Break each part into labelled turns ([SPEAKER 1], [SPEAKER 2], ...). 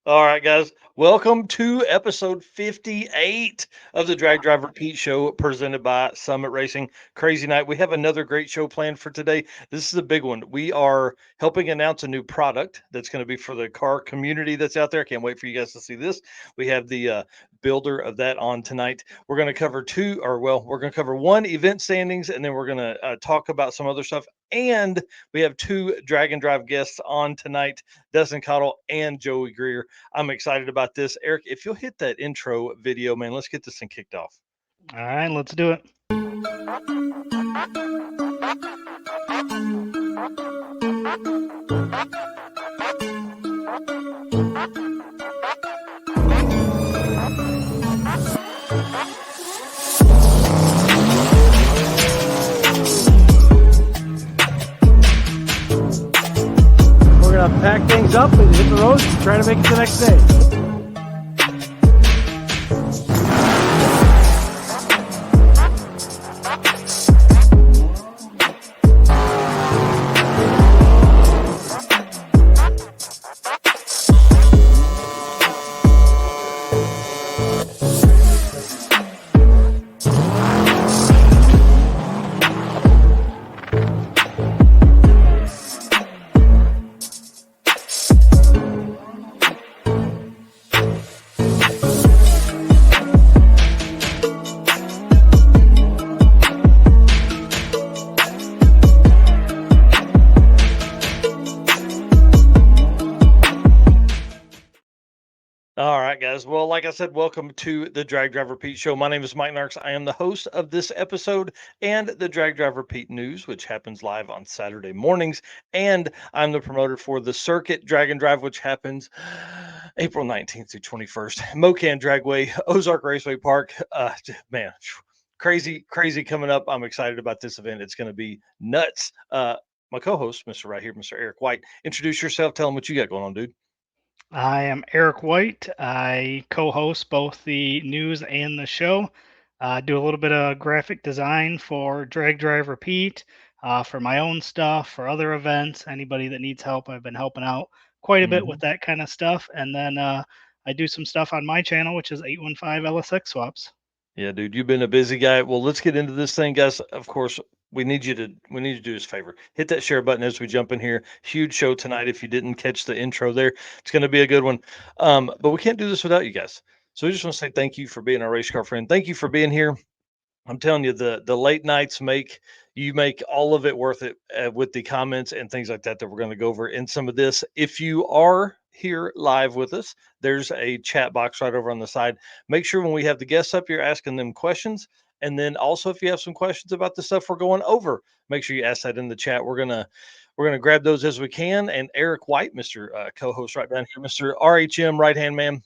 [SPEAKER 1] All right, guys. Welcome to episode 58 of the Drag Drive Repeat Show presented by Summit Racing. Crazy night. We have another great show planned for today. This is a big one. We are helping announce a new product that's going to be for the car community that's out there. I can't wait for you guys to see this. We have the builder of that on tonight. We're going to cover we're going to cover one event standings, and then we're going to talk about some other stuff. And we have two Drag and Drive guests on tonight, Dustyn Caudle and Joey Grier. I'm excited about this. Eric, if you'll hit that intro video, man, let's get this thing kicked off.
[SPEAKER 2] All right, let's do it.
[SPEAKER 3] We're gonna pack things up and hit the road and try to make it the next day.
[SPEAKER 1] All right, guys. Well, like I said, welcome to the Drag Drive Repeat Show. My name is Mike Narks. I am the host of this episode and the Drag Drive Repeat News, which happens live on Saturday mornings. And I'm the promoter for the Circuit Drag and Drive, which happens April 19th through 21st. Mocan Dragway, Ozark Raceway Park. Man, crazy coming up. I'm excited about this event. It's going to be nuts. My co-host, Mr. Right here, Mr. Eric White. Introduce yourself. Tell them what you got going on, dude.
[SPEAKER 2] I am Eric White. I co-host both the news and the show. Do a little bit of graphic design for Drag Drive Repeat, for my own stuff, for other events. Anybody that needs help, I've been helping out quite a bit with that kind of stuff. And then I do some stuff on my channel, which is 815 LSX Swaps.
[SPEAKER 1] Yeah, dude, you've been a busy guy. Well, let's get into this thing, guys. Of course, we need you to do us a favor. Hit that share button as we jump in here. Huge show tonight. If you didn't catch the intro there, it's going to be a good one. But we can't do this without you guys. So we just want to say thank you for being our race car friend. Thank you for being here. I'm telling you, the late nights make all of it worth it with the comments and things like that we're going to go over in some of this. If you are here live with us, there's a chat box right over on the side. Make sure when we have the guests up, you're asking them questions. And then also, if you have some questions about the stuff we're going over, make sure you ask that in the chat. We're gonna grab those as we can. And Eric White, Mr. Co-host right down here, Mr. RHM, right hand man,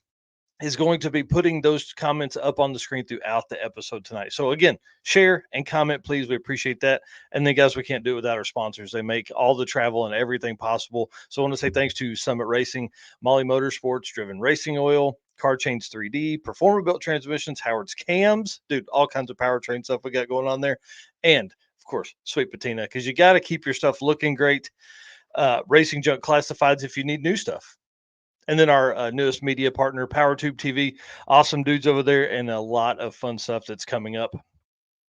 [SPEAKER 1] is going to be putting those comments up on the screen throughout the episode tonight. So again, share and comment, please. We appreciate that. And then, guys, we can't do it without our sponsors. They make all the travel and everything possible. So I want to say thanks to Summit Racing, Molly Motorsports, Driven Racing Oil, Car Chains 3D, Performer Built Transmissions, Howard's Cams, dude, all kinds of powertrain stuff we got going on there. And of course, Sweet Patina, because you got to keep your stuff looking great. Racing Junk Classifieds if you need new stuff. And then our newest media partner, PowerTube TV. Awesome dudes over there and a lot of fun stuff that's coming up.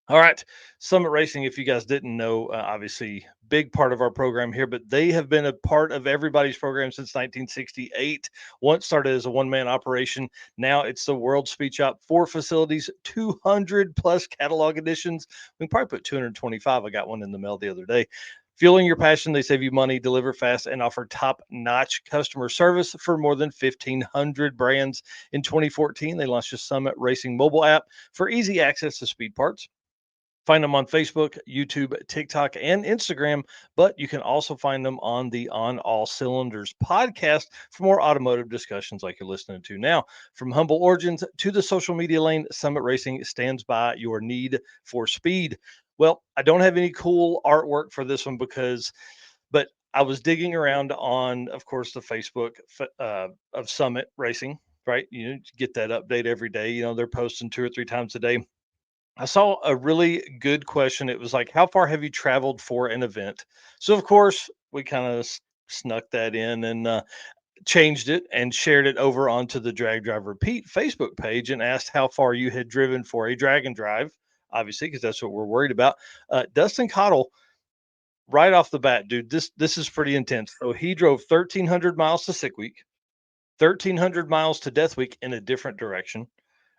[SPEAKER 1] All right. Summit Racing, if you guys didn't know, obviously, big part of our program here, but they have been a part of everybody's program since 1968. Once started as a one-man operation. Now it's the World Speed Shop, 4 facilities, 200 plus catalog editions. We can probably put 225. I got one in the mail the other day. Fueling your passion, they save you money, deliver fast, and offer top-notch customer service for more than 1,500 brands. In 2014, they launched a Summit Racing mobile app for easy access to speed parts. Find them on Facebook, YouTube, TikTok, and Instagram, but you can also find them on the On All Cylinders podcast for more automotive discussions like you're listening to now. From humble origins to the social media lane, Summit Racing stands by your need for speed. Well, I don't have any cool artwork for this one but I was digging around on, of course, the Facebook of Summit Racing, right? You get that update every day. They're posting 2 or 3 times a day. I saw a really good question. It was like, how far have you traveled for an event? So, of course, we kind of snuck that in. And changed it and shared it over onto the Drag Drive Repeat Facebook page and asked how far you had driven for a drag and drive, obviously, because that's what we're worried about. Dustyn Caudle, right off the bat, dude, this is pretty intense. So he drove 1,300 miles to Sick Week, 1,300 miles to Death Week in a different direction.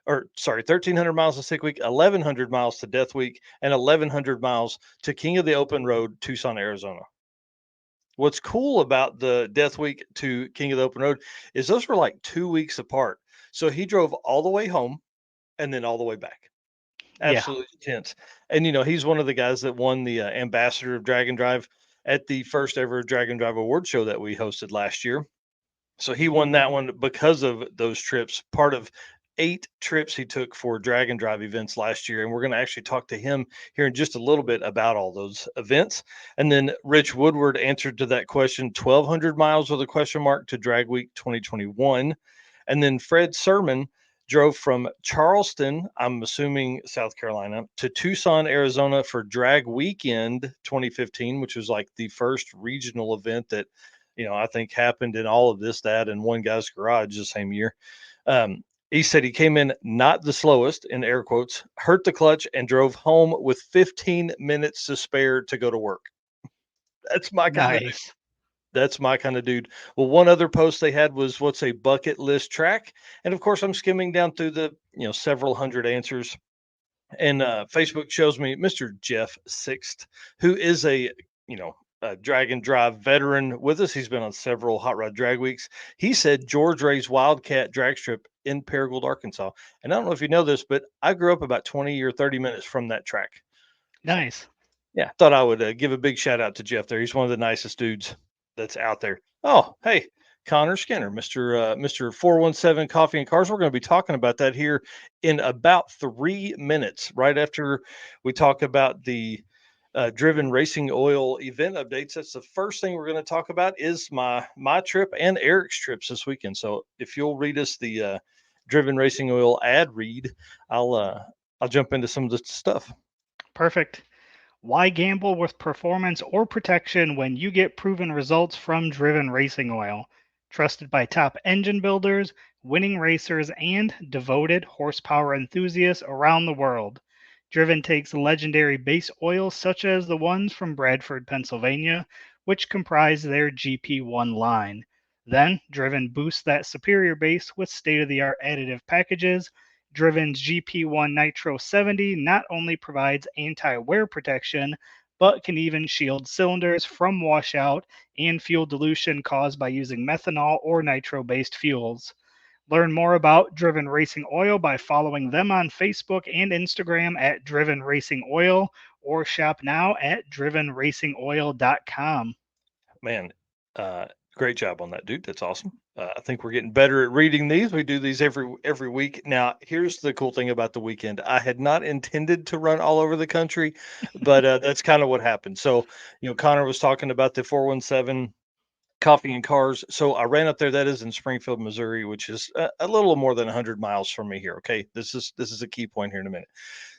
[SPEAKER 1] Or sorry, 1,300 miles to Sick Week, 1,100 miles to Death Week, and 1,100 miles to King of the Open Road, Tucson, Arizona. What's cool about the Death Week to King of the Open Road is those were like 2 weeks apart. So he drove all the way home and then all the way back.
[SPEAKER 2] Yeah.
[SPEAKER 1] Absolutely intense. And he's one of the guys that won the ambassador of Drag and Drive at the first ever Drag and Drive award show that we hosted last year. So he won that one because of those trips, part of 8 trips he took for drag and drive events last year. And we're going to actually talk to him here in just a little bit about all those events. And then Rich Woodward answered to that question, 1,200 miles with a question mark to Drag Week 2021. And then Fred Sermon drove from Charleston, I'm assuming South Carolina, to Tucson, Arizona for Drag Weekend 2015, which was like the first regional event that I think happened in all of this, that, and one guy's garage the same year. He said he came in not the slowest, in air quotes, hurt the clutch, and drove home with 15 minutes to spare to go to work. That's my kind of dude.
[SPEAKER 2] Nice.
[SPEAKER 1] That's my kind of dude. Well, one other post they had was what's a bucket list track, and of course I'm skimming down through the several hundred answers, and Facebook shows me Mr. Jeff Sixt, who is a drag and drive veteran with us. He's been on several hot rod drag weeks. He said George Ray's Wildcat drag strip in Paragould, Arkansas. And I don't know if you know this, but I grew up about 20 or 30 minutes from that track.
[SPEAKER 2] Nice.
[SPEAKER 1] Yeah, thought I would give a big shout out to Jeff there. He's one of the nicest dudes that's out there. Oh, hey, Connor Skinner, Mr. 417 Coffee and Cars. We're going to be talking about that here in about 3 minutes, right after we talk about the Driven Racing Oil event updates. That's the first thing we're going to talk about is my trip and Eric's trips this weekend. So if you'll read us the Driven Racing Oil ad read, I'll jump into some of the stuff.
[SPEAKER 2] Perfect. Why gamble with performance or protection when you get proven results from Driven Racing Oil? Trusted by top engine builders, winning racers, and devoted horsepower enthusiasts around the world. Driven takes legendary base oils such as the ones from Bradford, Pennsylvania, which comprise their GP1 line. Then, Driven boosts that superior base with state-of-the-art additive packages. Driven's GP1 Nitro 70 not only provides anti-wear protection, but can even shield cylinders from washout and fuel dilution caused by using methanol or nitro-based fuels. Learn more about Driven Racing Oil by following them on Facebook and Instagram at Driven Racing Oil or shop now at drivenracingoil.com.
[SPEAKER 1] Man, great job on that, dude. That's awesome. I think we're getting better at reading these. We do these every week. Now, here's the cool thing about the weekend. I had not intended to run all over the country, but that's kind of what happened. So, Connor was talking about the 417 Coffee and Cars. So I ran up there. That is in Springfield, Missouri, which is a little more than 100 miles from me here. Okay, this is a key point here in a minute.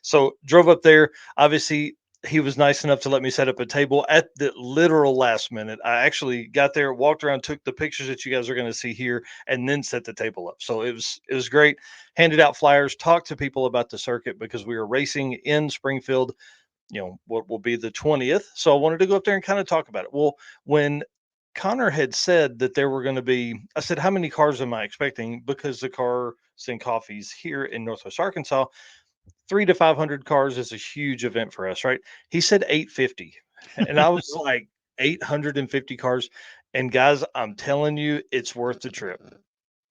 [SPEAKER 1] So drove up there. Obviously, he was nice enough to let me set up a table at the literal last minute. I actually got there, walked around, took the pictures that you guys are going to see here, and then set the table up. So it was great. Handed out flyers, talked to people about the circuit because we were racing in Springfield. What will be the 20th. So I wanted to go up there and kind of talk about it. Well, when Connor had said that there were going to be, I said, how many cars am I expecting? Because the Cars and Coffees here in Northwest Arkansas, 300 to 500 cars is a huge event for us, right? He said 850. And I was like, 850 cars. And guys, I'm telling you, it's worth the trip.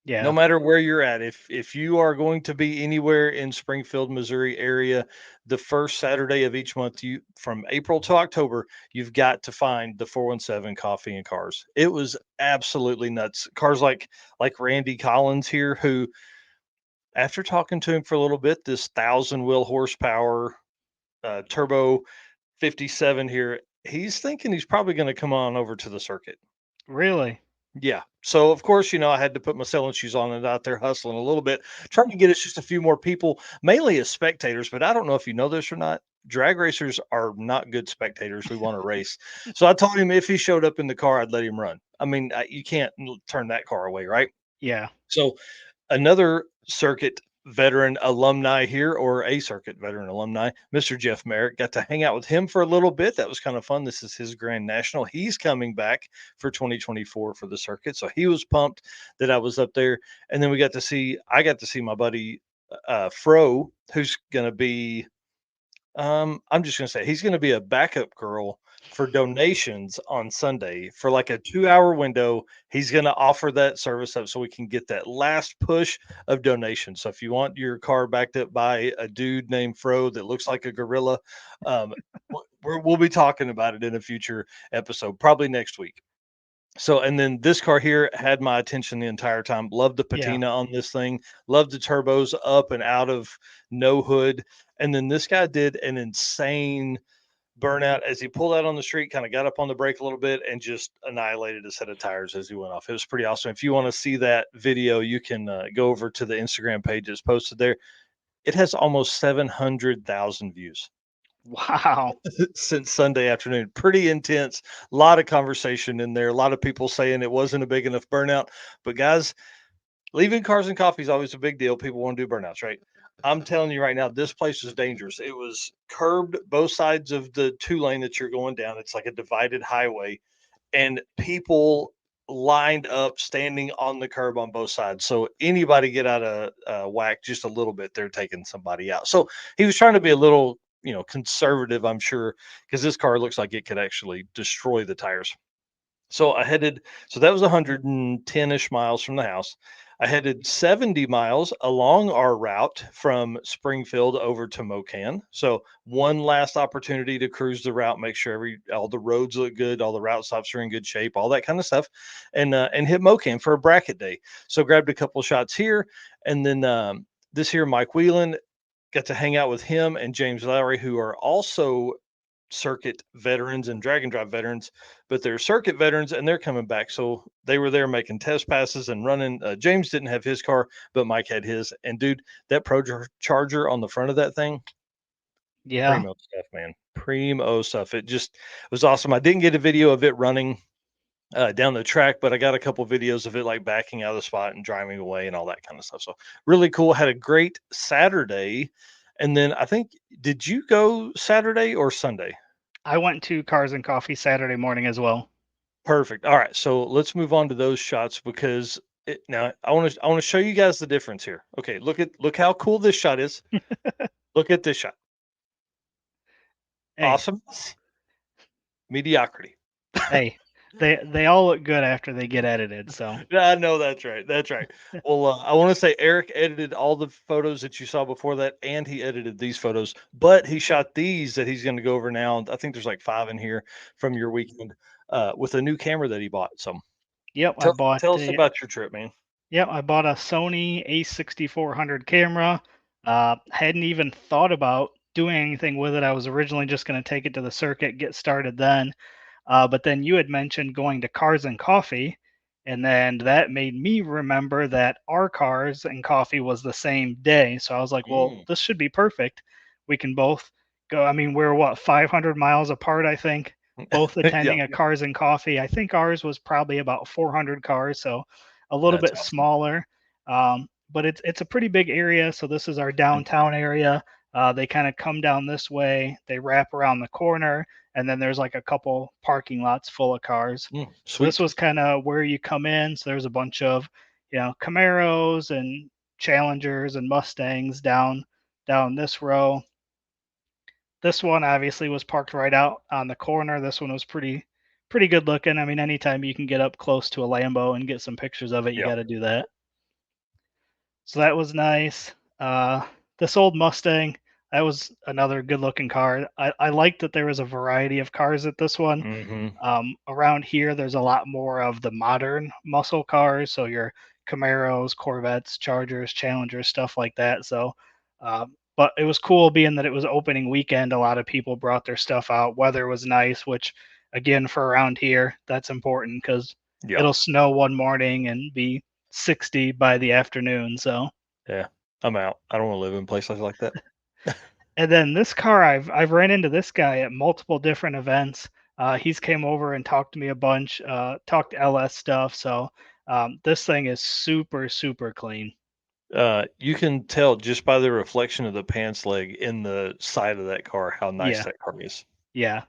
[SPEAKER 2] Yeah.
[SPEAKER 1] No matter where you're at, if you are going to be anywhere in Springfield, Missouri area, the first Saturday of each month, you from April to October, you've got to find the 417 Coffee and Cars. It was absolutely nuts. Cars like Randy Collins here, who, after talking to him for a little bit, this 1,000 wheel horsepower turbo 57 here, he's thinking he's probably going to come on over to the circuit.
[SPEAKER 2] Really?
[SPEAKER 1] Yeah. So of course, I had to put my selling shoes on and out there hustling a little bit, trying to get us just a few more people, mainly as spectators. But I don't know if you know this or not. Drag racers are not good spectators who want to race. So I told him if he showed up in the car, I'd let him run. I mean, you can't turn that car away, right?
[SPEAKER 2] Yeah.
[SPEAKER 1] So another circuit veteran alumni here, or a circuit veteran alumni, Mr. Jeff Merrick, got to hang out with him for a little bit. That was kind of fun. This is his Grand National. He's coming back for 2024 for the circuit. So he was pumped that I was up there. And then I got to see my buddy Fro, who's going to be I'm just gonna say he's gonna be a backup girl for donations on Sunday for like a 2-hour window. He's gonna offer that service up so we can get that last push of donations. So if you want your car backed up by a dude named Fro that looks like a gorilla, we'll be talking about it in a future episode, probably next week. So, and then this car here had my attention the entire time. Loved the
[SPEAKER 2] Yeah.
[SPEAKER 1] patina on this thing. Loved the turbos up and out of no hood. And then this guy did an insane burnout as he pulled out on the street, kind of got up on the brake a little bit and just annihilated a set of tires as he went off. It was pretty awesome. If you want to see that video, you can go over to the Instagram page that's posted there. It has almost 700,000 views
[SPEAKER 2] Wow.
[SPEAKER 1] since Sunday afternoon. Pretty intense. A lot of conversation in there. A lot of people saying it wasn't a big enough burnout. But guys, leaving cars and coffee is always a big deal. People want to do burnouts, right? I'm telling you right now, this place was dangerous. It was curbed both sides of the 2 lane that you're going down. It's like a divided highway, and people lined up standing on the curb on both sides. So anybody get out of whack just a little bit, they're taking somebody out. So he was trying to be a little, conservative, I'm sure, because this car looks like it could actually destroy the tires. So so that was 110-ish miles from the house. I headed 70 miles along our route from Springfield over to Mocan. So one last opportunity to cruise the route, make sure all the roads look good, all the route stops are in good shape, all that kind of stuff, and hit Mocan for a bracket day. So grabbed a couple shots here, and then this here Mike Whelan, got to hang out with him and James Lowry, who are also circuit veterans and drag and drive veterans, but they're circuit veterans and they're coming back. So they were there making test passes and running. James didn't have his car, but Mike had his. And dude, that Pro Charger on the front of that thing,
[SPEAKER 2] Yeah.
[SPEAKER 1] primo stuff, man. Primo stuff. It was awesome. I didn't get a video of it running down the track, but I got a couple videos of it like backing out of the spot and driving away and all that kind of stuff. So really cool. Had a great Saturday. And then I think, did you go Saturday or Sunday?
[SPEAKER 2] I went to Cars and Coffee Saturday morning as well.
[SPEAKER 1] Perfect. All right, so let's move on to those shots because now I want to show you guys the difference here. Okay, look how cool this shot is. Look at this shot.
[SPEAKER 2] Hey,
[SPEAKER 1] Awesome. Mediocrity.
[SPEAKER 2] hey, they all look good after they get edited. So
[SPEAKER 1] I know that's right. That's right. Well, I want to say Eric edited all the photos that you saw before that, and he edited these photos. But he shot these that he's going to go over now. I think there's like 5 in here from your weekend with a new camera that he bought. So,
[SPEAKER 2] yep,
[SPEAKER 1] tell us about your trip, man.
[SPEAKER 2] Yep, I bought a Sony A6400 camera. Hadn't even thought about doing anything with it. I was originally just going to take it to the circuit, get started then. But then you had mentioned going to Cars and Coffee, and then that made me remember that our Cars and Coffee was the same day. So I was like, well, this should be perfect. We can both go. I mean, we're 500 miles apart, I think, both attending a Cars and Coffee. I think ours was probably about 400 cars, so a little
[SPEAKER 1] That's
[SPEAKER 2] bit
[SPEAKER 1] awesome.
[SPEAKER 2] smaller. But it's a pretty big area. So this is our downtown area. They kind of come down this way, they wrap around the corner, and then there's like a couple parking lots full of cars. So this was kind of where you come in. So there's a bunch of, Camaros and Challengers and Mustangs down this row. This one obviously was parked right out on the corner. This one was pretty good looking. I mean, anytime you can get up close to a Lambo and get some pictures of it, you got to do that. So that was nice. This old Mustang, that was another good looking car. I liked that there was a variety of cars at this one.
[SPEAKER 1] Mm-hmm.
[SPEAKER 2] Around here, there's a lot more of the modern muscle cars. So your Camaros, Corvettes, Chargers, Challengers, stuff like that. So, but it was cool being that it was opening weekend. A lot of people brought their stuff out. Weather was nice, which again, for around here, that's important because
[SPEAKER 1] Yeah.
[SPEAKER 2] it'll snow one morning and be 60 by the afternoon. So,
[SPEAKER 1] Yeah. I'm out. I don't want to live in places like that.
[SPEAKER 2] and then this car, I've ran into this guy at multiple different events. He's came over and talked to me a bunch, talked LS stuff. So, this thing is super, super clean.
[SPEAKER 1] You can tell just by the reflection of the pants leg in the side of that car how nice
[SPEAKER 2] Yeah,
[SPEAKER 1] that car is.
[SPEAKER 2] yeah,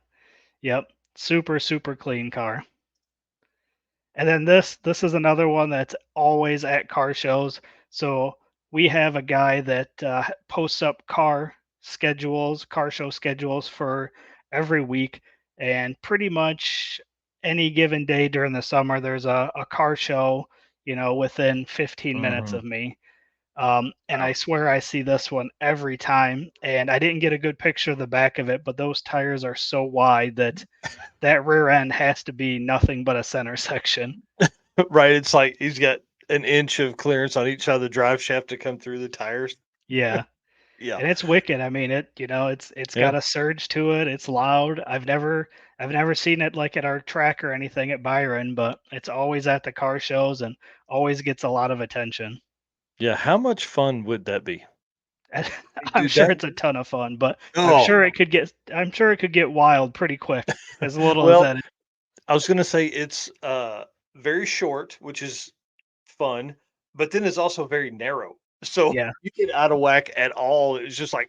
[SPEAKER 2] yep. Super, super clean car. And then this is another one that's always at car shows. So we have a guy that posts up car show schedules for every week, and pretty much any given day during the summer, there's a car show, within 15 minutes
[SPEAKER 1] Mhm.
[SPEAKER 2] of me. And I
[SPEAKER 1] Wow.
[SPEAKER 2] swear I see this one every time. And I didn't get a good picture of the back of it, but those tires are so wide that that rear end has to be nothing but a center section.
[SPEAKER 1] Right. It's like he's got an inch of clearance on each side of the drive shaft to come through the tires.
[SPEAKER 2] Yeah.
[SPEAKER 1] Yeah.
[SPEAKER 2] And it's wicked. I mean, it's
[SPEAKER 1] Yeah.
[SPEAKER 2] got a surge to it. It's loud. I've never seen it like at our track or anything at Byron, but it's always at the car shows and always gets a lot of attention.
[SPEAKER 1] Yeah. How much fun would that be?
[SPEAKER 2] And I'm
[SPEAKER 1] Dude,
[SPEAKER 2] sure
[SPEAKER 1] that
[SPEAKER 2] it's a ton of fun, but
[SPEAKER 1] oh
[SPEAKER 2] I'm sure it could get wild pretty quick, as little as
[SPEAKER 1] well,
[SPEAKER 2] that is.
[SPEAKER 1] I was gonna say it's very short, which is fun, but then it's also very narrow. So
[SPEAKER 2] Yeah.
[SPEAKER 1] you get out of whack at all. It's just like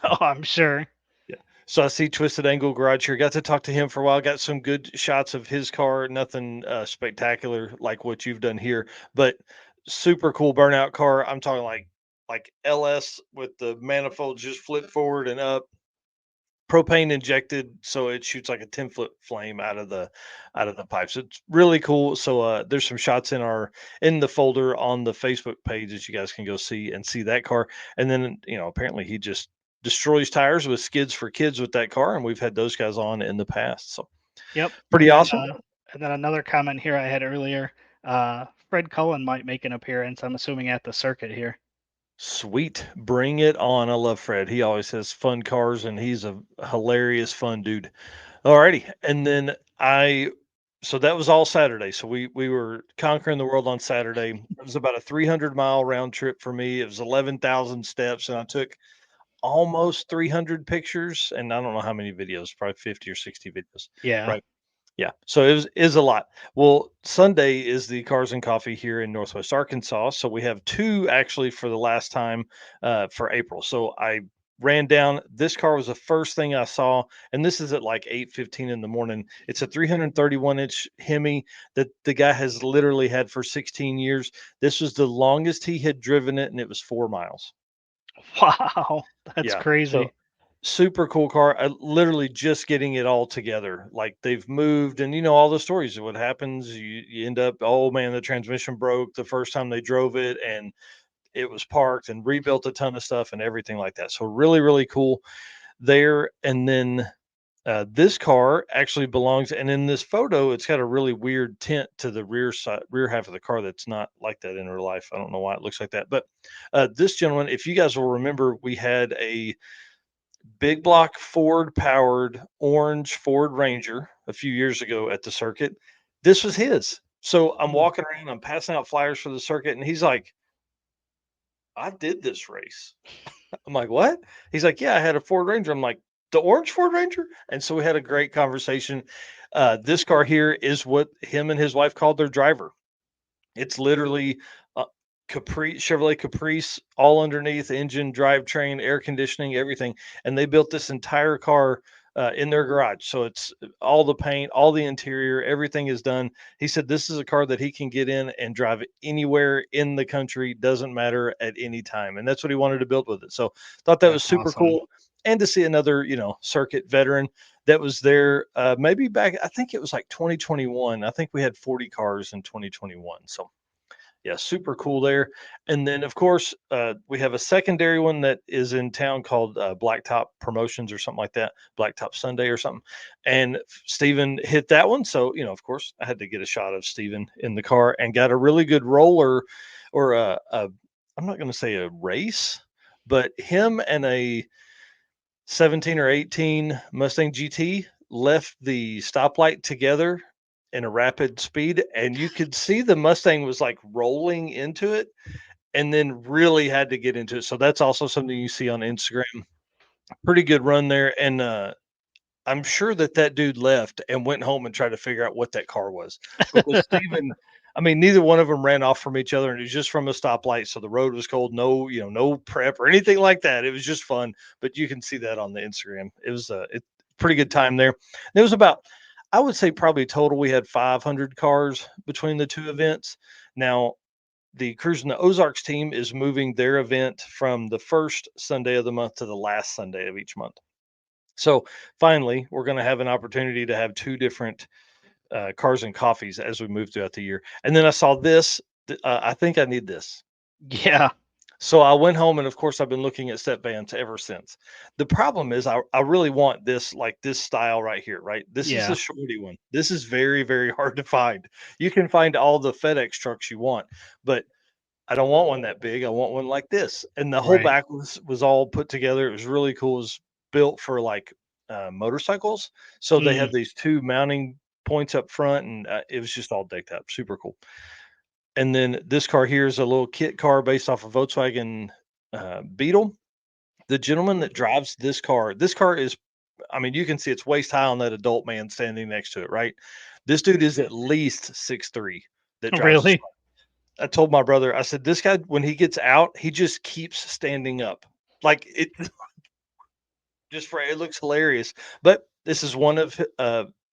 [SPEAKER 2] Oh, I'm sure.
[SPEAKER 1] yeah. So I see Twisted Angle Garage here. Got to talk to him for a while. Got some good shots of his car. Nothing spectacular like what you've done here, but super cool burnout car. I'm talking like LS with the manifold just flip forward and up, propane injected, so it shoots like a 10-foot flame out of the pipes. It's really cool. So there's some shots in the folder on the Facebook page that you guys can go see that car. And then apparently he just destroys tires with skids for kids with that car, and we've had those guys on in the past. So
[SPEAKER 2] Yep.
[SPEAKER 1] pretty awesome.
[SPEAKER 2] And then another comment here I had earlier. Fred Cullen might make an appearance. I'm assuming at the circuit here.
[SPEAKER 1] Sweet, bring it on. I love Fred. He always has fun cars, and he's a hilarious fun dude. Alrighty, and then so that was all Saturday. So we were conquering the world on Saturday. It was about a 300-mile round trip for me. It was 11,000 steps, and I took almost 300 pictures, and I don't know how many videos, probably 50 or 60 videos.
[SPEAKER 2] Yeah.
[SPEAKER 1] Right. Yeah. So it is a lot. Well, Sunday is the Cars and Coffee here in Northwest Arkansas. So we have two actually for the last time for April. So I ran down. This car was the first thing I saw, and this is at like 8:15 in the morning. It's a 331-inch Hemi that the guy has literally had for 16 years. This was the longest he had driven it, and it was 4 miles.
[SPEAKER 2] Wow. That's
[SPEAKER 1] Yeah.
[SPEAKER 2] crazy.
[SPEAKER 1] So super cool car. I literally just getting it all together. Like they've moved, and all the stories of what happens. You end up, oh man, the transmission broke the first time they drove it, and it was parked and rebuilt a ton of stuff and everything like that. So really, really cool there. And then this car actually belongs, and in this photo, it's got a really weird tint to the rear half of the car that's not like that in real life. I don't know why it looks like that, but this gentleman, if you guys will remember, we had a big block Ford powered orange Ford Ranger a few years ago at the circuit. This was his. So I'm
[SPEAKER 2] Hmm.
[SPEAKER 1] walking around, I'm passing out flyers for the circuit, and he's like, I did this race. I'm like, what? He's like, yeah, I had a Ford Ranger. I'm like, the orange Ford Ranger? And so we had a great conversation. This car here is what him and his wife called their driver. It's literally Chevrolet Caprice, all underneath, engine, drivetrain, air conditioning, everything. And they built this entire car in their garage. So it's all the paint, all the interior, everything is done. He said this is a car that he can get in and drive anywhere in the country, doesn't matter at any time. And that's what he wanted to build with it. So thought that was
[SPEAKER 2] That's
[SPEAKER 1] super
[SPEAKER 2] awesome.
[SPEAKER 1] cool. And to see another, circuit veteran that was there maybe back, I think it was like 2021. I think we had 40 cars in 2021. So yeah, super cool there. And then, of course, we have a secondary one that is in town called Blacktop Promotions or something like that, Blacktop Sunday or something. And Steven hit that one. So, of course, I had to get a shot of Steven in the car and got a really good roller or I'm not going to say a race, but him and a 17 or 18 Mustang GT left the stoplight together in a rapid speed, and you could see the Mustang was like rolling into it and then really had to get into it. So that's also something you see on Instagram. Pretty good run there. And I'm sure that dude left and went home and tried to figure out what that car was, because Steven, I mean, neither one of them ran off from each other, and it was just from a stoplight. So the road was cold, no prep or anything like that. It was just fun, but you can see that on the Instagram. It was a pretty good time there. There was about, I would say probably total, we had 500 cars between the two events. Now, the Cruising the Ozarks team is moving their event from the first Sunday of the month to the last Sunday of each month. So finally, we're going to have an opportunity to have two different cars and coffees as we move throughout the year. And then I saw this. I think I need this.
[SPEAKER 2] Yeah.
[SPEAKER 1] So I went home, and of course, I've been looking at step vans ever since. The problem is, I really want this, like this style right here, right? This is
[SPEAKER 2] Yeah.
[SPEAKER 1] a shorty one. This is very, very hard to find. You can find all the FedEx trucks you want, but I don't want one that big. I want one like this. And the whole
[SPEAKER 2] Right.
[SPEAKER 1] back was all put together. It was really cool. It was built for like motorcycles. So they have these two mounting points up front, and it was just all decked up. Super cool. And then this car here is a little kit car based off a Volkswagen Beetle. The gentleman that drives this car is, I mean, you can see it's waist high on that adult man standing next to it, right? This dude is at least 6'3" that drives this
[SPEAKER 2] Really?
[SPEAKER 1] car. I told my brother, I said, this guy, when he gets out, he just keeps standing up. Like it it looks hilarious. But this is one of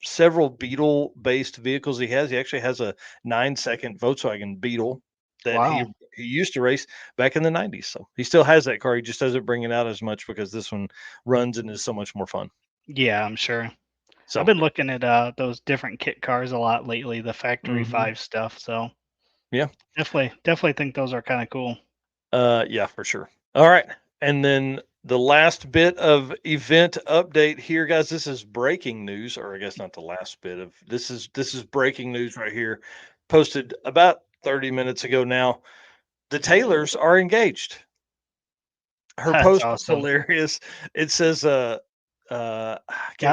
[SPEAKER 1] several Beetle based vehicles he has. He actually has a 9-second Volkswagen Beetle that he
[SPEAKER 2] Wow.
[SPEAKER 1] used to race back in the 90s. So he still has that car. He just doesn't bring it out as much because this one runs and is so much more fun.
[SPEAKER 2] Yeah, I'm sure.
[SPEAKER 1] So
[SPEAKER 2] I've been looking at those different kit cars a lot lately, the Factory 5 stuff. So
[SPEAKER 1] yeah.
[SPEAKER 2] definitely think those are kind of cool.
[SPEAKER 1] Yeah, for sure. All right. And then the last bit of event update here, guys. This is breaking news, or I guess not the last bit of this is breaking news right here. Posted about 30 minutes ago now. The Taylors are engaged. Her
[SPEAKER 2] That's
[SPEAKER 1] post was
[SPEAKER 2] awesome.
[SPEAKER 1] hilarious. It says
[SPEAKER 2] Got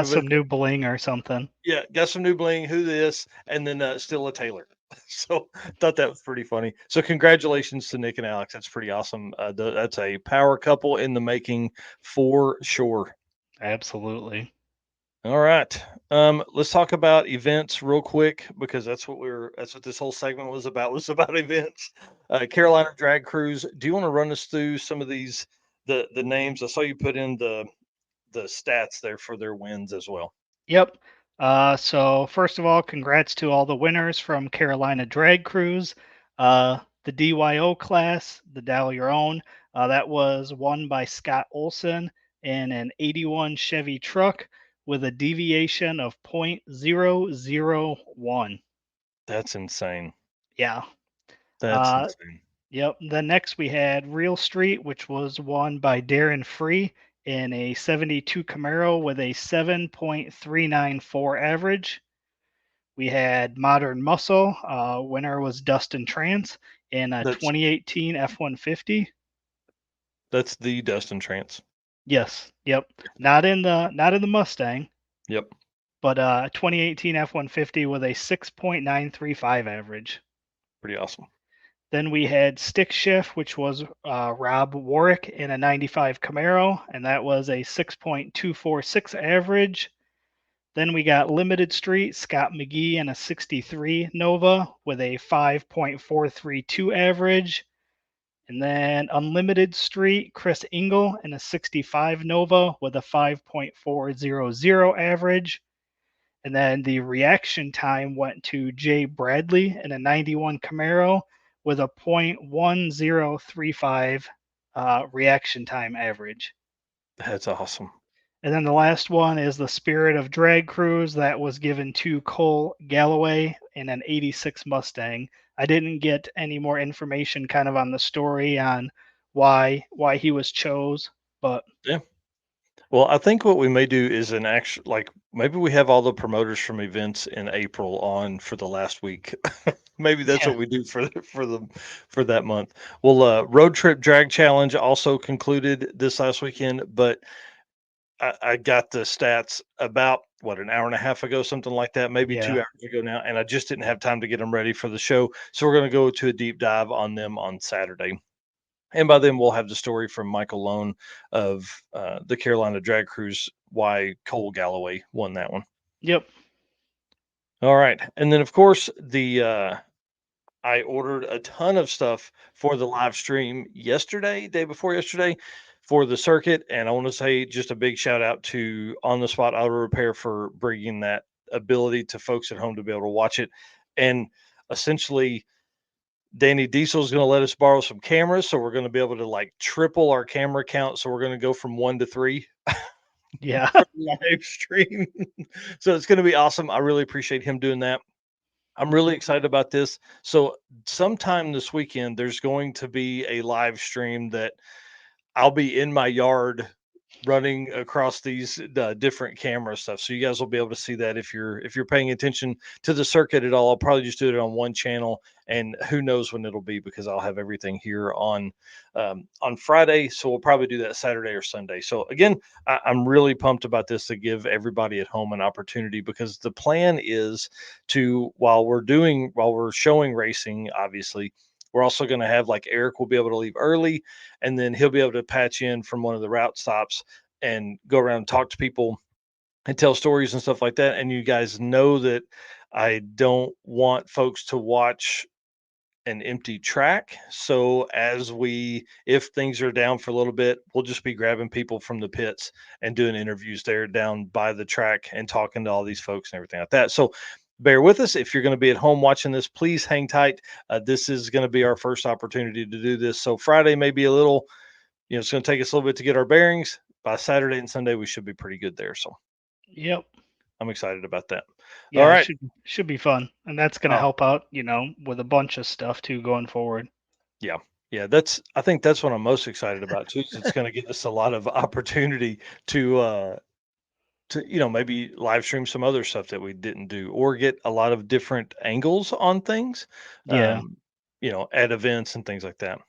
[SPEAKER 2] some new bling or something.
[SPEAKER 1] yeah, got some new bling, who this, and then still a Taylor. So thought that was pretty funny. So congratulations to Nick and Alex. That's pretty awesome. That's a power couple in the making for sure.
[SPEAKER 2] Absolutely.
[SPEAKER 1] All right. Let's talk about events real quick, because that's what this whole segment was about events. Carolina Drag Cruise. Do you want to run us through some of these the names? I saw you put in the stats there for their wins as well.
[SPEAKER 2] Yep. So first of all, congrats to all the winners from Carolina Drag Cruise. The DYO class, the Dial Your Own, that was won by Scott Olson in an 81 Chevy truck with a deviation of 0.001.
[SPEAKER 1] That's insane.
[SPEAKER 2] Yeah.
[SPEAKER 1] That's insane.
[SPEAKER 2] Yep. Then next we had Real Street, which was won by Darren Free in a 72 Camaro with a 7.394 average. We had Modern Muscle. Winner was Dustyn Trance in a 2018 F-150.
[SPEAKER 1] That's the Dustyn Trance.
[SPEAKER 2] Yes. Yep. Not in the Mustang.
[SPEAKER 1] Yep.
[SPEAKER 2] But 2018 F-150 with a 6.935 average.
[SPEAKER 1] Pretty awesome.
[SPEAKER 2] Then we had Stick Shift, which was Rob Warwick in a 95 Camaro, and that was a 6.246 average. Then we got Limited Street, Scott McGee in a 63 Nova with a 5.432 average. And then Unlimited Street, Chris Engel in a 65 Nova with a 5.400 average. And then the reaction time went to Jay Bradley in a 91 Camaro with a 0.1035 reaction time average.
[SPEAKER 1] That's awesome.
[SPEAKER 2] And then the last one is the Spirit of Drag Cruise that was given to Cole Galloway in an 86 Mustang. I didn't get any more information kind of on the story on why he was chose, but
[SPEAKER 1] yeah. Well, I think what we may do is an actual, like, maybe we have all the promoters from events in April on for the last week. Maybe that's what we do for that month. Well, Road Trip Drag Challenge also concluded this last weekend, but I got the stats. About an hour and a half ago, something like that, maybe 2
[SPEAKER 2] Yeah.
[SPEAKER 1] hours ago now, and I just didn't have time to get them ready for the show. So we're going to go to a deep dive on them on Saturday. And by then, we'll have the story from Michael Lone of the Carolina Drag Cruise, why Cole Galloway won that one.
[SPEAKER 2] Yep.
[SPEAKER 1] All right. And then, of course, I ordered a ton of stuff for the live stream yesterday, day before yesterday, for the circuit. And I want to say just a big shout out to On the Spot Auto Repair for bringing that ability to folks at home to be able to watch it. And essentially, Danny Diesel is going to let us borrow some cameras. So we're going to be able to like triple our camera count. So we're going to go from 1 to 3
[SPEAKER 2] Yeah.
[SPEAKER 1] for the live stream. So it's going to be awesome. I really appreciate him doing that. I'm really excited about this. So sometime this weekend, there's going to be a live stream that I'll be in my yard running across these different camera stuff. So you guys will be able to see that if you're paying attention to the circuit at all. I'll probably just do it on one channel, and who knows when it'll be because I'll have everything here on Friday. So we'll probably do that Saturday or Sunday. So again, I'm really pumped about this to give everybody at home an opportunity because the plan is to while we're showing racing, obviously. We're also going to have like Eric will be able to leave early and then he'll be able to patch in from one of the route stops and go around and talk to people and tell stories and stuff like that. And you guys know that I don't want folks to watch an empty track. So if things are down for a little bit, we'll just be grabbing people from the pits and doing interviews there down by the track and talking to all these folks and everything like that. So bear with us. If you're going to be at home watching this, please hang tight. This is going to be our first opportunity to do this. So Friday may be a little, it's going to take us a little bit to get our bearings. By Saturday and Sunday, we should be pretty good there. So
[SPEAKER 2] Yep.
[SPEAKER 1] I'm excited about that.
[SPEAKER 2] Yeah,
[SPEAKER 1] All
[SPEAKER 2] it
[SPEAKER 1] right.
[SPEAKER 2] should be fun. And that's gonna
[SPEAKER 1] Oh,
[SPEAKER 2] help out, with a bunch of stuff too going forward.
[SPEAKER 1] yeah. Yeah. I think that's what I'm most excited about too. Is it's going to give us a lot of opportunity to maybe live stream some other stuff that we didn't do or get a lot of different angles on things,
[SPEAKER 2] Yeah.
[SPEAKER 1] at events and things like that.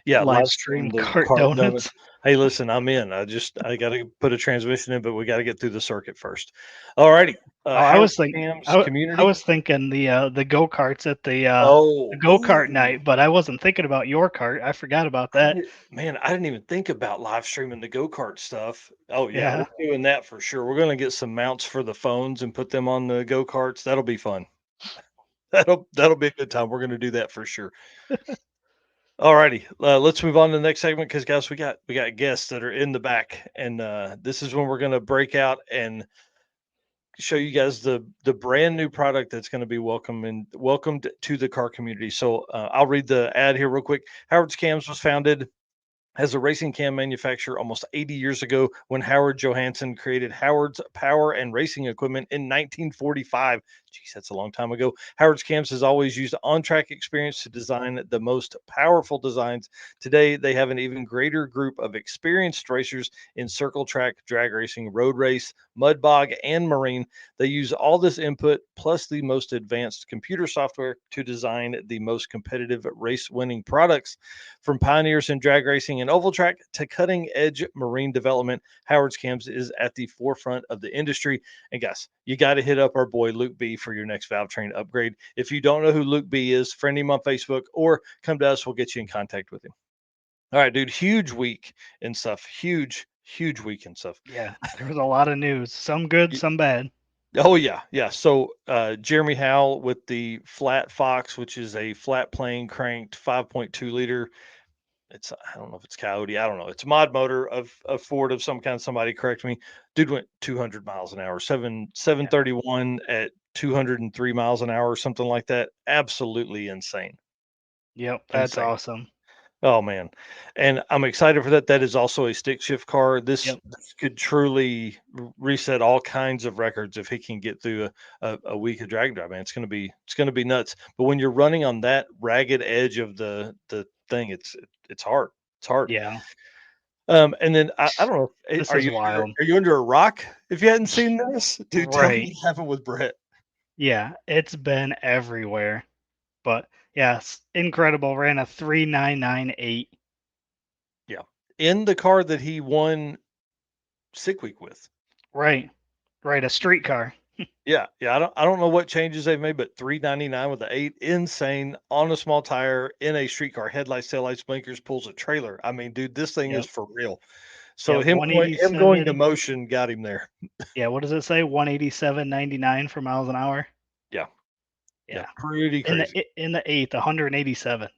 [SPEAKER 1] Yeah,
[SPEAKER 2] Live
[SPEAKER 1] live stream
[SPEAKER 2] stream
[SPEAKER 1] the
[SPEAKER 2] cart
[SPEAKER 1] cart donut.
[SPEAKER 2] donuts.
[SPEAKER 1] Hey, listen, I'm in. I got to put a transmission in, but we got to get through the circuit first. All righty.
[SPEAKER 2] Oh,
[SPEAKER 1] Howard Cam's
[SPEAKER 2] I
[SPEAKER 1] community.
[SPEAKER 2] was thinking the go-karts at the
[SPEAKER 1] Oh,
[SPEAKER 2] go-kart
[SPEAKER 1] ooh.
[SPEAKER 2] night, but I wasn't thinking about your cart. I forgot about that.
[SPEAKER 1] Man, I didn't even think about live streaming the go-kart stuff. Oh yeah,
[SPEAKER 2] Yeah.
[SPEAKER 1] we're doing that for sure. We're gonna get some mounts for the phones and put them on the go-karts. That'll be fun. That'll be a good time. We're gonna do that for sure. Alrighty, let's move on to the next segment because guys, we got guests that are in the back, and this is when we're gonna break out and show you guys the brand new product that's going to be welcomed to the car community. So I'll read the ad here real quick. Howard's Cams was founded as a racing cam manufacturer almost 80 years ago when Howard Johansson created Howard's Power and Racing Equipment in 1945. Geez, that's a long time ago. Howard's Cams has always used on-track experience to design the most powerful designs. Today, they have an even greater group of experienced racers in circle track, drag racing, road race, mud bog, and marine. They use all this input plus the most advanced computer software to design the most competitive race-winning products. From pioneers in drag racing and oval track to cutting edge marine development, Howard's Cams is at the forefront of the industry. And guys, you got to hit up our boy Luke B for your next valve train upgrade. If you don't know who Luke B is, friend him on Facebook or come to us. We'll get you in contact with him. All right, dude. Huge week and stuff. Huge week and stuff.
[SPEAKER 2] Yeah. There was a lot of news. Some good, some bad.
[SPEAKER 1] Oh yeah, yeah. So Jeremy Howell with the Flat Fox, which is a flat plane cranked 5.2 liter. I don't know if it's Coyote. I don't know. It's a mod motor of Ford of some kind. Somebody correct me. Dude went 200 miles an hour, 731 at 203 miles an hour, or something like that. Absolutely insane.
[SPEAKER 2] Yep, that's
[SPEAKER 1] Insane.
[SPEAKER 2] awesome.
[SPEAKER 1] Oh man. And I'm excited for that. That is also a stick shift car. This
[SPEAKER 2] Yep.
[SPEAKER 1] could truly reset all kinds of records if he can get through a week of drag drive, man. It's gonna be nuts. But when you're running on that ragged edge of the thing, it's hard. It's hard.
[SPEAKER 2] Yeah.
[SPEAKER 1] And then I don't know.
[SPEAKER 2] This is wild.
[SPEAKER 1] Are you under a rock if you hadn't seen this? Dude, tell me
[SPEAKER 2] Right.
[SPEAKER 1] what happened with Brett.
[SPEAKER 2] Yeah, it's been everywhere. But yes, incredible. Ran a 3.998.
[SPEAKER 1] Yeah. In the car that he won sick week with.
[SPEAKER 2] Right. Right, a streetcar.
[SPEAKER 1] Yeah, I don't know what changes they've made, but $399 with the 8, insane on a small tire in a streetcar, headlights, taillights, blinkers, pulls a trailer. I mean, dude, this thing is
[SPEAKER 2] Yep.
[SPEAKER 1] for real. So
[SPEAKER 2] Yeah,
[SPEAKER 1] him going to
[SPEAKER 2] 187.
[SPEAKER 1] motion got him there.
[SPEAKER 2] Yeah, what does it say? 187.99 for miles an hour.
[SPEAKER 1] Yeah,
[SPEAKER 2] Yeah.
[SPEAKER 1] pretty crazy.
[SPEAKER 2] In the eighth, 187.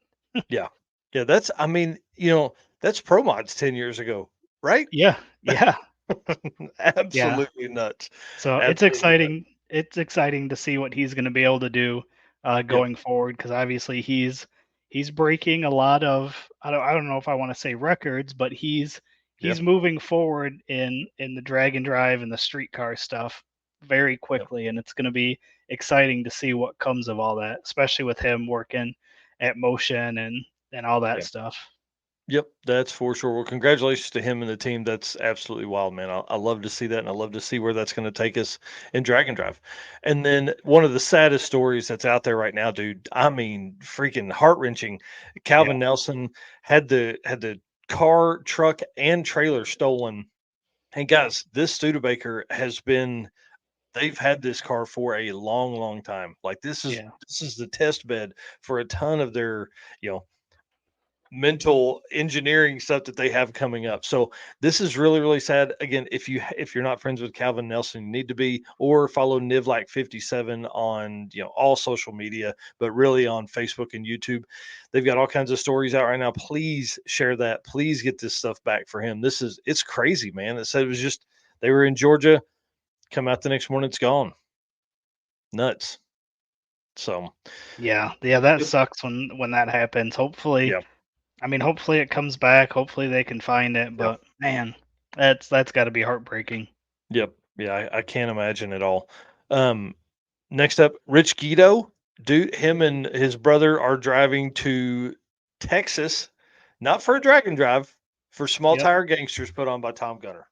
[SPEAKER 1] Yeah, that's I mean, that's Pro Mods 10 years ago, right?
[SPEAKER 2] Yeah, yeah, yeah.
[SPEAKER 1] Absolutely nuts.
[SPEAKER 2] So it's
[SPEAKER 1] Absolutely nuts.
[SPEAKER 2] exciting. It's exciting to see what he's going to be able to do
[SPEAKER 1] Yep,
[SPEAKER 2] going forward because obviously he's breaking a lot of I don't know if I want to say records, but
[SPEAKER 1] yeah,
[SPEAKER 2] he's moving forward in the drag and drive and the streetcar stuff very
[SPEAKER 1] yep,
[SPEAKER 2] quickly, and it's going to be exciting to see what comes of all that, especially with him working at Motion and all that
[SPEAKER 1] yeah.
[SPEAKER 2] stuff.
[SPEAKER 1] Yep, that's for sure. Well, congratulations to him and the team. That's absolutely wild, man. I love to see that, and I love to see where that's going to take us in Drag and Drive. And then one of the saddest stories that's out there right now, dude. I mean, freaking heart wrenching.
[SPEAKER 2] Yeah,
[SPEAKER 1] Calvin Nelson had the car, truck, and trailer stolen. And guys, this Studebaker has been. They've had this car for a long, long time. Like
[SPEAKER 2] yeah,
[SPEAKER 1] this is the test bed for a ton of their, you know, mental engineering stuff that they have coming up. So this is really, really sad. Again, if you're not friends with Calvin Nelson, you need to be, or follow Nivlak 57 on all social media, but really on Facebook and YouTube. They've got all kinds of stories out right now. Please share that. Please get this stuff back for him. It's crazy, man. It said it was just they were in Georgia, come out the next morning, it's gone. Nuts. So
[SPEAKER 2] yeah, yeah. That
[SPEAKER 1] yep,
[SPEAKER 2] sucks when that happens. Hopefully,
[SPEAKER 1] yeah,
[SPEAKER 2] I mean, hopefully it comes back. Hopefully they can find it.
[SPEAKER 1] yeah.
[SPEAKER 2] But man, that's got to be heartbreaking.
[SPEAKER 1] Yep. Yeah, I can't imagine at all. Um, Next up, Rich Guido. Dude, him and his brother are driving to Texas, not for a drag and drive, for Small
[SPEAKER 2] Yep,
[SPEAKER 1] Tire Gangsters put on by Tom Gunner.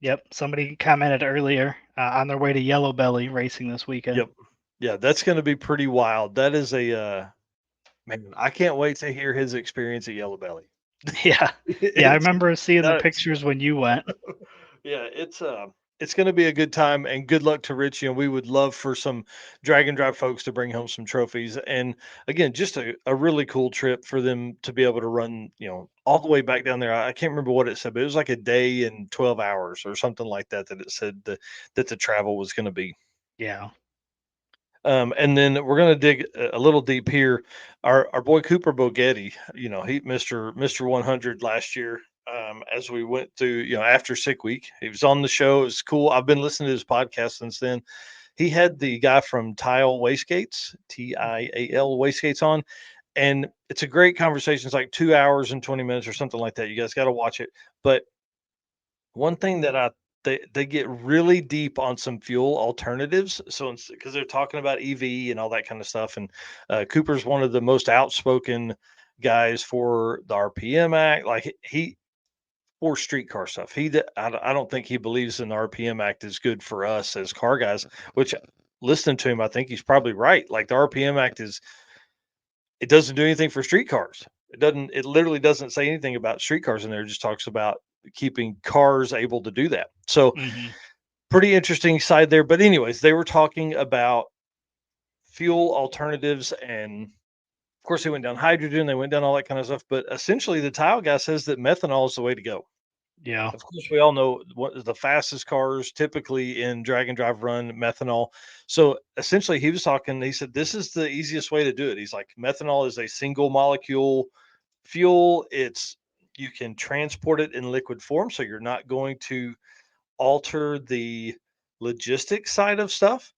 [SPEAKER 2] yep. Somebody commented earlier on their way to Yellow Belly racing this weekend.
[SPEAKER 1] Yep. Yeah, that's going to be pretty wild. That is a man. I can't wait to hear his experience at Yellow Belly.
[SPEAKER 2] Yeah, yeah. I
[SPEAKER 1] It's
[SPEAKER 2] remember seeing the
[SPEAKER 1] nuts.
[SPEAKER 2] pictures when you went.
[SPEAKER 1] Yeah, it's going to be a good time, and good luck to Rich. We would love for some drag and drive folks to bring home some trophies, and again, just a really cool trip for them to be able to run, all the way back down there. I can't remember what it said, but it was like a day and 12 hours or something like that that it said that the travel was going to be.
[SPEAKER 2] Yeah,
[SPEAKER 1] And then we're going to dig a little deep here. Our boy Cooper Bogetti, he Mr. 100 last year. As we went through, after sick week, he was on the show. It was cool. I've been listening to his podcast since then. He had the guy from Tile Wastegates, TIAL Wastegates on, and it's a great conversation. It's like 2 hours and 20 minutes or something like that. You guys got to watch it. But one thing that they get really deep on some fuel alternatives. So because they're talking about EV and all that kind of stuff, and Cooper's one of the most outspoken guys for the RPM Act. Like he for streetcar stuff. I don't think he believes in the RPM Act is good for us as car guys. Which listening to him, I think he's probably right. Like the RPM Act it doesn't do anything for street cars. It literally doesn't say anything about street cars in there. It just talks about keeping cars able to do that. So
[SPEAKER 2] hmm
[SPEAKER 1] pretty interesting side there. But anyways, they were talking about fuel alternatives, and of course they went down hydrogen, they went down all that kind of stuff. But essentially the tile guy says that methanol is the way to go.
[SPEAKER 2] yeah,
[SPEAKER 1] Of course, we all know what the fastest cars typically in drag and drive run methanol. So essentially, he was talking. He said this is the easiest way to do it. He's like, methanol is a single molecule fuel. You can transport it in liquid form, so you're not going to alter the logistics side of stuff.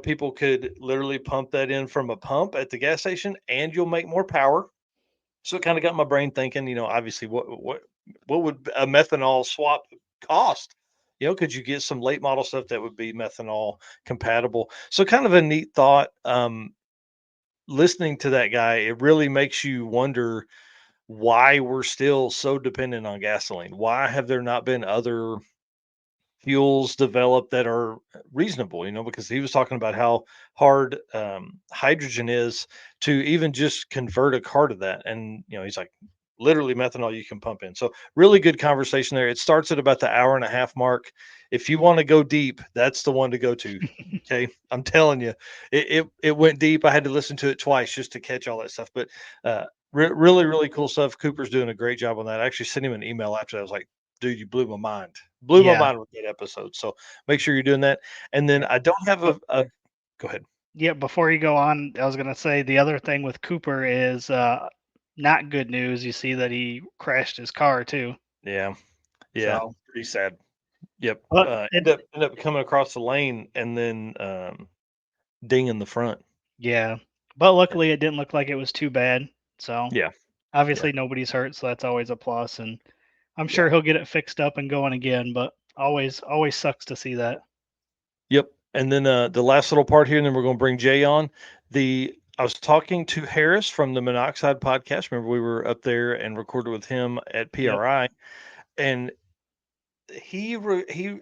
[SPEAKER 1] People could literally pump that in from a pump at the gas station, and you'll make more power. So it kind of got my brain thinking, obviously what would a methanol swap cost? Could you get some late model stuff that would be methanol compatible? So kind of a neat thought. Listening to that guy, it really makes you wonder why we're still so dependent on gasoline. Why have there not been other fuels developed that are reasonable, because he was talking about how hard hydrogen is to even just convert a car to that. And, he's like, literally methanol you can pump in. So really good conversation there. It starts at about the hour and a half mark. If you want to go deep, that's the one to go to. Okay, I'm telling you, it went deep. I had to listen to it twice just to catch all that stuff. But really cool stuff. Cooper's doing a great job on that. I actually sent him an email after that. I was like, dude, you blew my mind. Blew my mind with that episode. So make sure you're doing that. And then I don't have a go ahead.
[SPEAKER 2] Yeah, before you go on, I was going to say the other thing with Cooper is not good news. You see that he crashed his car too.
[SPEAKER 1] Yeah.
[SPEAKER 2] So,
[SPEAKER 1] Pretty sad. Yep.
[SPEAKER 2] but
[SPEAKER 1] End up coming across the lane and then ding in the front.
[SPEAKER 2] yeah, but luckily it didn't look like it was too bad. So
[SPEAKER 1] Yeah.
[SPEAKER 2] obviously nobody's hurt, so that's always a plus. And I'm sure he'll get it fixed up and going again. But always sucks to see that.
[SPEAKER 1] Yep. And then the last little part here, and then we're going to bring Jay on. I was talking to Harris from the Monoxide podcast. Remember, we were up there and recorded with him at PRI, and he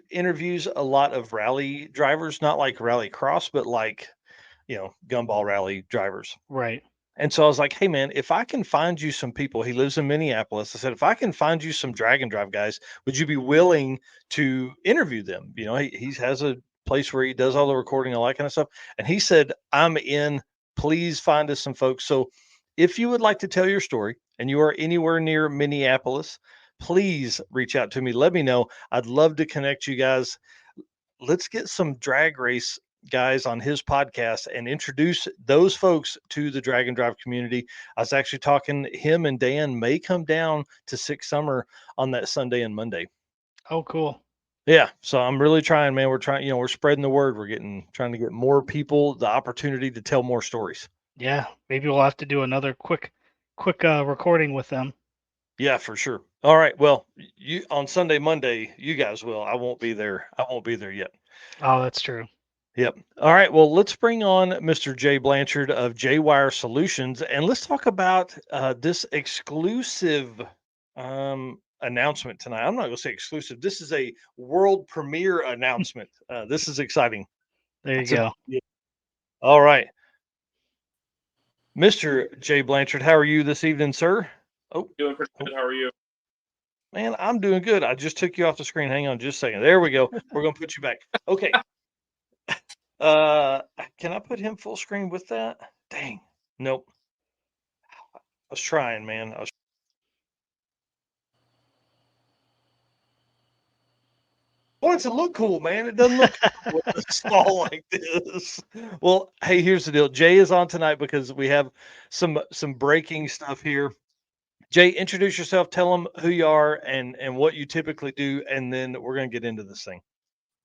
[SPEAKER 1] interviews a lot of rally drivers, not like rally cross, but like gumball rally drivers.
[SPEAKER 2] Right.
[SPEAKER 1] And so I was like, hey, man, if I can find you some people, he lives in Minneapolis. I said, if I can find you some drag and drive guys, would you be willing to interview them? He has a place where he does all the recording, all that kind of stuff. And he said, I'm in. Please find us some folks. So if you would like to tell your story and you are anywhere near Minneapolis, please reach out to me. Let me know. I'd love to connect you guys. Let's get some drag race guys on his podcast and introduce those folks to the drag and drive community. I was actually talking, him and Dan may come down to Six Summer on that Sunday and Monday.
[SPEAKER 2] Oh, cool.
[SPEAKER 1] Yeah. So I'm really trying, man. We're trying, we're spreading the word. We're trying to get more people the opportunity to tell more stories.
[SPEAKER 2] Yeah. Maybe we'll have to do another quick recording with them.
[SPEAKER 1] Yeah, for sure. All right. Well, you on Sunday, Monday, you guys will. I won't be there. I won't be there yet.
[SPEAKER 2] Oh, that's true.
[SPEAKER 1] Yep. All right. Well, let's bring on Mr. Jay Blanchard of J-Wire Solutions, and let's talk about this exclusive announcement tonight. I'm not going to say exclusive. This is a world premiere announcement. This is exciting.
[SPEAKER 2] There you go.
[SPEAKER 1] All right. Mr. Jay Blanchard, how are you this evening, sir?
[SPEAKER 4] Oh, doing pretty good. How are you?
[SPEAKER 1] Man, I'm doing good. I just took you off the screen. Hang on just a second. There we go. We're going to put you back. Okay. Can I put him full screen with that? Dang. Nope. I was trying, man. I want it to look cool, man. It doesn't look cool with a small like this. Well, hey, here's the deal. Jay is on tonight because we have some breaking stuff here. Jay, introduce yourself. Tell them who you are and what you typically do, and then we're going to get into this thing.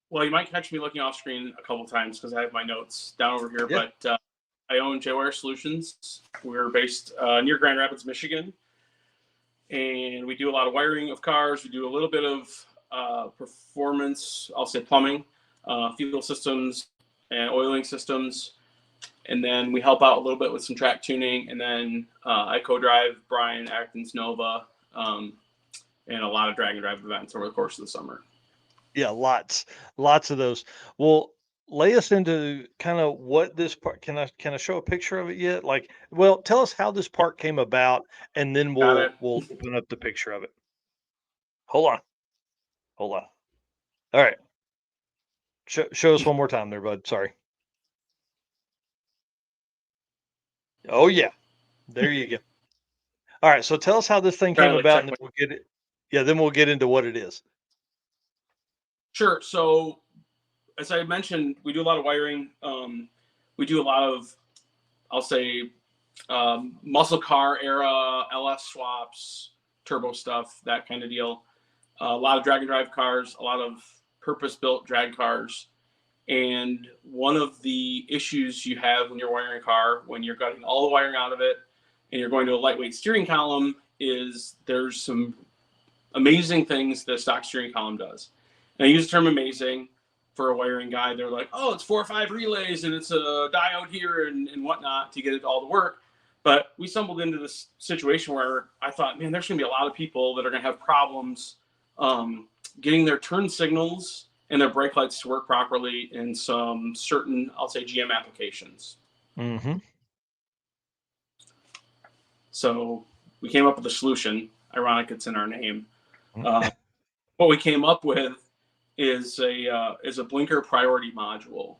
[SPEAKER 4] Well, you might catch me looking off screen a couple times because I have my notes down over here. Yep. But I own J-Wire Solutions. We're based near Grand Rapids, Michigan, and we do a lot of wiring of cars. We do a little bit of performance, I'll say plumbing, fuel systems, and oiling systems. And then we help out a little bit with some track tuning. And then I co-drive Brian Acton's Nova and a lot of drag and drive events over the course of the summer.
[SPEAKER 1] Yeah, lots of those. Well, lay us into kind of what this part. Can I show a picture of it yet? Like, well, tell us how this part came about, and then we'll open up the picture of it. Hold on. All right. Show us one more time there, bud. Sorry. Oh yeah, there you go. All right, so tell us how this thing came about, and then we'll get it. Yeah, then we'll get into what it is.
[SPEAKER 4] Sure. So, as I mentioned, we do a lot of wiring. We do a lot of, I'll say, muscle car era LS swaps, turbo stuff, that kind of deal. A lot of drag and drive cars, a lot of purpose-built drag cars. And one of the issues you have when you're wiring a car, when you're getting all the wiring out of it and you're going to a lightweight steering column, is there's some amazing things the stock steering column does. And I use the term amazing for a wiring guy. They're like, oh, it's 4 or 5 relays and it's a diode here and whatnot to get it all to work. But we stumbled into this situation where I thought, man, there's going to be a lot of people that are going to have problems getting their turn signals and their brake lights to work properly in some certain, I'll say, GM applications.
[SPEAKER 1] Mm-hmm.
[SPEAKER 4] So we came up with a solution. Ironic, it's in our name. What we came up with is a blinker priority module.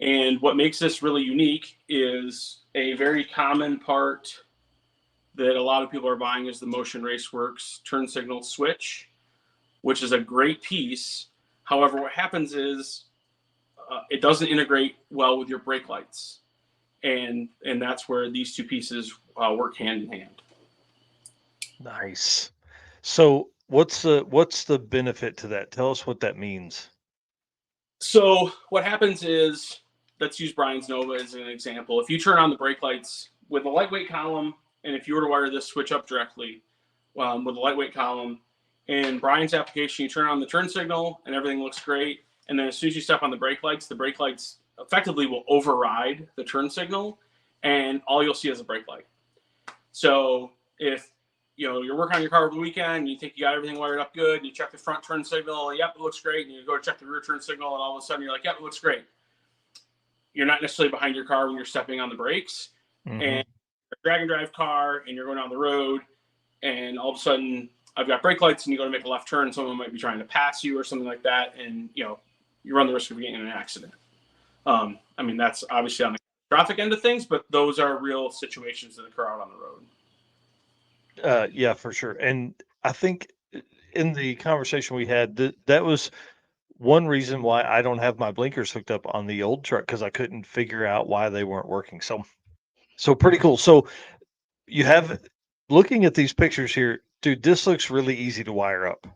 [SPEAKER 4] And what makes this really unique is a very common part that a lot of people are buying is the Motion Raceworks turn signal switch, which is a great piece. However, what happens is it doesn't integrate well with your brake lights. And that's where these two pieces work hand in hand.
[SPEAKER 1] Nice. So what's the benefit to that? Tell us what that means.
[SPEAKER 4] So what happens is, let's use Brian's Nova as an example. If you turn on the brake lights with a lightweight column, and if you were to wire this switch up directly with a lightweight column, in Brian's application, you turn on the turn signal and everything looks great. And then as soon as you step on the brake lights effectively will override the turn signal, and all you'll see is a brake light. So if you're working on your car over the weekend, you think you got everything wired up good, and you check the front turn signal, yep, it looks great, and you go to check the rear turn signal, and all of a sudden you're like, yep, it looks great. You're not necessarily behind your car when you're stepping on the brakes, and a drag and drive car, and you're going down the road, and all of a sudden I've got brake lights, and you go to make a left turn, someone might be trying to pass you or something like that, and you run the risk of getting in an accident. I mean, that's obviously on the traffic end of things, but those are real situations that occur out on the road.
[SPEAKER 1] Yeah, for sure. And I think in the conversation we had, that was one reason why I don't have my blinkers hooked up on the old truck, because I couldn't figure out why they weren't working. So pretty cool. So you have, looking at these pictures here, dude, this looks really easy to wire up.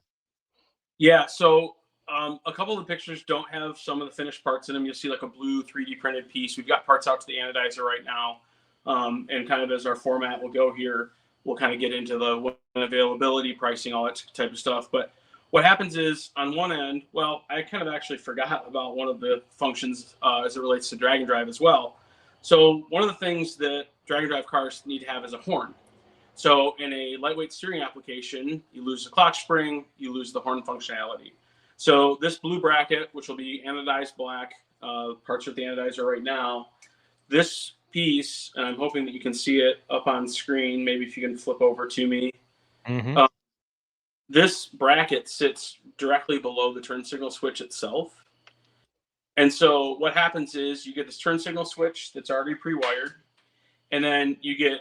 [SPEAKER 4] Yeah. So a couple of the pictures don't have some of the finished parts in them. You'll see like a blue 3D printed piece. We've got parts out to the anodizer right now. And kind of as our format will go here, we'll kind of get into the availability, pricing, all that type of stuff. But what happens is on one end, well, I kind of actually forgot about one of the functions as it relates to drag and drive as well. So one of the things that drag and drive cars need to have is a horn. So in a lightweight steering application, you lose the clock spring, you lose the horn functionality. So this blue bracket, which will be anodized black, parts with the anodizer right now, this piece, and I'm hoping that you can see it up on screen, maybe if you can flip over to me. This bracket sits directly below the turn signal switch itself. And so what happens is you get this turn signal switch that's already pre-wired, and then you get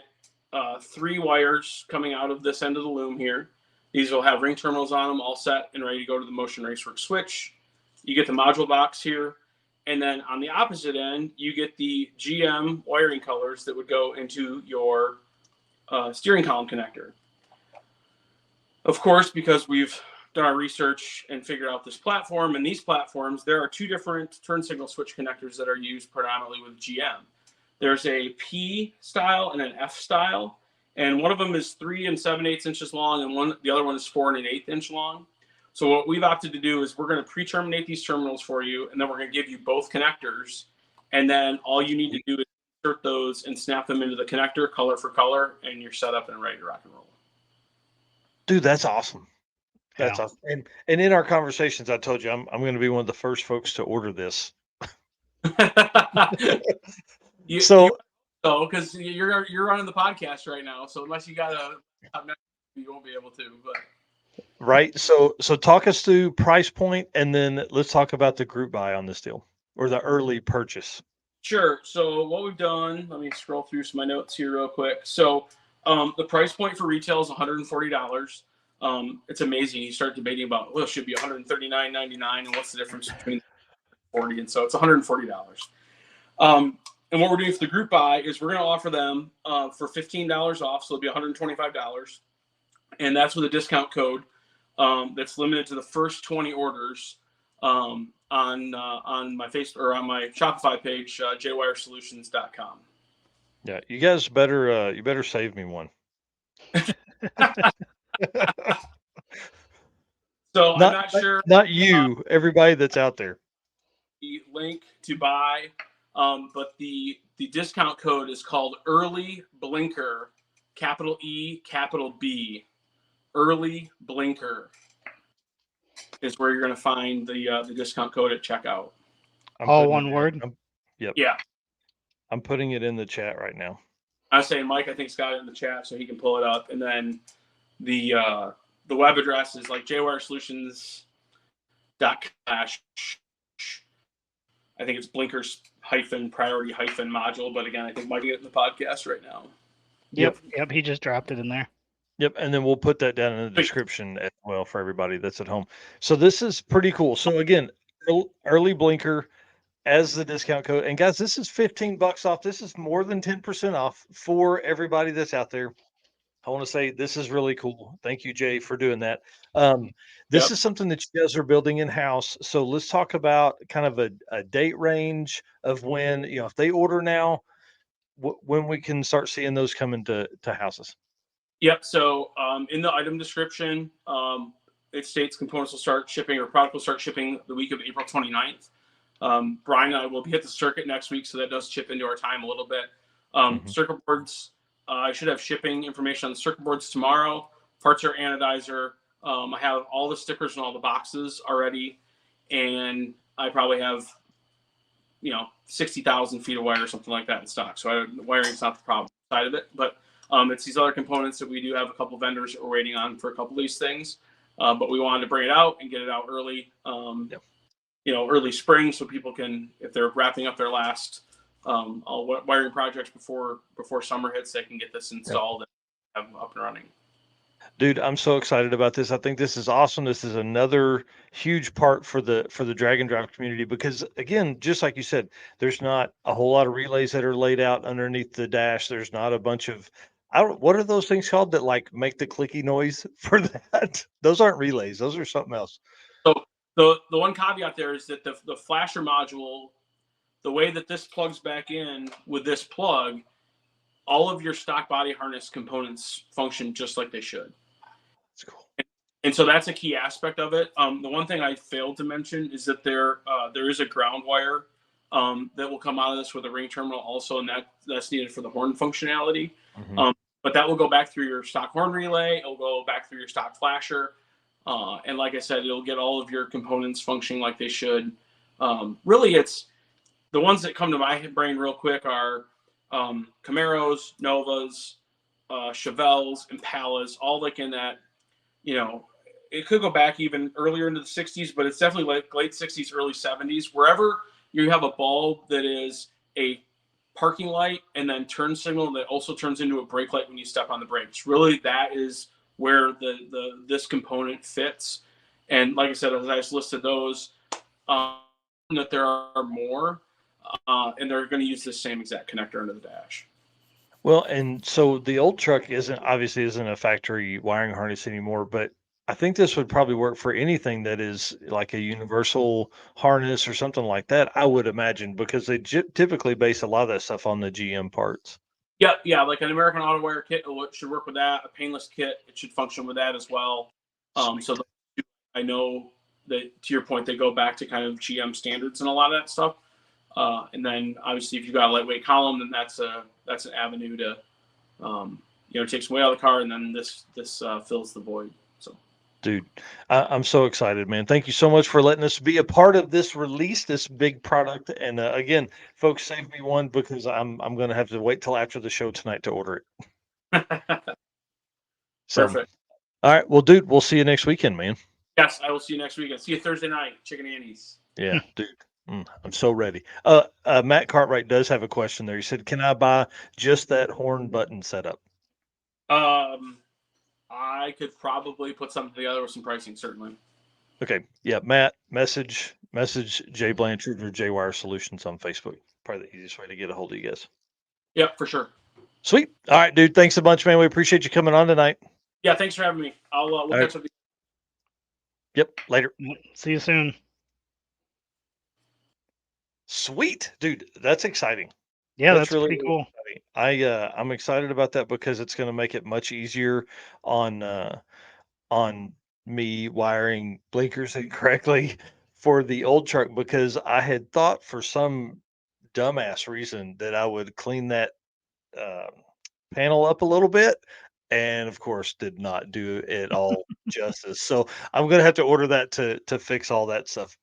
[SPEAKER 4] 3 wires coming out of this end of the loom here. These will have ring terminals on them, all set and ready to go to the Motion Raceworks switch. You get the module box here. And then on the opposite end, you get the GM wiring colors that would go into your steering column connector. Of course, because we've done our research and figured out this platform and these platforms, there are 2 different turn signal switch connectors that are used predominantly with GM. There's a P style and an F style, and one of them is 3 7/8 inches long, and the other one is 4 1/8 inch long. So what we've opted to do is we're going to pre-terminate these terminals for you, and then we're going to give you both connectors, and then all you need to do is insert those and snap them into the connector, color for color, and you're set up and ready to rock and roll.
[SPEAKER 1] Dude, that's awesome. That's awesome. And in our conversations, I told you I'm going to be one of the first folks to order this.
[SPEAKER 4] Because you're running the podcast right now, so unless you got you won't be able to. But
[SPEAKER 1] right. So talk us through price point, and then let's talk about the group buy on this deal, or the early purchase.
[SPEAKER 4] Sure. So what we've done, let me scroll through some of my notes here real quick. So the price point for retail is $140. It's amazing. You start debating about, well, it should be $139.99, and what's the difference between 40, and so it's $140. And what we're doing for the group buy is we're going to offer them for $15 off, so it'll be $125, and that's with a discount code that's limited to the first 20 orders on my Facebook or on my Shopify page, jwiresolutions.com.
[SPEAKER 1] Yeah, you guys better save me one.
[SPEAKER 4] So I'm not sure.
[SPEAKER 1] Not you, everybody that's out there.
[SPEAKER 4] The link to buy, but the discount code is called Early Blinker, capital E, capital B. Early Blinker is where you're going to find the discount code at checkout.
[SPEAKER 2] All one word?
[SPEAKER 1] Yep.
[SPEAKER 4] Yeah.
[SPEAKER 1] I'm putting it in the chat right now.
[SPEAKER 4] I was saying Mike, I think's got it in the chat, so he can pull it up, and then the web address is like jwiresolutions.com. I think it's blinkers priority module, but again, I think Mike can get it in the podcast right now.
[SPEAKER 2] Yep. He just dropped it in there.
[SPEAKER 1] Yep, and then we'll put that down in the description as well for everybody that's at home. So this is pretty cool. So again, early blinker as the discount code. And guys, this is $15 off. This is more than 10% off for everybody that's out there. I want to say this is really cool. Thank you, Jay, for doing that. This is something that you guys are building in house. So let's talk about kind of a date range of when, if they order now, when we can start seeing those come into houses.
[SPEAKER 4] Yep. So in the item description, it states components will start shipping or product will start shipping the week of April 29th. Brian and I will be at the circuit next week, so that does chip into our time a little bit. Circuit boards, I should have shipping information on the circuit boards tomorrow. Parts are anodizer. I have all the stickers and all the boxes already, and I probably have 60,000 feet of wire or something like that in stock. So wiring is not the problem side of it, but it's these other components that we do have a couple vendors that we're waiting on for a couple of these things, but we wanted to bring it out and get it out early. Early spring, so people can, if they're wrapping up their last wiring projects before summer hits, they can get this installed and have them up and running.
[SPEAKER 1] Dude, I'm so excited about this. I think this is awesome. This is another huge part for the drag and drive community because, again, just like you said, there's not a whole lot of relays that are laid out underneath the dash. There's not a bunch of what are those things called that like make the clicky noise for that? Those aren't relays. Those are something else.
[SPEAKER 4] So the one caveat there is that the flasher module, the way that this plugs back in with this plug, all of your stock body harness components function just like they should.
[SPEAKER 1] That's cool.
[SPEAKER 4] And so that's a key aspect of it. The one thing I failed to mention is that there is a ground wire that will come out of this with a ring terminal also, and that's needed for the horn functionality. But that will go back through your stock horn relay. It'll go back through your stock flasher. And like I said, it'll get all of your components functioning like they should. Really, it's the ones that come to my brain real quick are Camaros, Novas, Chevelles, Impalas, all like in that, it could go back even earlier into the 60s, but it's definitely like late 60s, early 70s. Wherever you have a bulb that is a parking light and then turn signal that also turns into a brake light when you step on the brakes. Really, that is where this component fits. And like I said, as I just listed those, that there are more, and they're going to use the same exact connector under the dash.
[SPEAKER 1] Well, and so the old truck isn't a factory wiring harness anymore, but I think this would probably work for anything that is like a universal harness or something like that, I would imagine, because they typically base a lot of that stuff on the GM parts.
[SPEAKER 4] Yeah, like an American Auto Wire kit should work with that. A painless kit, it should function with that as well. So I know that, to your point, they go back to kind of GM standards and a lot of that stuff. And then obviously, if you've got a lightweight column, then that's an avenue to take some weight out of the car, and then this fills the void. So, dude,
[SPEAKER 1] I'm so excited, man. Thank you so much for letting us be a part of this release, this big product. And again, folks, save me one because I'm going to have to wait till after the show tonight to order it.
[SPEAKER 4] Perfect.
[SPEAKER 1] All right, well, dude, we'll see you next weekend, man.
[SPEAKER 4] Yes, I will see you next weekend. See you Thursday night, Chicken Annie's.
[SPEAKER 1] Yeah, dude. I'm so ready. Matt Cartwright does have a question there. He said, "Can I buy just that horn button setup?"
[SPEAKER 4] I could probably put something together with some pricing, certainly.
[SPEAKER 1] Okay. Yeah, Matt, message Jay Blanchard or Jay Wire Solutions on Facebook. Probably the easiest way to get a hold of you guys.
[SPEAKER 4] Yep, for sure.
[SPEAKER 1] Sweet. All right, dude. Thanks a bunch, man. We appreciate you coming on tonight.
[SPEAKER 4] Yeah, thanks for having me. We'll catch up with you.
[SPEAKER 1] Yep. Later.
[SPEAKER 2] See you soon.
[SPEAKER 1] Sweet, dude. That's exciting.
[SPEAKER 2] Yeah, that's really, pretty cool.
[SPEAKER 1] I'm excited about that because it's going to make it much easier on me wiring blinkers incorrectly for the old truck, because I had thought for some dumbass reason that I would clean that panel up a little bit, and of course did not do it all justice. So I'm going to have to order that to fix all that stuff.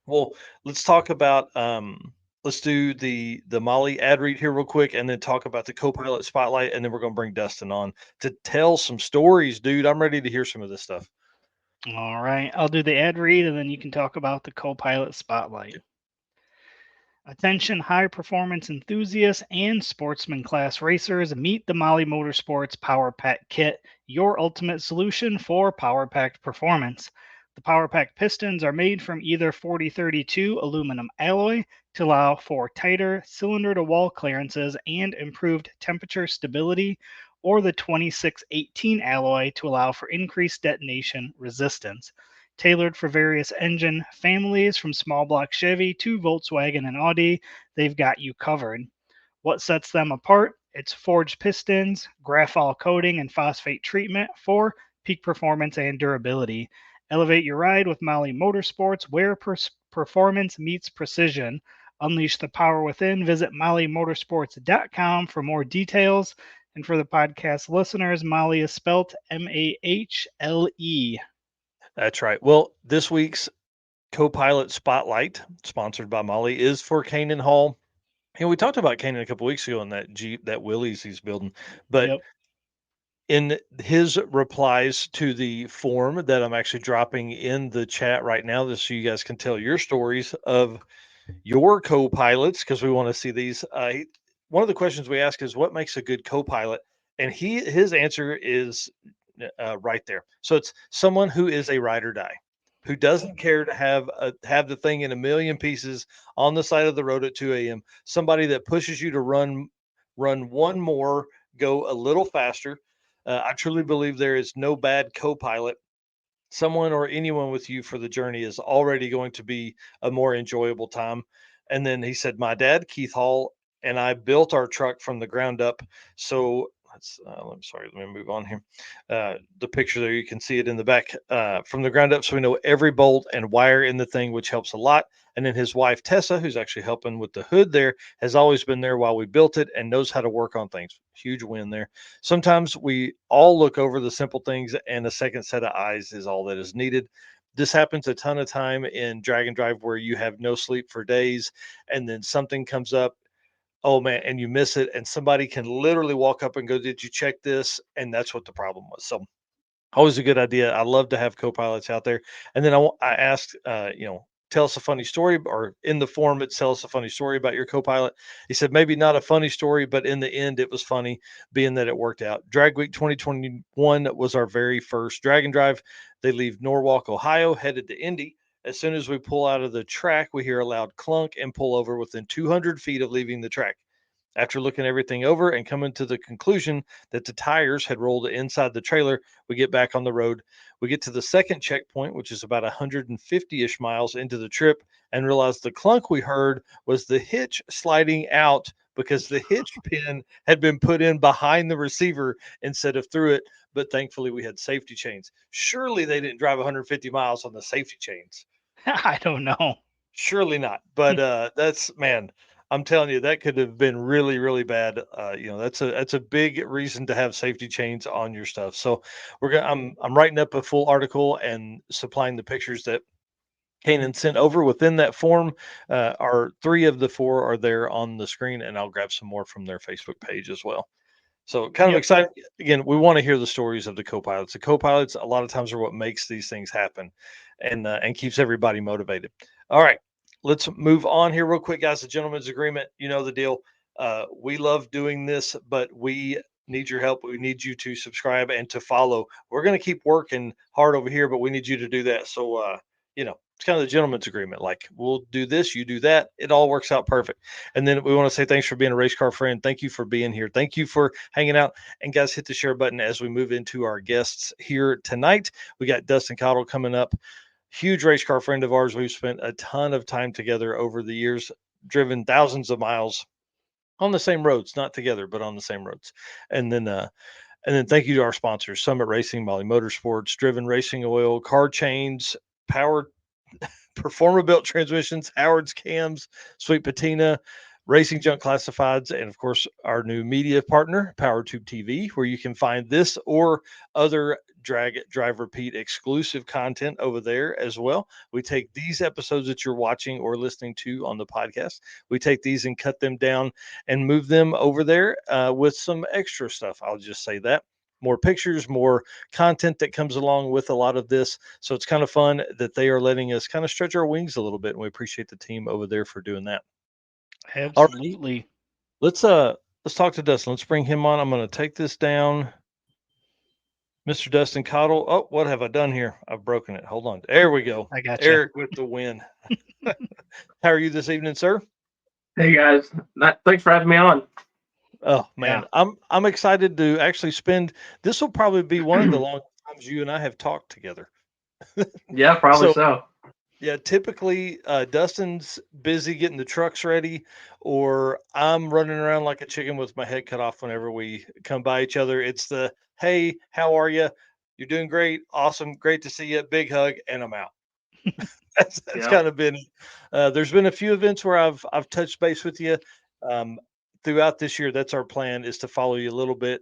[SPEAKER 1] Well, let's talk about let's do the Molly ad read here real quick, and then talk about the co-pilot spotlight, and then we're gonna bring Dustyn on to tell some stories, dude. I'm ready to hear some of this stuff.
[SPEAKER 2] All right, I'll do the ad read, and then you can talk about the co-pilot spotlight. Attention high performance enthusiasts and sportsman class racers, meet the Molly Motorsports Power Pack Kit, your ultimate solution for power packed performance. The Power Pack pistons are made from either 4032 aluminum alloy to allow for tighter cylinder to wall clearances and improved temperature stability, or the 2618 alloy to allow for increased detonation resistance. Tailored for various engine families from small block Chevy to Volkswagen and Audi, they've got you covered. What sets them apart? It's forged pistons, graphol coating, and phosphate treatment for peak performance and durability. Elevate your ride with Molly Motorsports, where performance meets precision. Unleash the power within. Visit mollymotorsports.com for more details. And for the podcast listeners, Molly is spelt Mahle.
[SPEAKER 1] That's right. Well, this week's co-pilot spotlight, sponsored by Molly, is for Kanan Hall. And we talked about Kanan a couple weeks ago in that Jeep, that Willys he's building. But
[SPEAKER 2] Yep.
[SPEAKER 1] in his replies to the form that I'm actually dropping in the chat right now, this so you guys can tell your stories of your co-pilots, because we want to see these. One of the questions we ask is, what makes a good co-pilot? And his answer is right there. So it's someone who is a ride or die, who doesn't care to have the thing in a million pieces on the side of the road at 2 a.m. Somebody that pushes you to run one more, go a little faster. I truly believe there is no bad co-pilot. Someone or anyone with you for the journey is already going to be a more enjoyable time. And then he said, my dad, Keith Hall, and I built our truck from the ground up. So I'm sorry, let me move on here. The picture there, you can see it in the back, from the ground up. So we know every bolt and wire in the thing, which helps a lot. And then his wife, Tessa, who's actually helping with the hood there, has always been there while we built it and knows how to work on things. Huge win there. Sometimes we all look over the simple things, and a second set of eyes is all that is needed. This happens a ton of time in drag and drive, where you have no sleep for days, and then something comes up, oh man, and you miss it, and somebody can literally walk up and go, did you check this? And that's what the problem was. So always a good idea. I love to have co-pilots out there. And then I asked, tell us a funny story, or in the form, it tell us a funny story about your co-pilot. He said, maybe not a funny story, but in the end, it was funny, being that it worked out. Drag Week 2021 was our very first drag and drive. They leave Norwalk, Ohio, headed to Indy. As soon as we pull out of the track, we hear a loud clunk and pull over within 200 feet of leaving the track. After looking everything over and coming to the conclusion that the tires had rolled inside the trailer, we get back on the road. We get to the second checkpoint, which is about 150-ish miles into the trip, and realize the clunk we heard was the hitch sliding out, because the hitch pin had been put in behind the receiver instead of through it. But thankfully, we had safety chains. Surely they didn't drive 150 miles on the safety chains.
[SPEAKER 2] I don't know.
[SPEAKER 1] Surely not. But that's, man, I'm telling you, that could have been really, really bad. That's a big reason to have safety chains on your stuff. So I'm writing up a full article and supplying the pictures that Kanan sent over within that form. Are 3 of the 4 are there on the screen, and I'll grab some more from their Facebook page as well. So kind of
[SPEAKER 2] Yep.
[SPEAKER 1] exciting. Again, we want to hear the stories of the co-pilots. The co-pilots a lot of times are what makes these things happen, and keeps everybody motivated. All right, let's move on here real quick, guys. The gentleman's agreement. You know the deal. We love doing this, but we need your help. We need you to subscribe and to follow. We're going to keep working hard over here, but we need you to do that. So it's kind of the gentleman's agreement. Like, we'll do this, you do that. It all works out perfect. And then we want to say thanks for being a race car friend. Thank you for being here. Thank you for hanging out. And guys, hit the share button as we move into our guests here tonight. We got Dustyn Caudle coming up. Huge race car friend of ours. We've spent a ton of time together over the years, driven thousands of miles on the same roads, not together, but on the same roads. And then thank you to our sponsors: Summit Racing, Molly Motorsports, Driven Racing Oil, Car Chains, Power Performer Built Transmissions, Howard's Cams, Sweet Patina, Racing Junk Classifieds, and of course, our new media partner, PowerTube TV, where you can find this or other Drag Drive Repeat exclusive content over there as well. We take these episodes that you're watching or listening to on the podcast, we take these and cut them down and move them over there with some extra stuff. I'll just say that. More pictures, more content that comes along with a lot of this. So it's kind of fun that they are letting us kind of stretch our wings a little bit. And we appreciate the team over there for doing that. All right.
[SPEAKER 2] Absolutely.
[SPEAKER 1] Let's talk to Dustyn. Let's bring him on. I'm going to take this down. Mr. Dustyn Caudle. Oh, what have I done here? I've broken it. Hold on. There we go.
[SPEAKER 2] I got you.
[SPEAKER 1] Eric with the win. How are you this evening, sir?
[SPEAKER 5] Hey guys, thanks for having me on.
[SPEAKER 1] Oh man, I'm excited to actually spend. This will probably be one of the long times you and I have talked together.
[SPEAKER 5] Yeah, probably so.
[SPEAKER 1] Yeah, typically Dustyn's busy getting the trucks ready, or I'm running around like a chicken with my head cut off whenever we come by each other. It's the, hey, how are you? You're doing great. Awesome. Great to see you. Big hug. And I'm out. That's kind of been, there's been a few events where I've touched base with you throughout this year. That's our plan, is to follow you a little bit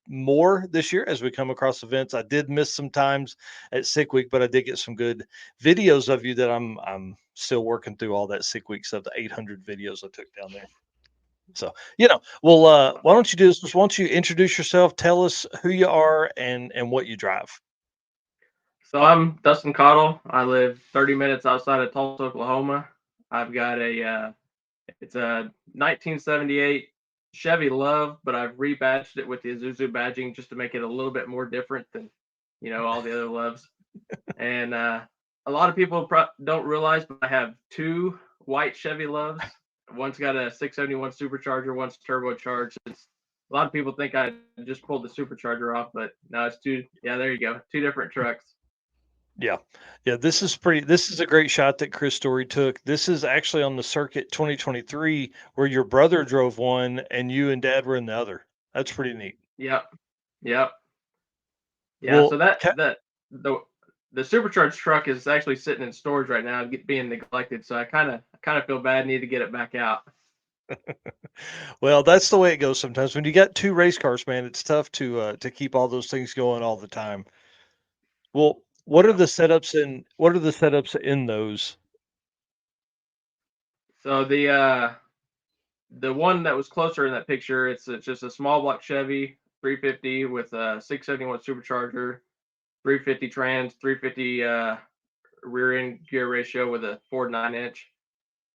[SPEAKER 1] more this year as we come across events. I did miss some times at Sick Week, but I did get some good videos of you that I'm still working through all that Sick Week stuff, the 800 videos I took down there. So, well, why don't you do this? Why don't you introduce yourself? Tell us who you are and what you drive.
[SPEAKER 5] So I'm Dustyn Caudle. I live 30 minutes outside of Tulsa, Oklahoma. I've got it's a 1978 Chevy Love, but I've rebadged it with the Isuzu badging just to make it a little bit more different than, all the other Loves. And a lot of people don't realize, but I have two white Chevy Loves. One's got a 671 supercharger, one's turbocharged. A lot of people think I just pulled the supercharger off, but no, it's two. Yeah, there you go. Two different trucks.
[SPEAKER 1] Yeah. This is a great shot that Chris Story took. This is actually on the circuit 2023 where your brother drove one and you and Dad were in the other. That's pretty neat.
[SPEAKER 5] Yep. Yeah.
[SPEAKER 1] Well,
[SPEAKER 5] So the supercharged truck is actually sitting in storage right now, being neglected. So I kind of feel bad, need to get it back out.
[SPEAKER 1] Well, that's the way it goes sometimes. When you got two race cars, man, it's tough to keep all those things going all the time. Well, what are the setups in those?
[SPEAKER 5] So the one that was closer in that picture, it's just a small block Chevy 350 with a 671 supercharger, 350 trans, 350 rear end gear ratio with a Ford 9-inch.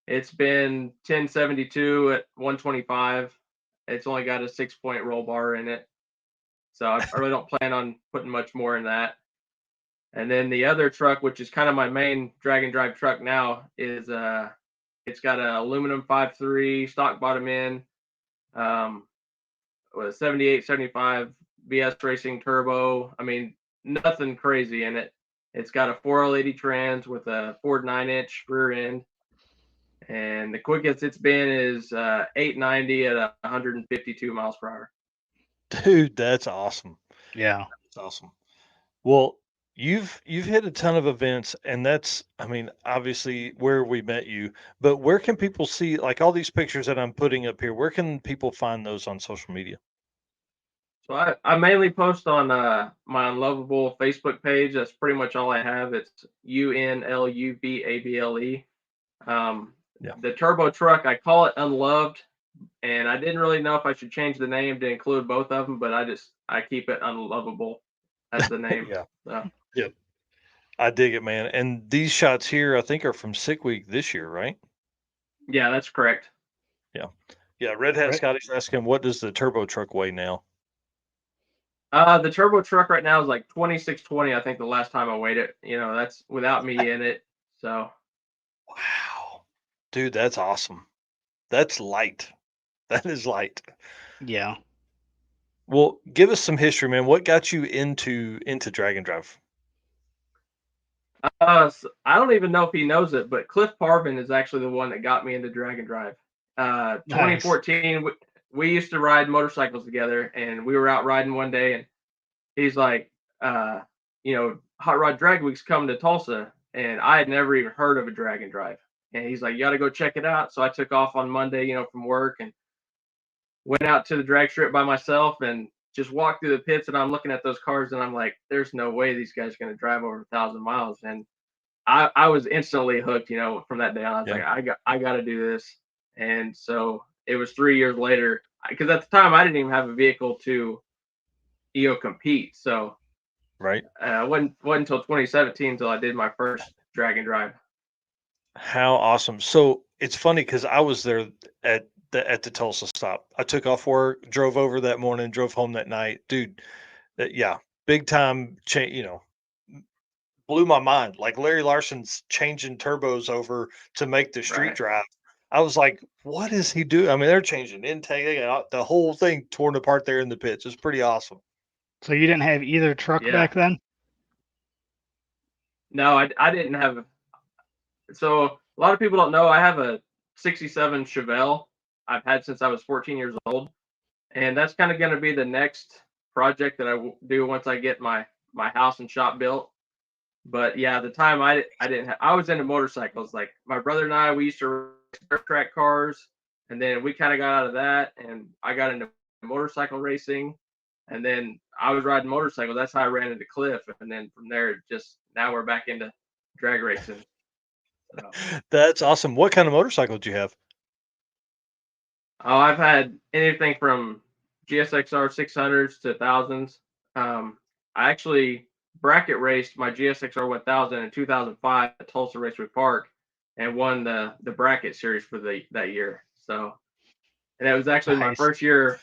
[SPEAKER 5] It's been 1072 at 125. It's only got a 6-point roll bar in it, so I really don't plan on putting much more in that. And then the other truck, which is kind of my main drag and drive truck now, is it's got an aluminum 5.3 stock bottom end with a 78, 75 BS Racing turbo. I mean, nothing crazy in it. It's got a 4L80 trans with a Ford 9-inch rear end. And the quickest it's been is 890 at 152 miles per hour.
[SPEAKER 1] Dude, that's awesome.
[SPEAKER 2] Yeah.
[SPEAKER 1] That's awesome. Well, you've hit a ton of events, and that's, I mean, obviously where we met you, but where can people see, like, all these pictures that I'm putting up here? Where can people find those on social media?
[SPEAKER 5] So I mainly post on my Unlovable Facebook page. That's pretty much all I have. It's UNLUVABLE. The turbo truck, I call it Unloved, and I didn't really know if I should change the name to include both of them, but I keep it Unlovable as the name.
[SPEAKER 1] Yep. I dig it, man. And these shots here, I think, are from Sick Week this year, right?
[SPEAKER 5] Yeah, that's correct.
[SPEAKER 1] Yeah. Red Hat Scotty's asking, what does the turbo truck weigh now?
[SPEAKER 5] The turbo truck right now is like 2620. I think the last time I weighed it, that's without me in it. So.
[SPEAKER 1] Wow, dude, that's awesome. That's light. That is light.
[SPEAKER 2] Yeah.
[SPEAKER 1] Well, give us some history, man. What got you into drag and drive?
[SPEAKER 5] So I don't even know if he knows it, but Cliff Parvin is actually the one that got me into drag and drive. 2014, we used to ride motorcycles together, and we were out riding one day, and he's like, Hot Rod Drag Week's coming to Tulsa, and I had never even heard of a drag and drive. and he's like, you got to go check it out. So I took off on Monday, from work, and went out to the drag strip by myself and just walked through the pits. And I'm looking at those cars, and I'm like, there's no way these guys are going to drive over 1,000 miles. And I was instantly hooked, from that day on. I was like, I got to do this. And so it was 3 years later, because at the time I didn't even have a vehicle to compete. So
[SPEAKER 1] right.
[SPEAKER 5] wasn't until 2017 until I did my first drag and drive.
[SPEAKER 1] How awesome. So it's funny because I was there at the Tulsa stop. I took off work, drove over that morning, drove home that night. Dude, yeah, big time change, blew my mind. Like Larry Larson's changing turbos over to make the street
[SPEAKER 5] Right.
[SPEAKER 1] drive. I was like, what is he doing? I mean, they're changing intake, they got the whole thing torn apart there in the pits. It's pretty awesome.
[SPEAKER 2] So you didn't have either truck back then?
[SPEAKER 5] No, I didn't have. So a lot of people don't know I have a 67 Chevelle I've had since I was 14 years old. And that's kind of going to be the next project that I do once I get my house and shop built. But yeah, the time I didn't have, I was into motorcycles. Like my brother and I, we used to race dirt track cars, and then we kind of got out of that, and I got into motorcycle racing, and then I was riding motorcycles. That's how I ran into Cliff, and then from there, just now we're back into drag racing. So.
[SPEAKER 1] That's awesome. What kind of motorcycle did you have?
[SPEAKER 5] Oh, I've had anything from GSXR 600s to 1000s. I actually bracket raced my GSXR 1000 in 2005 at Tulsa Raceway Park and won the bracket series for that year. So, and it was actually my first year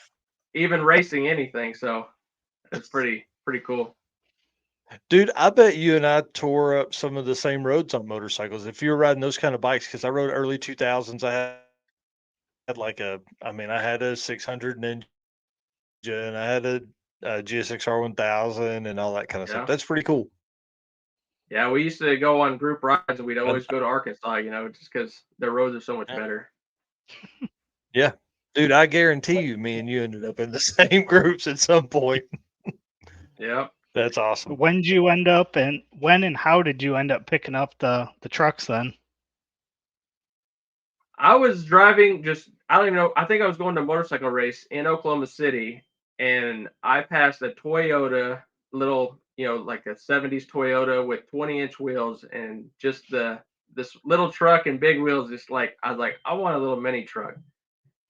[SPEAKER 5] even racing anything. So it's pretty cool.
[SPEAKER 1] Dude, I bet you and I tore up some of the same roads on motorcycles. If you were riding those kind of bikes, because I rode early 2000s, I had a 600 Ninja, and I had a GSXR 1000 and all that kind of stuff. That's pretty cool.
[SPEAKER 5] Yeah, we used to go on group rides, and we'd always go to Arkansas, just because the roads are so much better.
[SPEAKER 1] Yeah. Dude, I guarantee you, me and you ended up in the same groups at some point.
[SPEAKER 5] Yep.
[SPEAKER 2] When and how did you end up picking up the trucks then?
[SPEAKER 5] I was driving I don't even know. I think I was going to a motorcycle race in Oklahoma City, and I passed a Toyota little, like a 70s Toyota with 20-inch wheels, and just this little truck and big wheels. Just like, I was like, I want a little mini truck.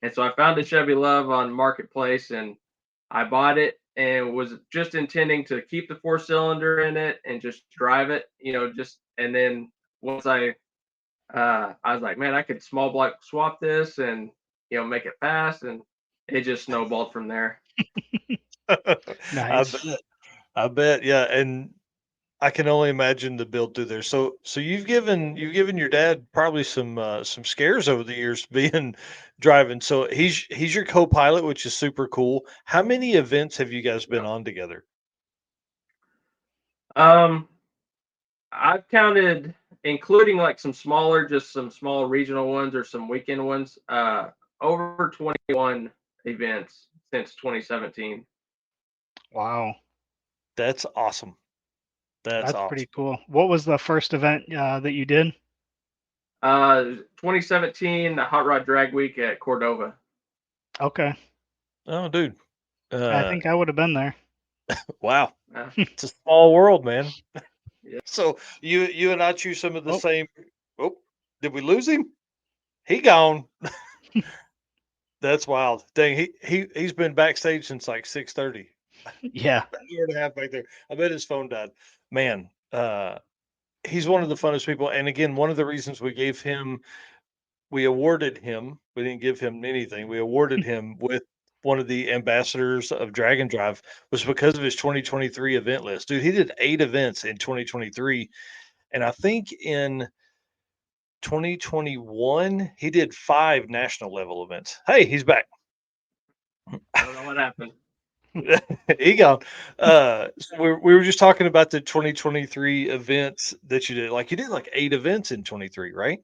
[SPEAKER 5] And so I found a Chevy Love on Marketplace, and I bought it and was just intending to keep the 4-cylinder in it and just drive it, and then once I was like, man, I could small block swap this and, make it fast. And it just snowballed from there.
[SPEAKER 2] Nice.
[SPEAKER 1] I bet. Yeah. And I can only imagine the build through there. So you've given your dad probably some scares over the years driving. So he's your co-pilot, which is super cool. How many events have you guys been on together?
[SPEAKER 5] I've counted, including like some small regional ones or some weekend ones, over 21 events since 2017.
[SPEAKER 2] Wow.
[SPEAKER 1] That's awesome. That's awesome.
[SPEAKER 2] Pretty cool. What was the first event that you did?
[SPEAKER 5] 2017, the Hot Rod Drag Week at Cordova.
[SPEAKER 2] Okay.
[SPEAKER 1] Oh, dude.
[SPEAKER 2] I think I would have been there.
[SPEAKER 1] Wow. It's a small world, man.
[SPEAKER 5] Yeah.
[SPEAKER 1] So you and I choose some of the same. Oh, did we lose him? He gone. That's wild. Dang, he's been backstage since like 6:30.
[SPEAKER 2] Yeah.
[SPEAKER 1] An hour and a half back there. I bet his phone died. Man, he's one of the funnest people. And again, one of the reasons we awarded him, we didn't give him anything. We awarded him with one of the ambassadors of Drag and Drive was because of his 2023 event list. Dude, he did 8 events in 2023. And I think in 2021, he did 5 national level events. Hey, he's back.
[SPEAKER 5] I don't know what happened.
[SPEAKER 1] He gone. So we were just talking about the 2023 events that you did. Like you did like 8 events in 23, right?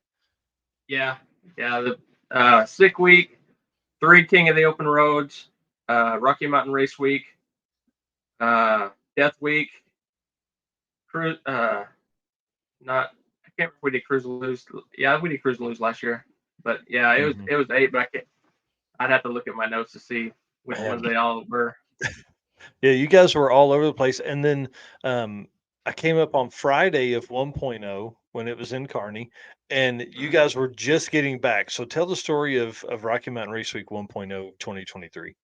[SPEAKER 5] Yeah. The Sick Week, 3 King of the Open Roads, Rocky Mountain Race Week, Death Week, Cruise. I can't remember we did cruise and lose. Yeah, we did cruise and lose last year. But yeah, it
[SPEAKER 1] Mhm.
[SPEAKER 5] was 8. But I'd have to look at my notes to see which
[SPEAKER 1] Man.
[SPEAKER 5] ones they all were.
[SPEAKER 1] Yeah, you guys were all over the place. And then I came up on Friday of 1.0 when it was in Kearney, and you guys were just getting back. So tell the story of Rocky Mountain Race Week 1.0 2023.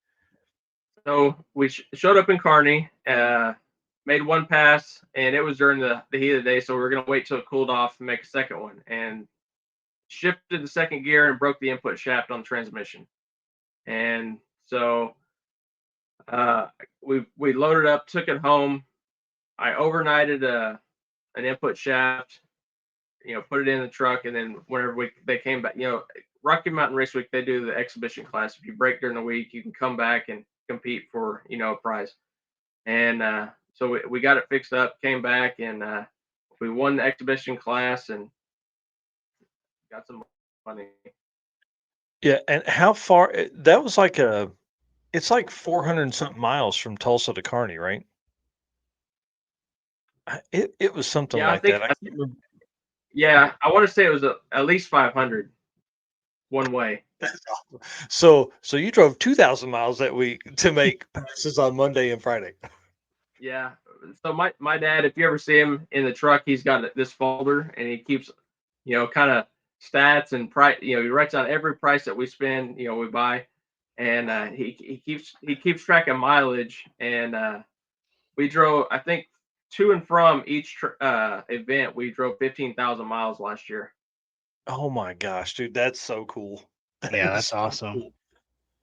[SPEAKER 5] So we showed up in Kearney, made one pass, and it was during the heat of the day. So we were going to wait till it cooled off and make a second one. And shifted the second gear and broke the input shaft on the transmission. And so we loaded up, took it home. I overnighted an input shaft, put it in the truck, and then whenever they came back, Rocky Mountain Race Week, they do the exhibition class. If you break during the week, you can come back and compete for a prize. And so we got it fixed up, came back, and we won the exhibition class and got some money.
[SPEAKER 1] Yeah, and how far that was it's like 400 and something miles from Tulsa to Kearney, right? It was something
[SPEAKER 5] Yeah,
[SPEAKER 1] like that. I can't remember.
[SPEAKER 5] yeah, I want to say it was at least 500 one way.
[SPEAKER 1] So you drove 2,000 miles that week to make passes on Monday and Friday.
[SPEAKER 5] Yeah. So my dad, if you ever see him in the truck, he's got this folder and he keeps, kind of stats and price. He writes down every price that we spend, we buy, and he keeps track of mileage. And we drove, I think, to and from each event, we drove 15,000 miles last year.
[SPEAKER 1] Oh my gosh, dude, that's so cool. That
[SPEAKER 2] Yeah,
[SPEAKER 1] is
[SPEAKER 2] that's
[SPEAKER 1] so
[SPEAKER 2] awesome.
[SPEAKER 1] cool.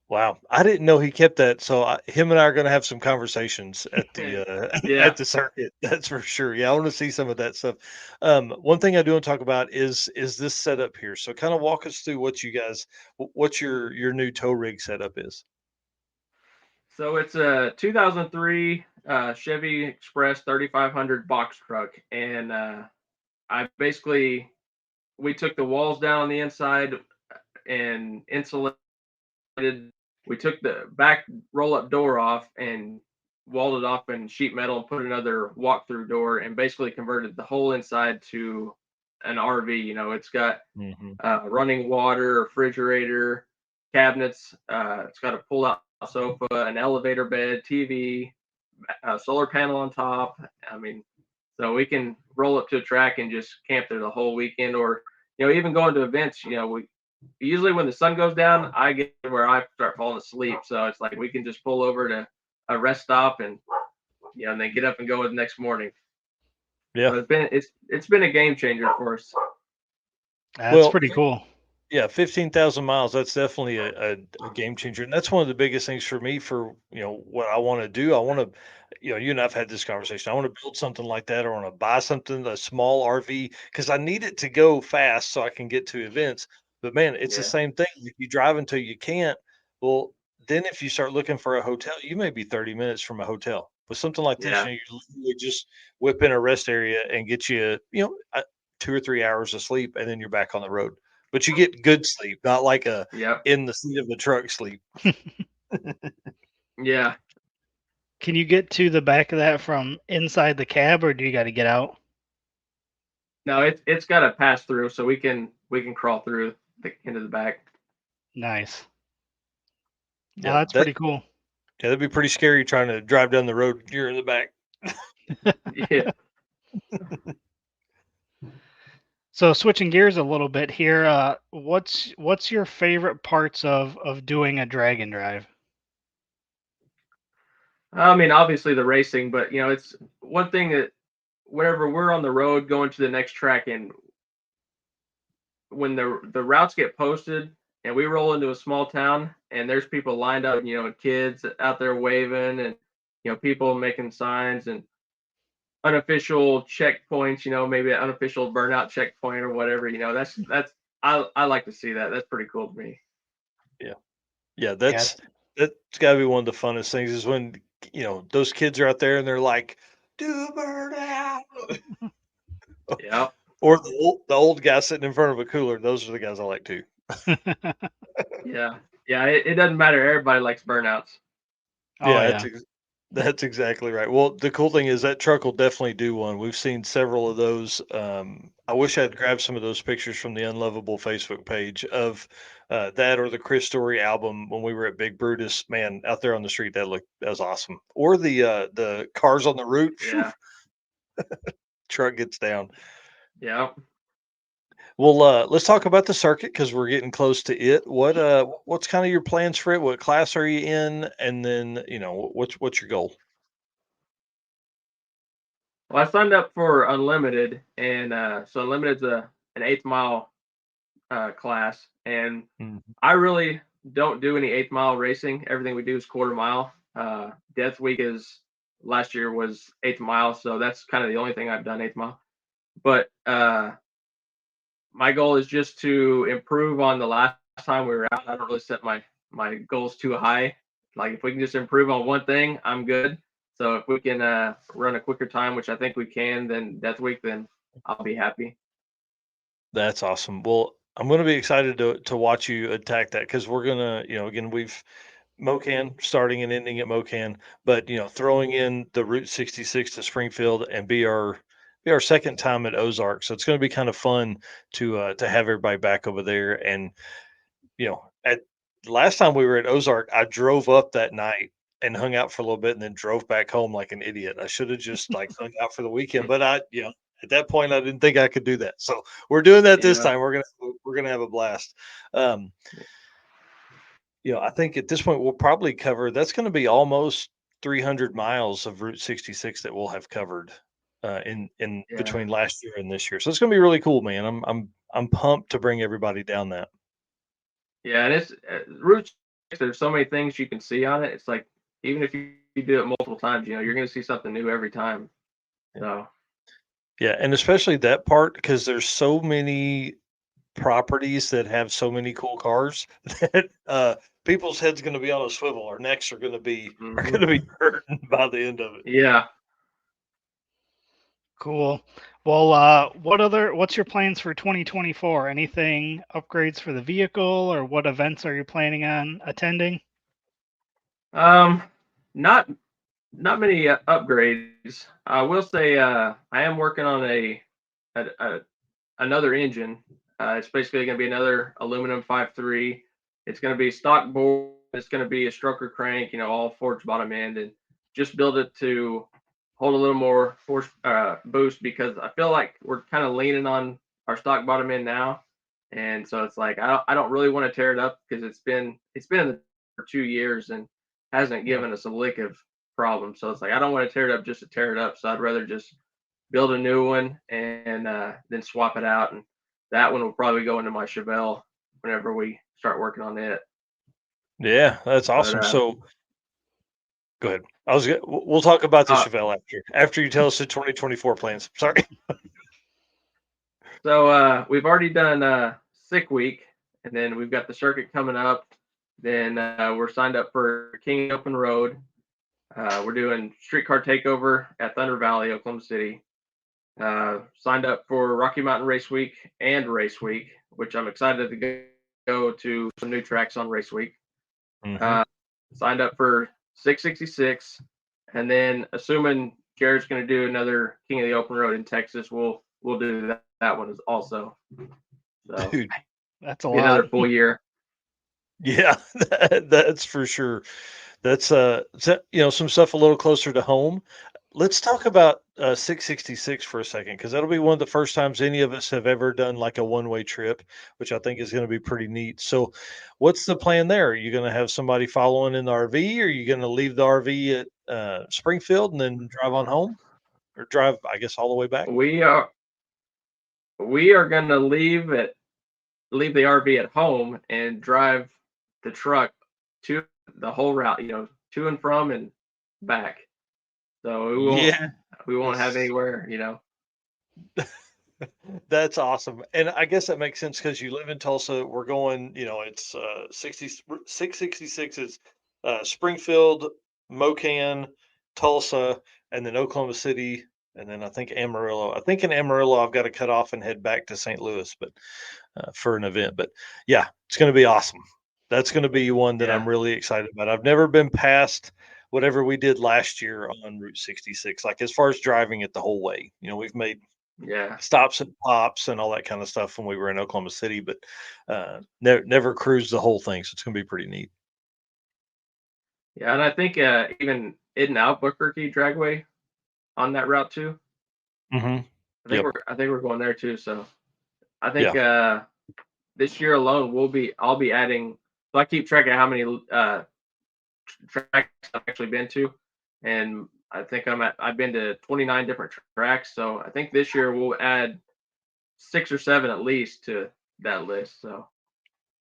[SPEAKER 1] Wow, I didn't know he kept that. So him and I are going to have some conversations at the
[SPEAKER 5] Yeah.
[SPEAKER 1] at the circuit. That's for sure. Yeah, I want to see some of that stuff. One thing I do want to talk about is this setup here. So kind of walk us through what you guys, what your new tow rig setup is.
[SPEAKER 5] So it's a 2003 Chevy Express 3500 box truck, and we took the walls down on the inside and insulated. We took the back roll-up door off and walled it off in sheet metal and put another walk-through door, and basically converted the whole inside to an RV. It's got running water, refrigerator, cabinets. It's got a pull-out sofa, an elevator bed, TV, a solar panel on top. I mean, so we can roll up to a track and just camp there the whole weekend, or even going to events. We usually, when the sun goes down, I get where I start falling asleep. So it's like we can just pull over to a rest stop and and then get up and go the next morning.
[SPEAKER 1] Yeah.
[SPEAKER 5] So it's been a game changer for us.
[SPEAKER 2] That's
[SPEAKER 1] Well,
[SPEAKER 2] pretty cool.
[SPEAKER 1] yeah, 15,000 miles. That's definitely a game changer. And that's one of the biggest things for me for, what I want to do. I want to, you and I've had this conversation. I want to build something like that, or I want to buy something, a small RV, because I need it to go fast so I can get to events. But man, it's the
[SPEAKER 5] Yeah.
[SPEAKER 1] same thing. If you drive until you can't, well, then if you start looking for a hotel, you may be 30 minutes from a hotel. With something like this,
[SPEAKER 5] Yeah.
[SPEAKER 1] you literally just whip in a rest area and get you, 2 or 3 hours of sleep, and then you're back on the road. But you get good sleep, not like a
[SPEAKER 5] Yep.
[SPEAKER 1] in the seat of the truck sleep.
[SPEAKER 5] Yeah.
[SPEAKER 2] Can you get to the back of that from inside the cab, or do you got to get out?
[SPEAKER 5] No, it's got to pass through, so we can crawl through into the back.
[SPEAKER 2] Nice.
[SPEAKER 1] Yeah,
[SPEAKER 2] That's pretty cool.
[SPEAKER 1] Yeah, that'd be pretty scary trying to drive down the road. You're in the back.
[SPEAKER 5] Yeah.
[SPEAKER 2] So switching gears a little bit here, what's your favorite parts of doing a drag and drive?
[SPEAKER 5] I mean, obviously the racing, but it's one thing that whenever we're on the road going to the next track, and when the routes get posted and we roll into a small town and there's people lined up, and kids out there waving, and people making signs and unofficial checkpoints, maybe an unofficial burnout checkpoint or whatever, that's I like to see that. That's pretty cool to me.
[SPEAKER 1] Yeah, that's got to be one of the funnest things is when those kids are out there and they're like, "Do burnout."
[SPEAKER 5] Yeah.
[SPEAKER 1] Or the old guy sitting in front of a cooler. Those are the guys I like too.
[SPEAKER 5] Yeah. Yeah. It doesn't matter. Everybody likes burnouts.
[SPEAKER 2] Oh
[SPEAKER 1] Yeah,
[SPEAKER 2] yeah.
[SPEAKER 1] that's That's exactly right. Well, the cool thing is that truck will definitely do one. We've seen several of those. I wish I'd grabbed some of those pictures from the Unlovable Facebook page of that or the Chris Story album when we were at Big Brutus. Man, out there on the street, that was awesome. Or the cars on the route. Phew,
[SPEAKER 5] Yeah.
[SPEAKER 1] truck gets down.
[SPEAKER 5] Yeah.
[SPEAKER 1] Well, let's talk about the circuit because we're getting close to it. What's kind of your plans for it? What class are you in? And then, what's your goal?
[SPEAKER 5] Well, I signed up for Unlimited, and so Unlimited's an 8th mile class, and
[SPEAKER 1] Mhm.
[SPEAKER 5] I really don't do any 8th mile racing. Everything we do is 1/4 mile. Death Week is last year was 8th mile, so that's kind of the only thing I've done 8th mile. But my goal is just to improve on the last time we were out. I don't really set my goals too high. Like if we can just improve on one thing, I'm good. So if we can run a quicker time, which I think we can, then Death Week, then I'll be happy.
[SPEAKER 1] That's awesome. Well, I'm going to be excited to watch you attack that because we're gonna, again, we've Mocan starting and ending at Mocan, but throwing in the Route 66 to Springfield and be our second time at Ozark. So it's going to be kind of fun to have everybody back over there. And at last time we were at Ozark, I drove up that night and hung out for a little bit and then drove back home like an idiot. I should have just like hung out for the weekend, but at that point I didn't think I could do that. So we're doing that this
[SPEAKER 5] Yeah.
[SPEAKER 1] time. We're gonna have a blast. Um, I think at this point we'll probably cover that's going to be almost 300 miles of Route 66 that we'll have covered in
[SPEAKER 5] Yeah.
[SPEAKER 1] between last year and this year. So it's going to be really cool, man. I'm pumped to bring everybody down that.
[SPEAKER 5] Yeah. And it's Route 6, there's so many things you can see on it. It's like, even if you do it multiple times, you're going to see something new every time. So,
[SPEAKER 1] Yeah, and especially that part because there's so many properties that have so many cool cars that people's heads going to be on a swivel. Our necks are going to be are
[SPEAKER 5] mhm.
[SPEAKER 1] going to be hurting by the end of it.
[SPEAKER 5] Yeah.
[SPEAKER 2] Cool. Well, what's your plans for 2024? Anything upgrades for the vehicle, or what events are you planning on attending?
[SPEAKER 5] Um, not not many upgrades. I will say I am working on a another engine. It's basically going to be another aluminum 5.3. It's going to be stock bore. It's going to be a stroker crank, all forged bottom end, and just build it to hold a little more force boost because I feel like we're kind of leaning on our stock bottom end now, and so it's like I don't really want to tear it up because it's been in the for 2 years and hasn't
[SPEAKER 1] Yeah.
[SPEAKER 5] given us a lick of problem. So it's like I don't want to tear it up just to tear it up. So I'd rather just build a new one and then swap it out. And that one will probably go into my Chevelle whenever we start working on it.
[SPEAKER 1] Yeah, that's
[SPEAKER 5] But
[SPEAKER 1] awesome. So go ahead. We'll talk about the
[SPEAKER 5] uh,
[SPEAKER 1] Chevelle after you tell us the 2024 plans. Sorry.
[SPEAKER 5] so we've already done Sick Week, and then we've got the circuit coming up. Then we're signed up for King Open Road. We're doing Streetcar Takeover at Thunder Valley, Oklahoma City. Signed up for Rocky Mountain Race Week and Race Week, which I'm excited to go to some new tracks on Race Week.
[SPEAKER 1] Mhm.
[SPEAKER 5] Signed up for 666, and then assuming Jared's going to do another King of the Open Road in Texas, we'll do that one also. So
[SPEAKER 1] Dude,
[SPEAKER 2] That's a
[SPEAKER 5] be another
[SPEAKER 2] lot.
[SPEAKER 5] full year.
[SPEAKER 1] yeah, that's for sure. That's some stuff a little closer to home. Let's talk about 666 for a second because that'll be one of the first times any of us have ever done like a one-way trip, which I think is going to be pretty neat. So, what's the plan there? Are you going to have somebody following in the RV, or are you going to leave the RV at Springfield and then drive on home, or drive, I guess, all the way back?
[SPEAKER 5] We are going to leave the RV at home and drive the truck to the whole route, to and from and back. So
[SPEAKER 1] Yeah.
[SPEAKER 5] we won't have anywhere.
[SPEAKER 1] That's awesome. And I guess that makes sense because you live in Tulsa. We're going, it's 666 is Springfield, Mocan, Tulsa, and then Oklahoma City, and then I think Amarillo. I think in Amarillo, I've got to cut off and head back to St. Louis, but for an event. But yeah, it's going to be awesome. That's going to be one that
[SPEAKER 5] Yeah.
[SPEAKER 1] I'm really excited about. I've never been past whatever we did last year on Route 66. Like as far as driving it the whole way, we've made
[SPEAKER 5] Yeah.
[SPEAKER 1] stops and pops and all that kind of stuff when we were in Oklahoma City, but never cruised the whole thing. So it's going to be pretty neat.
[SPEAKER 5] Yeah, and I think even in Albuquerque Dragway on that route too.
[SPEAKER 1] Mm-hmm.
[SPEAKER 5] I think we're going there too. So I think this year alone I'll be adding. So I keep track of how many tracks I've actually been to, and I think I've been to 29 different tracks. So I think this year we'll add 6 or 7 at least to that list. So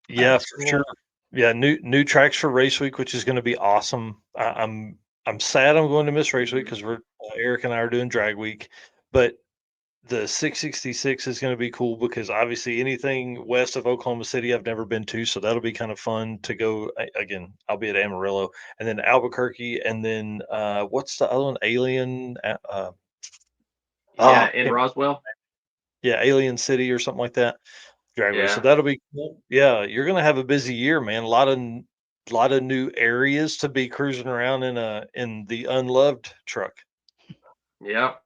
[SPEAKER 1] yeah,
[SPEAKER 2] That's
[SPEAKER 1] for
[SPEAKER 2] cool.
[SPEAKER 1] sure. Yeah, new tracks for race week, which is going to be awesome. I'm sad I'm going to miss race week because we're Eric and I are doing drag week, but the 666 is going to be cool because obviously anything west of Oklahoma City I've never been to, so that'll be kind of fun to go. Again, I'll be at Amarillo and then Albuquerque, and then what's the other one? Alien.
[SPEAKER 5] in
[SPEAKER 1] Yeah,
[SPEAKER 5] Roswell.
[SPEAKER 1] Alien City or something like that. Dragway. So
[SPEAKER 5] Yeah.
[SPEAKER 1] that'll be cool. Yeah, you're gonna have a busy year, man. A lot of new areas to be cruising around in the unloved truck.
[SPEAKER 5] Yep.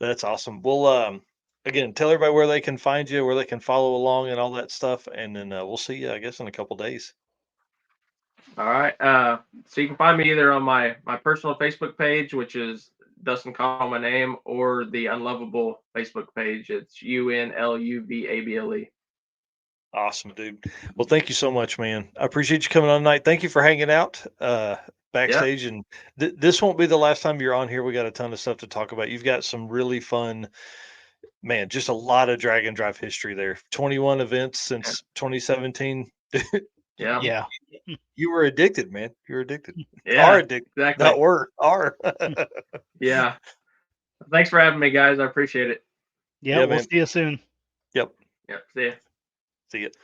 [SPEAKER 1] That's awesome. Well, again, tell everybody where they can find you, where they can follow along, and all that stuff, and then we'll see you, I guess, in a couple days.
[SPEAKER 5] All right. So you can find me either on my personal Facebook page, which is Dustyn Call my name, or the Unlovable Facebook page. It's UNLUVABLE.
[SPEAKER 1] Awesome, dude. Well, thank you so much, man. I appreciate you coming on tonight. Thank you for hanging out backstage, and this won't be the last time you're on here. We got a ton of stuff to talk about. You've got some really fun. Man, just a lot of drag and drive history there. 21 events since 2017.
[SPEAKER 5] Yeah.
[SPEAKER 2] Yeah.
[SPEAKER 1] You were addicted, man. You're addicted.
[SPEAKER 5] Yeah.
[SPEAKER 1] Are addicted.
[SPEAKER 5] Exactly.
[SPEAKER 1] Not were. Are.
[SPEAKER 5] Yeah. Thanks for having me, guys. I appreciate it.
[SPEAKER 2] Yeah, we'll see you soon.
[SPEAKER 1] Yep.
[SPEAKER 5] Yep. See ya.
[SPEAKER 1] See it.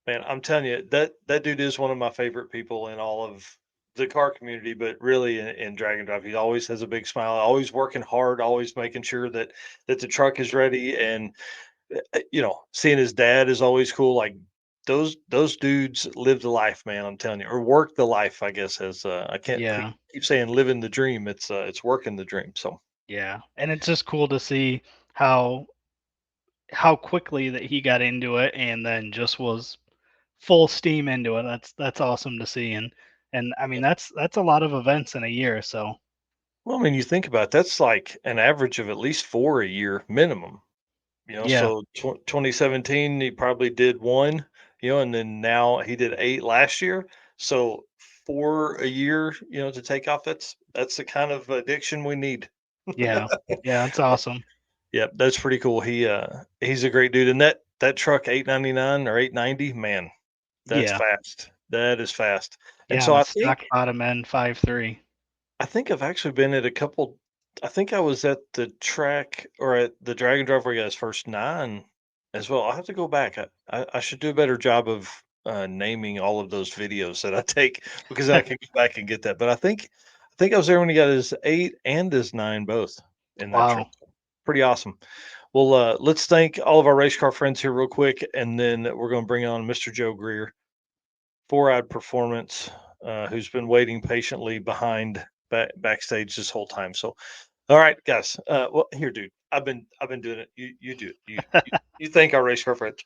[SPEAKER 1] Man, I'm telling you, that dude is one of my favorite people in all of the car community, but really in drag and drive. He always has a big smile, always working hard, always making sure that the truck is ready. And seeing his dad is always cool. Like those dudes live the life, man. I'm telling you, or work the life. I guess as I can't
[SPEAKER 2] Yeah.
[SPEAKER 1] keep saying living the dream. It's working the dream. So
[SPEAKER 2] Yeah. And it's just cool to see how quickly that he got into it and then just was full steam into it. That's awesome to see. And I mean that's a lot of events in a year. So
[SPEAKER 1] well, I mean, you think about it, that's like an average of at least 4 a year minimum.
[SPEAKER 2] Yeah.
[SPEAKER 1] So 2017 he probably did 1, and then now he did 8 last year. So 4 a year, to take off. That's the kind of addiction we need.
[SPEAKER 2] Yeah. Yeah, it's awesome.
[SPEAKER 1] Yep, that's pretty cool. He's a great dude, and that truck 899 or 890, man, that's
[SPEAKER 2] Yeah.
[SPEAKER 1] fast. That is fast. And
[SPEAKER 2] Yeah,
[SPEAKER 1] so
[SPEAKER 2] on a
[SPEAKER 1] I
[SPEAKER 2] stock bottom end 5.3.
[SPEAKER 1] think I've actually been at a couple. I think I was at the track or at the Dragon Drive where he got his first 9 as well. I'll have to go back. I should do a better job of naming all of those videos that I take because I can go back and get that. But I think I was there when he got his 8 and his 9 both in that truck.
[SPEAKER 2] Wow.
[SPEAKER 1] Pretty awesome. Well, let's thank all of our race car friends here real quick, and then we're going to bring on Mr. Joe Grier, 4-Eyed Performance, who's been waiting patiently behind backstage this whole time. So, all right, guys. Well, here, dude. I've been doing it. You do it. You thank our race car friends.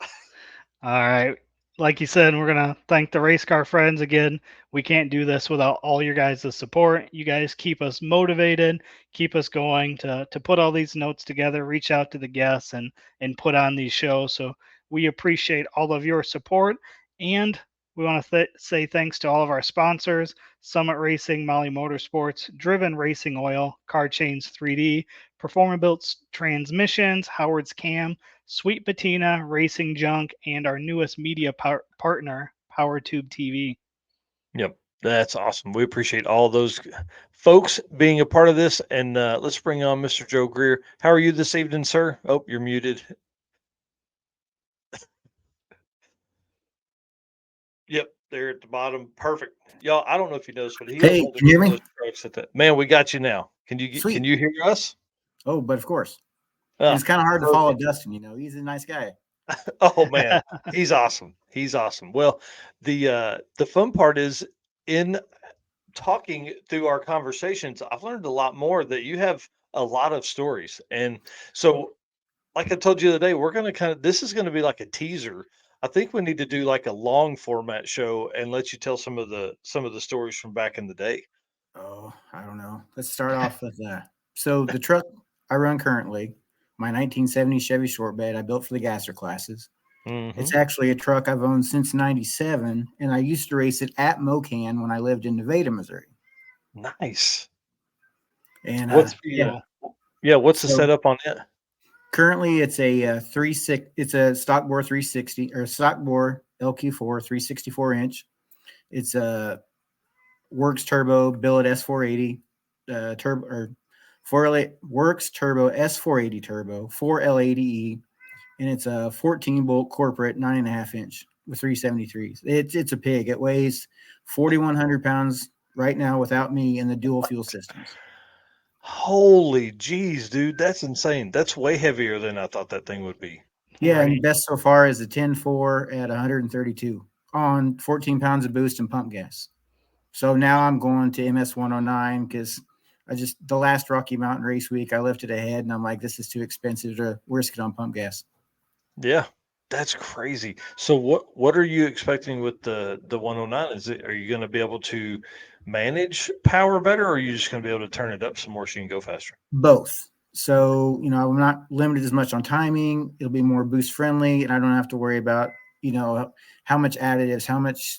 [SPEAKER 2] All right. Like you said, we're going to thank the race car friends again. We can't do this without all your guys' support. You guys keep us motivated, keep us going to put all these notes together, reach out to the guests and put on these shows. So we appreciate all of your support. And we want to say thanks to all of our sponsors, Summit Racing, Molly Motorsports, Driven Racing Oil, Car Chains 3D, Performance Transmissions, Howard's Cam, Sweet Patina, Racing Junk, and our newest media partner, PowerTube TV.
[SPEAKER 1] Yep, that's awesome. We appreciate all those folks being a part of this. And let's bring on Mr. Joe Grier. How are you this evening, sir? Oh, you're muted. Yep, there at the bottom. Perfect. Y'all, I don't know if you noticed, but he
[SPEAKER 6] Hey,
[SPEAKER 1] unfolded
[SPEAKER 6] can you hear me?
[SPEAKER 1] those trucks at that. Man, we got you now. Can you
[SPEAKER 6] Sweet.
[SPEAKER 1] can you hear us?
[SPEAKER 6] Oh, but of course.
[SPEAKER 1] Ah,
[SPEAKER 6] It's kind of hard to follow Dustyn, He's a nice guy.
[SPEAKER 1] Oh man, he's awesome. He's awesome. Well, the fun part is in talking through our conversations, I've learned a lot more that you have a lot of stories. And so, like I told you the other day, we're going to this is going to be like a teaser. I think we need to do like a long format show and let you tell some of the stories from back in the day.
[SPEAKER 6] Oh, I don't know. Let's start off with so the truck I run currently, my 1970 Chevy short bed, I built for the gasser classes.
[SPEAKER 1] Mm-hmm.
[SPEAKER 6] It's actually a truck I've owned since '97, and I used to race it at Mocan when I lived in Nevada, Missouri.
[SPEAKER 1] Nice.
[SPEAKER 6] And
[SPEAKER 1] What's
[SPEAKER 2] yeah.
[SPEAKER 1] what's the
[SPEAKER 6] So
[SPEAKER 1] setup on it?
[SPEAKER 6] currently it's a 36. It's a stock bore 360 or stock bore LQ4 364-inch. It's a Works Turbo billet S480 turbo or 4L Works Turbo S480 turbo 4L80E, and it's a 14 bolt corporate 9.5-inch with 373s. It's a pig. It weighs 4,100 pounds right now without me in the dual fuel systems.
[SPEAKER 1] Holy jeez, dude, that's insane. That's way heavier than I thought that thing would be.
[SPEAKER 6] Yeah,
[SPEAKER 2] Right.
[SPEAKER 6] and best so far is a 10.4 at 132 on 14 pounds of boost and pump gas. So now I'm going to MS 109 because the last Rocky Mountain race week, I lifted ahead and I'm like, this is too expensive to risk it on pump gas.
[SPEAKER 1] Yeah, that's crazy. So what are you expecting with the 109? Are you going to be able to manage power better, or are you just going to be able to turn it up some more so you can go faster?
[SPEAKER 6] Both. So, I'm not limited as much on timing. It'll be more boost friendly, and I don't have to worry about, how much additives, how much,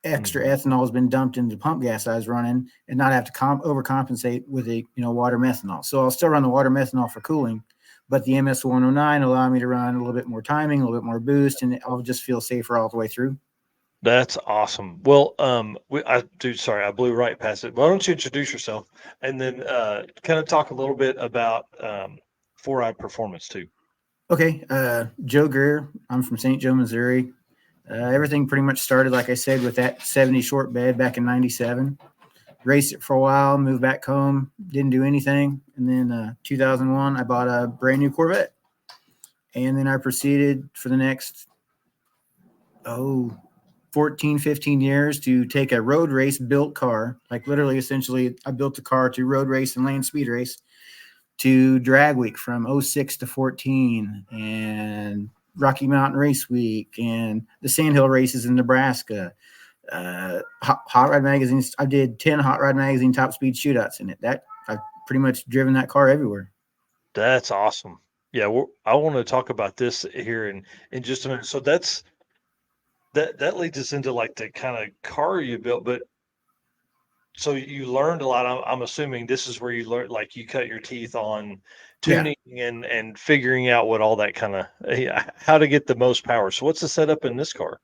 [SPEAKER 6] extra ethanol has been dumped into the pump gas I was running and not have to overcompensate with water methanol. So I'll still run the water methanol for cooling, but the MS 109 will allow me to run a little bit more timing, a little bit more boost, and I'll just feel safer all the way through.
[SPEAKER 1] That's awesome. Well, sorry, I blew right past it. Why don't you introduce yourself and then kind of talk a little bit about Four Eye Performance too.
[SPEAKER 6] Okay. Joe Grier. I'm from St. Joe, Missouri. Everything pretty much started, like I said, with that 70 short bed back in '97. Raced it for a while, moved back home, didn't do anything. And then 2001, I bought a brand new Corvette. And then I proceeded for the next, 14, 15 years to take a road race built car. Like literally, essentially, I built a car to road race and land speed race to drag week from 06 to 14 and Rocky Mountain Race Week and the Sandhill races in Nebraska. Hot Rod magazines. I did 10 Hot Rod magazine top speed shootouts in it. I've pretty much driven that car everywhere.
[SPEAKER 1] That's awesome. Yeah, I want to talk about this here in just a minute. So that leads us into like the kind of car you built, but so you learned a lot. I'm assuming this is where you learned, like you cut your teeth on tuning and figuring out what all that kind of how to get the most power. So what's the setup in this car?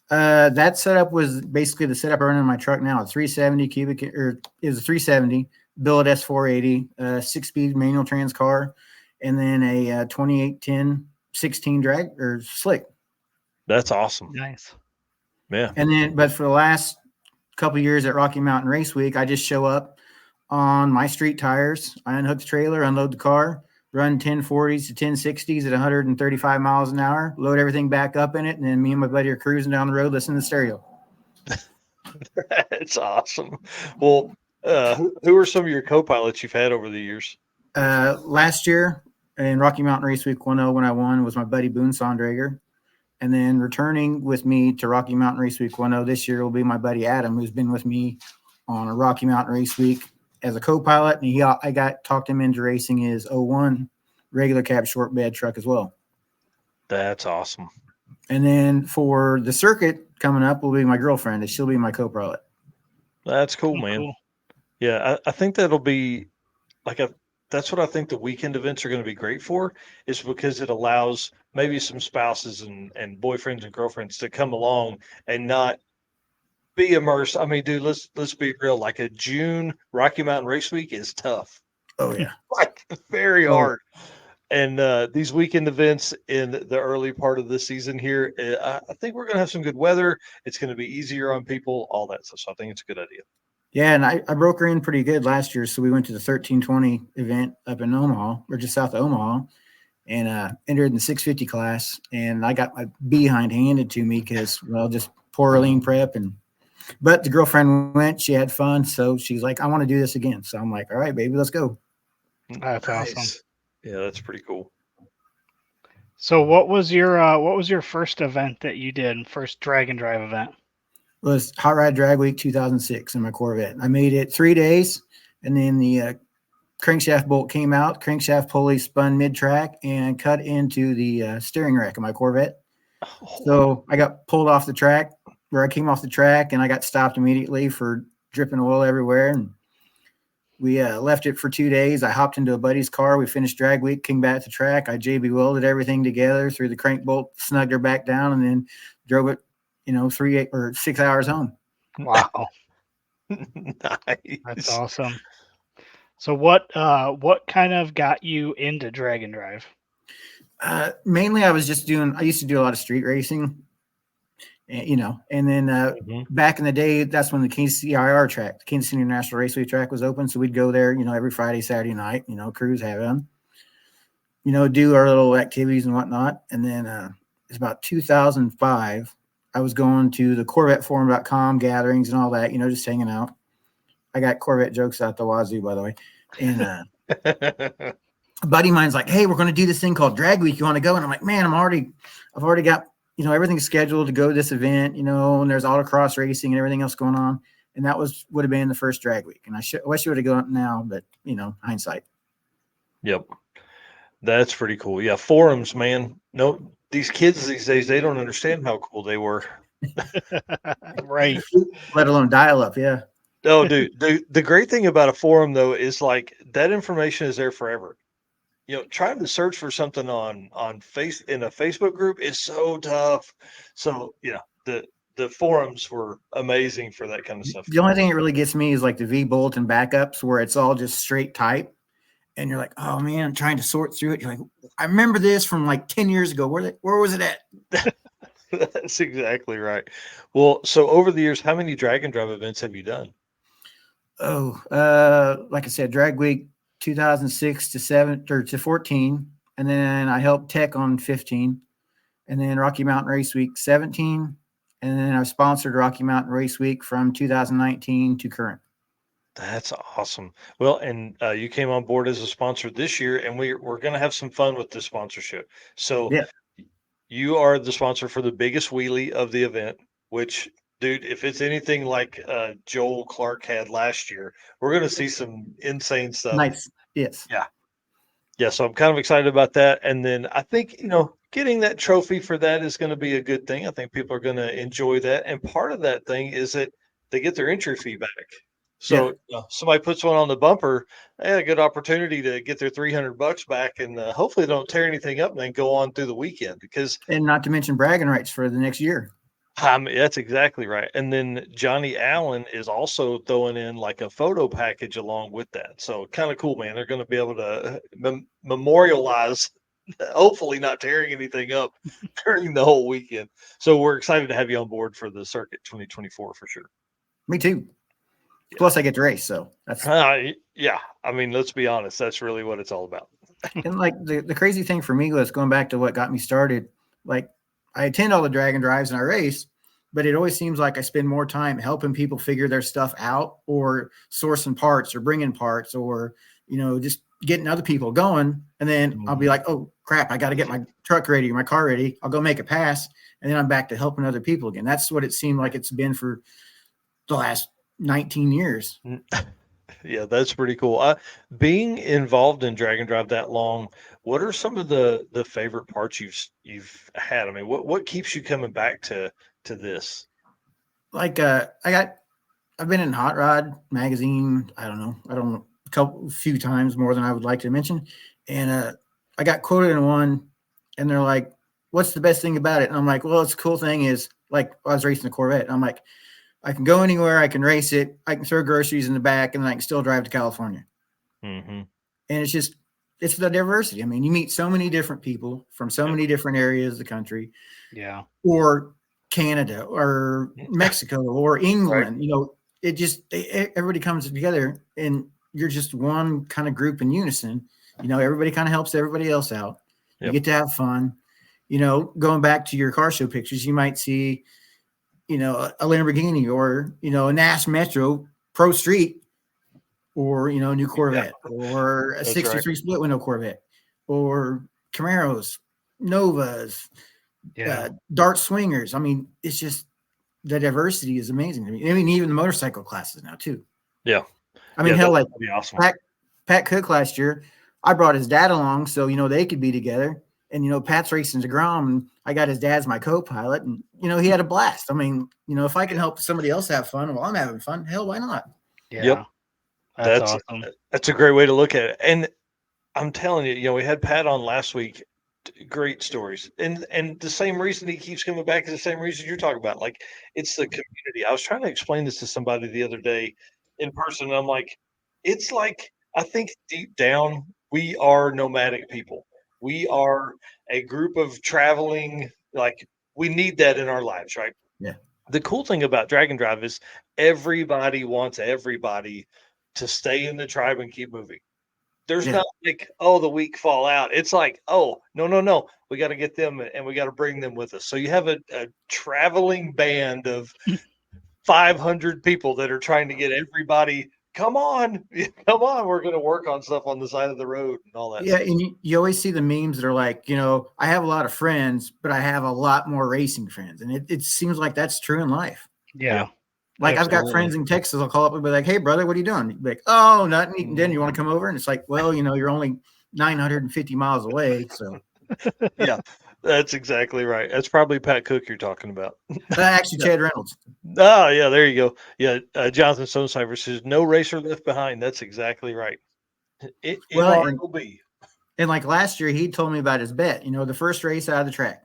[SPEAKER 6] That setup was basically the setup I run in my truck now. A 370 cubic, or it was a 370 billet S480, 6-speed manual trans car, and then a 2810 16 drag or slick.
[SPEAKER 1] That's awesome.
[SPEAKER 2] Nice.
[SPEAKER 1] Yeah.
[SPEAKER 6] And then, but for the last couple of years at Rocky Mountain Race Week, I just show up on my street tires. I unhook the trailer, unload the car, run 1040s to 1060s at 135 miles an hour, load everything back up in it, and then me and my buddy are cruising down the road listening to the stereo.
[SPEAKER 1] That's awesome. Well, who are some of your co-pilots you've had over the years?
[SPEAKER 6] Last year in Rocky Mountain Race Week 10 when I won was my buddy Boone Sondrager. And then returning with me to Rocky Mountain Race Week 10 this year will be my buddy Adam, who's been with me on a Rocky Mountain Race Week as a co-pilot. And I talked him into racing his 01 regular cab short bed truck as well.
[SPEAKER 1] That's awesome.
[SPEAKER 6] And then for the circuit coming up will be my girlfriend, and she'll be my co-pilot.
[SPEAKER 1] That's cool, man. Cool. Yeah, I think that'll be like that's what I think the weekend events are going to be great for, is because it allows maybe some spouses and boyfriends and girlfriends to come along and not be immersed. I mean, dude, let's be real. Like a June Rocky Mountain Race Week is tough.
[SPEAKER 6] Oh yeah,
[SPEAKER 1] like very hard. And these weekend events in the early part of the season here, I think we're going to have some good weather. It's going to be easier on people, all that stuff. So I think it's a good idea.
[SPEAKER 6] Yeah, and I broke her in pretty good last year. So we went to the 1320 event up in Omaha, or just south of Omaha, and entered in the 650 class. And I got my behind handed to me because, just poor lean prep. And But the girlfriend went, she had fun. So she's like, I want to do this again. So I'm like, all right, baby, let's go.
[SPEAKER 2] That's awesome.
[SPEAKER 1] Yeah, that's pretty cool.
[SPEAKER 2] So what was your first event that you did? First drag and drive event?
[SPEAKER 6] It was Hot Rod Drag Week 2006 in my Corvette. I made it 3 days, and then the crankshaft bolt came out. Crankshaft pulley spun mid-track and cut into the steering rack of my Corvette. So I got pulled off the track, where I came off the track, and I got stopped immediately for dripping oil everywhere. And we left it for 2 days. I hopped into a buddy's car. We finished drag week, came back to the track. I JB welded everything together, threw the crank bolt, snugged her back down, and then drove it, 3 or 6 hours home.
[SPEAKER 2] Wow,
[SPEAKER 1] Nice.
[SPEAKER 2] that's awesome. So what kind of got you into drag and drive?
[SPEAKER 6] Mainly I used to do a lot of street racing, and then back in the day, that's when the KCIR track, the Kansas City International Raceway track, was open. So we'd go there, every Friday, Saturday night, cruise, have them, do our little activities and whatnot. And then it's about 2005. I was going to the CorvetteForum.com gatherings and all that, just hanging out. I got Corvette jokes out the wazoo, by the way. And a buddy of mine's like, hey, we're going to do this thing called Drag Week. You want to go? And I'm like, man, I've already got, everything's scheduled to go to this event, and there's autocross racing and everything else going on. And that would have been the first drag week. And I wish I would have gone now, but hindsight.
[SPEAKER 1] Yep. That's pretty cool. Yeah. Forums, man. No, these kids these days, they don't understand how cool they were.
[SPEAKER 2] Right.
[SPEAKER 6] Let alone dial up. Yeah.
[SPEAKER 1] Oh, dude. The great thing about a forum, though, is like that information is there forever. Trying to search for something in a Facebook group is so tough. So yeah, the forums were amazing for that kind of stuff.
[SPEAKER 6] The only thing that really gets me is like the V bulletin backups where it's all just straight type, and you're like, oh man, I'm trying to sort through it. You're like, I remember this from like 10 years ago. Where was it at?
[SPEAKER 1] That's exactly right. Well, so over the years, how many drag and drive events have you done?
[SPEAKER 6] Oh, like I said, Drag Week 2006 to 14, and then I helped tech on 15, and then Rocky Mountain Race Week 17, and then I sponsored Rocky Mountain Race Week from 2019 to current.
[SPEAKER 1] That's awesome. Well, and you came on board as a sponsor this year, and we're going to have some fun with this sponsorship. So
[SPEAKER 6] yeah,
[SPEAKER 1] you are the sponsor for the biggest wheelie of the event, which, dude, if it's anything like Joel Clark had last year, we're going to see some insane stuff.
[SPEAKER 6] Nice. Yes.
[SPEAKER 1] Yeah. Yeah. So I'm kind of excited about that. And then I think, getting that trophy for that is going to be a good thing. I think people are going to enjoy that. And part of that thing is that they get their entry fee back. So somebody puts one on the bumper, they had a good opportunity to get their $300 back, and hopefully they don't tear anything up and then go on through the weekend.
[SPEAKER 6] And not to mention bragging rights for the next year.
[SPEAKER 1] That's exactly right. And then Johnny Allen is also throwing in like a photo package along with that. So kind of cool, man. They're going to be able to memorialize, hopefully not tearing anything up during the whole weekend. So we're excited to have you on board for the Circuit 2024 for sure.
[SPEAKER 6] Me too. Yeah. Plus I get to race. So that's
[SPEAKER 1] yeah. I mean, let's be honest. That's really what it's all about.
[SPEAKER 6] And like the crazy thing for me was going back to what got me started. Like, I attend all the drag and drives and I race, but it always seems like I spend more time helping people figure their stuff out, or sourcing parts, or bringing parts, or, just getting other people going. And then I'll be like, oh crap, I got to get my truck ready, my car ready. I'll go make a pass. And then I'm back to helping other people again. That's what it seemed like it's been for the last 19 years.
[SPEAKER 1] Yeah, that's pretty cool. Being involved in drag and drive that long, what are some of the favorite parts you've had? I mean, what keeps you coming back to this?
[SPEAKER 6] Like I've been in Hot Rod magazine. I don't know, a few times more than I would like to mention. And I got quoted in one, and they're like, "What's the best thing about it?" And I'm like, "Well, it's a cool thing is like I was racing a Corvette. And I'm like, I can go anywhere. I can race it. I can throw groceries in the back, and then I can still drive to California."
[SPEAKER 1] Mm-hmm.
[SPEAKER 6] And it's the diversity. I mean, you meet so many different people from so many different areas of the country.
[SPEAKER 2] Yeah.
[SPEAKER 6] Or Canada or Mexico or England, right. Everybody comes together, and you're just one kind of group in unison. Everybody kind of helps everybody else out. Yep. You get to have fun. Going back to your car show pictures, you might see you know, a Lamborghini or, you know, a Nash Metro Pro Street or, you know, a new Corvette or a
[SPEAKER 1] That's
[SPEAKER 6] 63 split window Corvette or Camaros, Novas,
[SPEAKER 2] Yeah.
[SPEAKER 6] Dart Swingers. I mean, it's just the diversity is amazing to me. I mean, even the motorcycle classes now too.
[SPEAKER 1] Yeah.
[SPEAKER 6] I mean,
[SPEAKER 1] Yeah,
[SPEAKER 6] hell, like
[SPEAKER 1] that'd be awesome.
[SPEAKER 6] Pat Cook last year, I brought his dad along so, you know, they could be together. And, you know, Pat's racing to Grom, and I got his dad's my co-pilot. And, you know, he had a blast. I mean, you know, if I can help somebody else have fun while I'm having fun, hell, why not?
[SPEAKER 2] Yeah.
[SPEAKER 1] Yep.
[SPEAKER 2] That's awesome.
[SPEAKER 1] That's a great way to look at it. And I'm telling you, you know, we had Pat on last week. Great stories. And the same reason he keeps coming back is the same reason you're talking about. Like, it's the community. I was trying to explain this to somebody the other day in person. And I'm like, it's like, I think deep down, we are nomadic people. We are a group of traveling, like, we need that in our lives, right?
[SPEAKER 6] Yeah.
[SPEAKER 1] The cool thing about Drag and Drive is everybody wants everybody to stay in the tribe and keep moving. There's
[SPEAKER 6] Yeah.
[SPEAKER 1] not like, oh, the weak fall out. It's like, oh, no. We got to get them and we got to bring them with us. So you have a traveling band of 500 people that are trying to get everybody, come on, we're going to work on stuff on the side of the road and all that.
[SPEAKER 6] Yeah, and you always see the memes that are like, you know, I have a lot of friends, but I have a lot more racing friends. And it seems like that's true in life.
[SPEAKER 2] Yeah.
[SPEAKER 6] Like I've got
[SPEAKER 1] Absolutely.
[SPEAKER 6] friends in Texas. I'll call up and be like, hey, brother, what are you doing? Be like, oh, nothing, eating dinner. You want to come over? And it's like, well, you know, you're only 950 miles away. So
[SPEAKER 1] Yeah, that's exactly right. That's probably Pat Cook you're talking about.
[SPEAKER 6] actually, Chad Reynolds.
[SPEAKER 1] Oh, yeah, there you go. Yeah, Jonathan Stonecipher says, no racer left behind. That's exactly right.
[SPEAKER 6] Well,
[SPEAKER 1] MRLB.
[SPEAKER 6] And like last year, he told me about his bet, you know, the first race out of the track.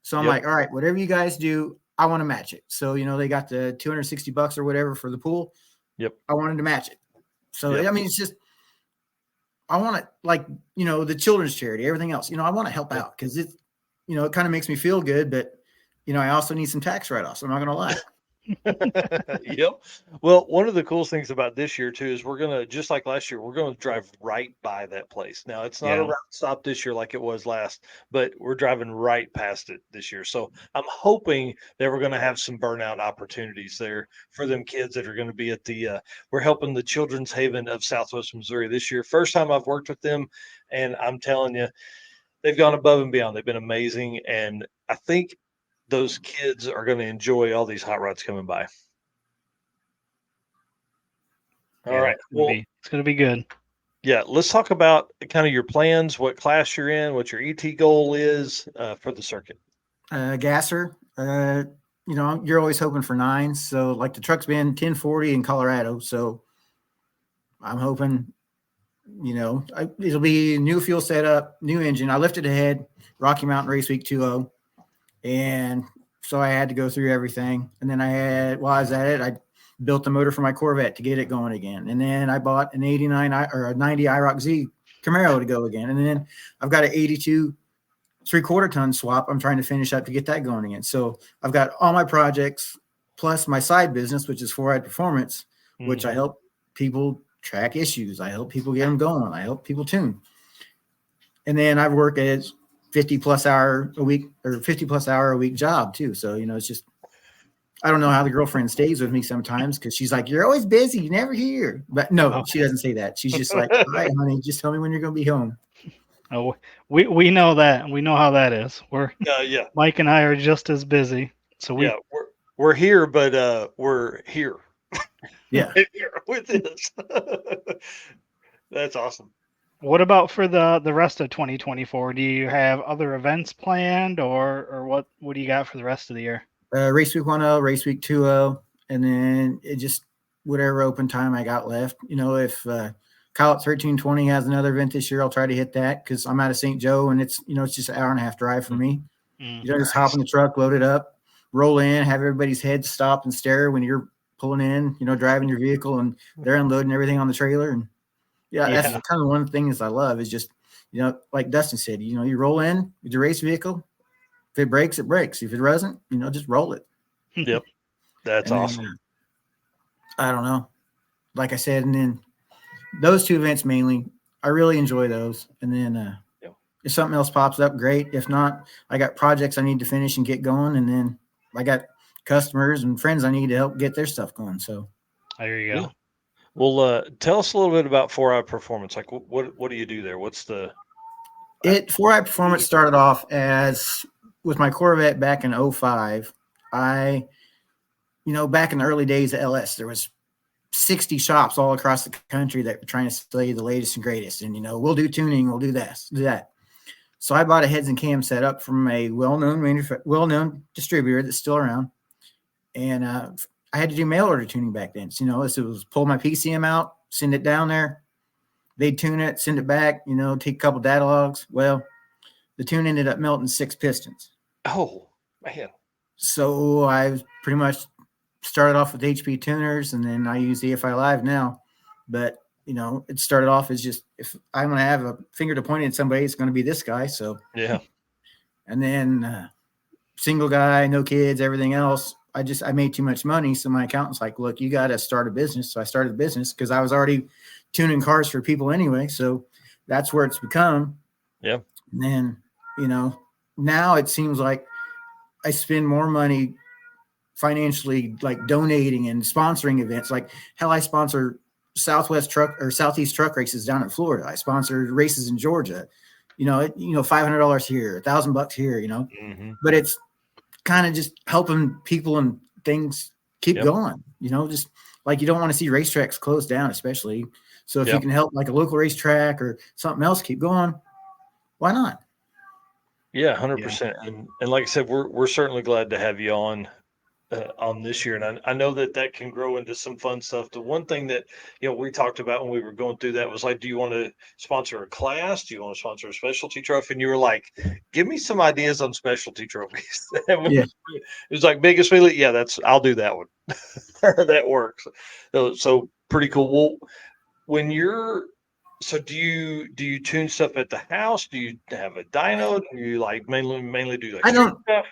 [SPEAKER 6] So I'm
[SPEAKER 1] Yep.
[SPEAKER 6] like, all right, whatever you guys do, I want to match it. So, you know, they got the $260 or whatever for the pool.
[SPEAKER 1] Yep.
[SPEAKER 6] I wanted to match it. So,
[SPEAKER 1] Yep.
[SPEAKER 6] I mean, it's just, I want to, like, you know, the children's charity, everything else, you know, I want to help out because it, you know, it kind of makes me feel good, but, you know, I also need some tax write-offs. I'm not going to lie.
[SPEAKER 1] Yep. Well, one of the coolest things about this year too is we're gonna, just like last year, we're gonna drive right by that place. Now it's not a
[SPEAKER 2] Yeah.
[SPEAKER 1] route stop this year like it was last, but we're driving right past it this year. So I'm hoping that we're gonna have some burnout opportunities there for them kids that are gonna be at the. We're helping the Children's Haven of Southwest Missouri this year. First time I've worked with them, and I'm telling you, they've gone above and beyond. They've been amazing, and I think those kids are going to enjoy all these hot rods coming by. All right. Well,
[SPEAKER 2] It's gonna be good.
[SPEAKER 1] yeah, let's talk about kind of your plans, what class you're in, what your ET goal is for the circuit.
[SPEAKER 6] Gasser, you know, you're always hoping for 9. So, like, the truck's been 1040 in Colorado. So, I'm hoping, you know, it'll be new fuel setup, new engine. I lifted ahead, Rocky Mountain Race Week 2.0. And so I had to go through everything. And then while I was at it, I built the motor for my Corvette to get it going again. And then I bought an 89 or a 90 IROC Z Camaro to go again. And then I've got an 82 3/4 ton swap I'm trying to finish up to get that going again. So I've got all my projects plus my side business, which is 4-Ride Performance, which I help people track issues. I help people get them going. I help people tune. And then I work as 50 plus hour a week job too. So, you know, it's just, I don't know how the girlfriend stays with me sometimes because she's like, you're always busy, you never here. But no, she doesn't say that. She's just like, all right, honey, just tell me when you're going to be home.
[SPEAKER 2] Oh, we know that. We know how that is.
[SPEAKER 1] Yeah.
[SPEAKER 2] Mike and I are just as busy. So
[SPEAKER 1] we're here, but we're here.
[SPEAKER 6] Yeah.
[SPEAKER 1] Here with this. That's awesome.
[SPEAKER 2] What about for the rest of 2024? Do you have other events planned or what do you got for the rest of the year?
[SPEAKER 6] Race week 1.0, race week 2.0, and then it just whatever open time I got left. You know, if Kyle at 1320 has another event this year, I'll try to hit that because I'm out of St. Joe and it's, you know, it's just an hour and a half drive for me. You know, just hop in the truck, load it up, roll in, have everybody's head stop and stare when you're pulling in, you know, driving your vehicle and they're unloading everything on the trailer. And that's kind of one thing is I love is just, you know, like Dustyn said, you know, you roll in with your race vehicle. If it breaks, it breaks. If it doesn't, you know, just roll it.
[SPEAKER 1] Yep. That's awesome.
[SPEAKER 6] I don't know. Like I said, and then those 2 events mainly, I really enjoy those. And then if something else pops up, great. If not, I got projects I need to finish and get going. And then I got a customers and friends I need to help get their stuff going. So
[SPEAKER 2] There you go.
[SPEAKER 1] Yeah. Well, tell us a little bit about 4i Performance. Like, what do you do there? What's the
[SPEAKER 6] 4i Performance started off as with my Corvette back in 05. Back in the early days of LS, there was 60 shops all across the country that were trying to sell you the latest and greatest. And, we'll do tuning, we'll do this, do that. So I bought a heads and cam setup from a well-known distributor that's still around. And I had to do mail order tuning back then. So, it was pull my PCM out, send it down there. They'd tune it, send it back, take a couple data logs. Well, the tune ended up melting 6 pistons.
[SPEAKER 1] Oh, man.
[SPEAKER 6] So I pretty much started off with HP tuners, and then I use EFI Live now. But, it started off as just, if I'm going to have a finger to point at somebody, it's going to be this guy. So,
[SPEAKER 1] yeah.
[SPEAKER 6] And then single guy, no kids, everything else. I made too much money. So my accountant's like, look, you got to start a business. So I started a business because I was already tuning cars for people anyway. So that's where it's become.
[SPEAKER 1] Yeah.
[SPEAKER 6] And then, now it seems like I spend more money financially, like donating and sponsoring events. Like hell, I sponsor Southeast truck races down in Florida. I sponsor races in Georgia, $500 here, $1,000 here,
[SPEAKER 1] Mm-hmm.
[SPEAKER 6] but it's kind of just helping people and things keep going, just like you don't want to see racetracks closed down, especially. So if you can help like a local racetrack or something else keep going, why not?
[SPEAKER 1] Yeah, 100%. And like I said, we're certainly glad to have you on this year. And I know that can grow into some fun stuff. The one thing that, we talked about when we were going through that was like, do you want to sponsor a class? Do you want to sponsor a specialty trophy? And you were like, give me some ideas on specialty trophies. It was like biggest wheelie. Yeah, I'll do that one. That works. So pretty cool. Well, do you tune stuff at the house? Do you have a dyno? Do you like mainly do like stuff?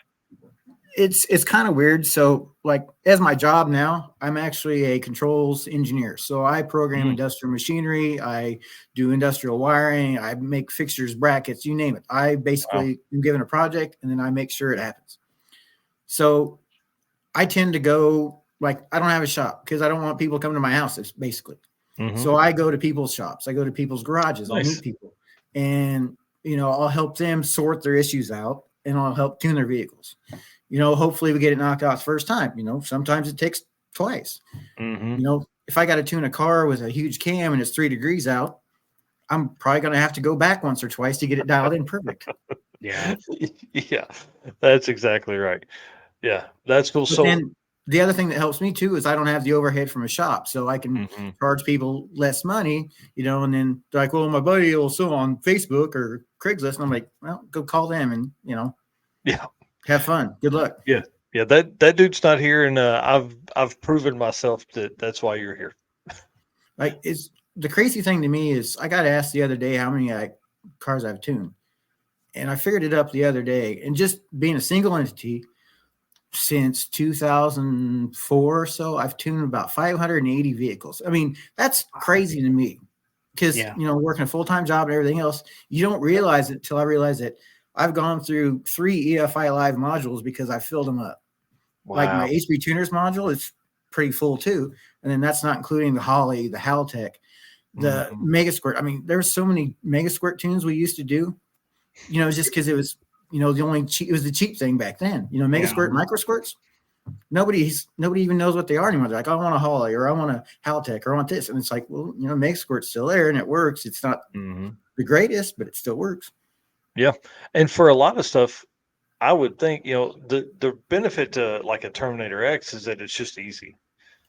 [SPEAKER 6] It's kind of weird. So like as my job now, I'm actually a controls engineer. So I program industrial machinery. I do industrial wiring. I make fixtures, brackets, you name it. I basically am given a project and then I make sure it happens. So I tend to go like, I don't have a shop because I don't want people coming to my house. It's basically. Mm-hmm. So I go to people's shops. I go to people's garages. Nice. I'll meet people and, I'll help them sort their issues out and I'll help tune their vehicles. Hopefully we get it knocked out first time. Sometimes it takes twice. Mm-hmm. If I got to tune a car with a huge cam and it's 3 degrees out, I'm probably going to have to go back once or twice to get it dialed in perfect.
[SPEAKER 1] Yeah. Yeah, that's exactly right. Yeah, that's cool.
[SPEAKER 6] But so then the other thing that helps me too is I don't have the overhead from a shop, so I can charge people less money, and then they're like, well, my buddy will sell on Facebook or Craigslist. And I'm like, well, go call them and, have fun. Good luck.
[SPEAKER 1] Yeah. Yeah. That dude's not here. And I've proven myself that's why you're here.
[SPEAKER 6] Like the crazy thing to me is I got asked the other day how many cars I've tuned. And I figured it up the other day. And just being a single entity since 2004 or so, I've tuned about 580 vehicles. I mean, that's crazy to me because, working a full-time job and everything else, you don't realize it till I realize that I've gone through 3 EFI Live modules because I filled them up. Wow. Like my HB Tuners module is pretty full too. And then that's not including the Holly, the Haltech, the Mega Squirt. I mean, there's so many Mega Squirt tunes we used to do, just because it was, it was the cheap thing back then. Mega Squirt, Micro Squirts. Nobody even knows what they are anymore. They're like, I want a Holly or I want a Haltech or I want this. And it's like, well, Mega Squirt's still there and it works. It's not the greatest, but it still works.
[SPEAKER 1] Yeah. And for a lot of stuff, I would think, the benefit to like a Terminator X is that it's just easy.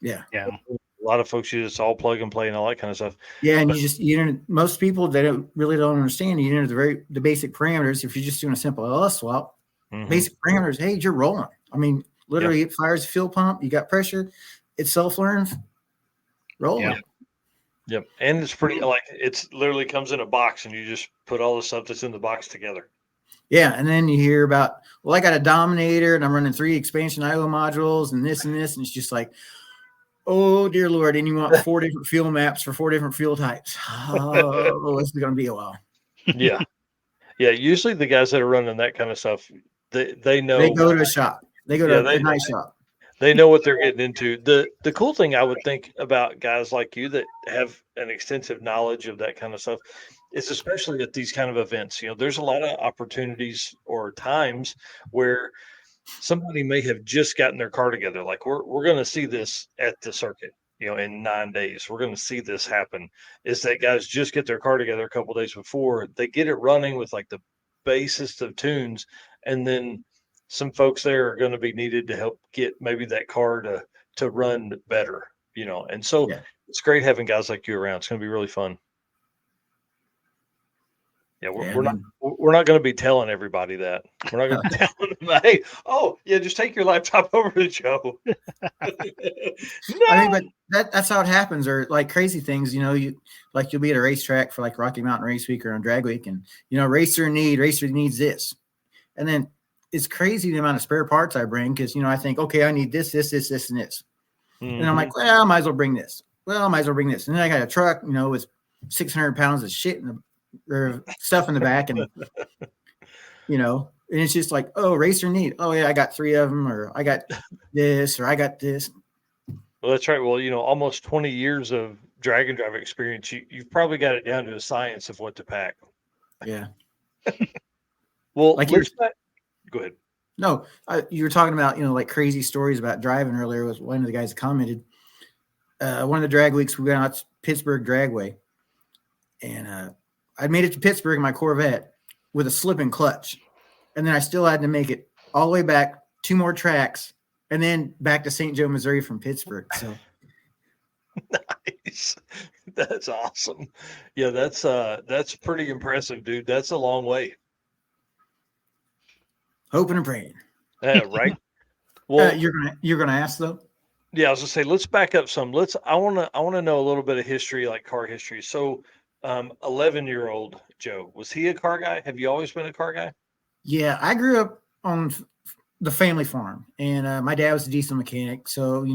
[SPEAKER 6] Yeah.
[SPEAKER 1] Yeah. A lot of folks use all plug and play and all that kind of stuff.
[SPEAKER 6] Yeah. And most people, they don't understand. You enter the basic parameters. If you're just doing a simple LS swap, basic parameters, hey, you're rolling. I mean, literally it fires a fuel pump. You got pressure. It self-learns. Rolling.
[SPEAKER 1] Yeah. Yep. And it's pretty it's literally comes in a box and you just put all the stuff that's in the box together.
[SPEAKER 6] Yeah. And then you hear about, well, I got a Dominator and I'm running 3 expansion IO modules and this and this. And it's just like, oh, dear Lord. And you want 4 different fuel maps for 4 different fuel types. Oh, this is going to be a while.
[SPEAKER 1] Yeah. Yeah. Usually the guys that are running that kind of stuff, they know.
[SPEAKER 6] They go to a shop. They go to a nice shop.
[SPEAKER 1] They know what they're getting into. The cool thing I would think about guys like you that have an extensive knowledge of that kind of stuff is especially at these kind of events. There's a lot of opportunities or times where somebody may have just gotten their car together. Like we're going to see this at the circuit, in 9 days. We're going to see this happen. Is that guys just get their car together a couple days before, they get it running with like the basest of tunes, and then some folks there are going to be needed to help get maybe that car to run better. And so
[SPEAKER 6] Yeah.
[SPEAKER 1] it's great having guys like you around. It's going to be really fun. Yeah, we're not going to be telling everybody that. We're not going to be telling them, hey, just take your laptop over to Joe. No.
[SPEAKER 6] I mean, but that's how it happens, or like crazy things. You'll be at a racetrack for like Rocky Mountain Race Week or on Drag Week, and racer needs this, and then it's crazy the amount of spare parts I bring because I think, okay, I need this, and this, and I'm like, well, I might as well bring this. Well, I might as well bring this, and then I got a truck, with 600 pounds of shit or stuff in the back, and and it's just like, oh, racer need. Oh yeah, I got 3 of them, or I got this, or I got this.
[SPEAKER 1] Well, that's right. Well, almost 20 years of drag and drive experience. You've probably got it down to a science of what to pack.
[SPEAKER 6] Yeah.
[SPEAKER 1] Well,
[SPEAKER 6] like
[SPEAKER 1] go ahead.
[SPEAKER 6] No, you were talking about, like crazy stories about driving earlier. Was one of the guys that commented. One of the drag weeks, we went out to Pittsburgh Dragway, and I made it to Pittsburgh in my Corvette with a slipping clutch, and then I still had to make it all the way back 2 more tracks, and then back to St. Joe, Missouri from Pittsburgh. So
[SPEAKER 1] nice. That's awesome. Yeah, that's pretty impressive, dude. That's a long way.
[SPEAKER 6] Hoping and praying.
[SPEAKER 1] Yeah, right. Well,
[SPEAKER 6] you're gonna ask though.
[SPEAKER 1] Yeah, I was gonna say, let's back up some. I wanna know a little bit of history, like car history. So 11-year-old Joe, was he a car guy? Have you always been a car guy?
[SPEAKER 6] Yeah, I grew up on the family farm, and my dad was a diesel mechanic. So,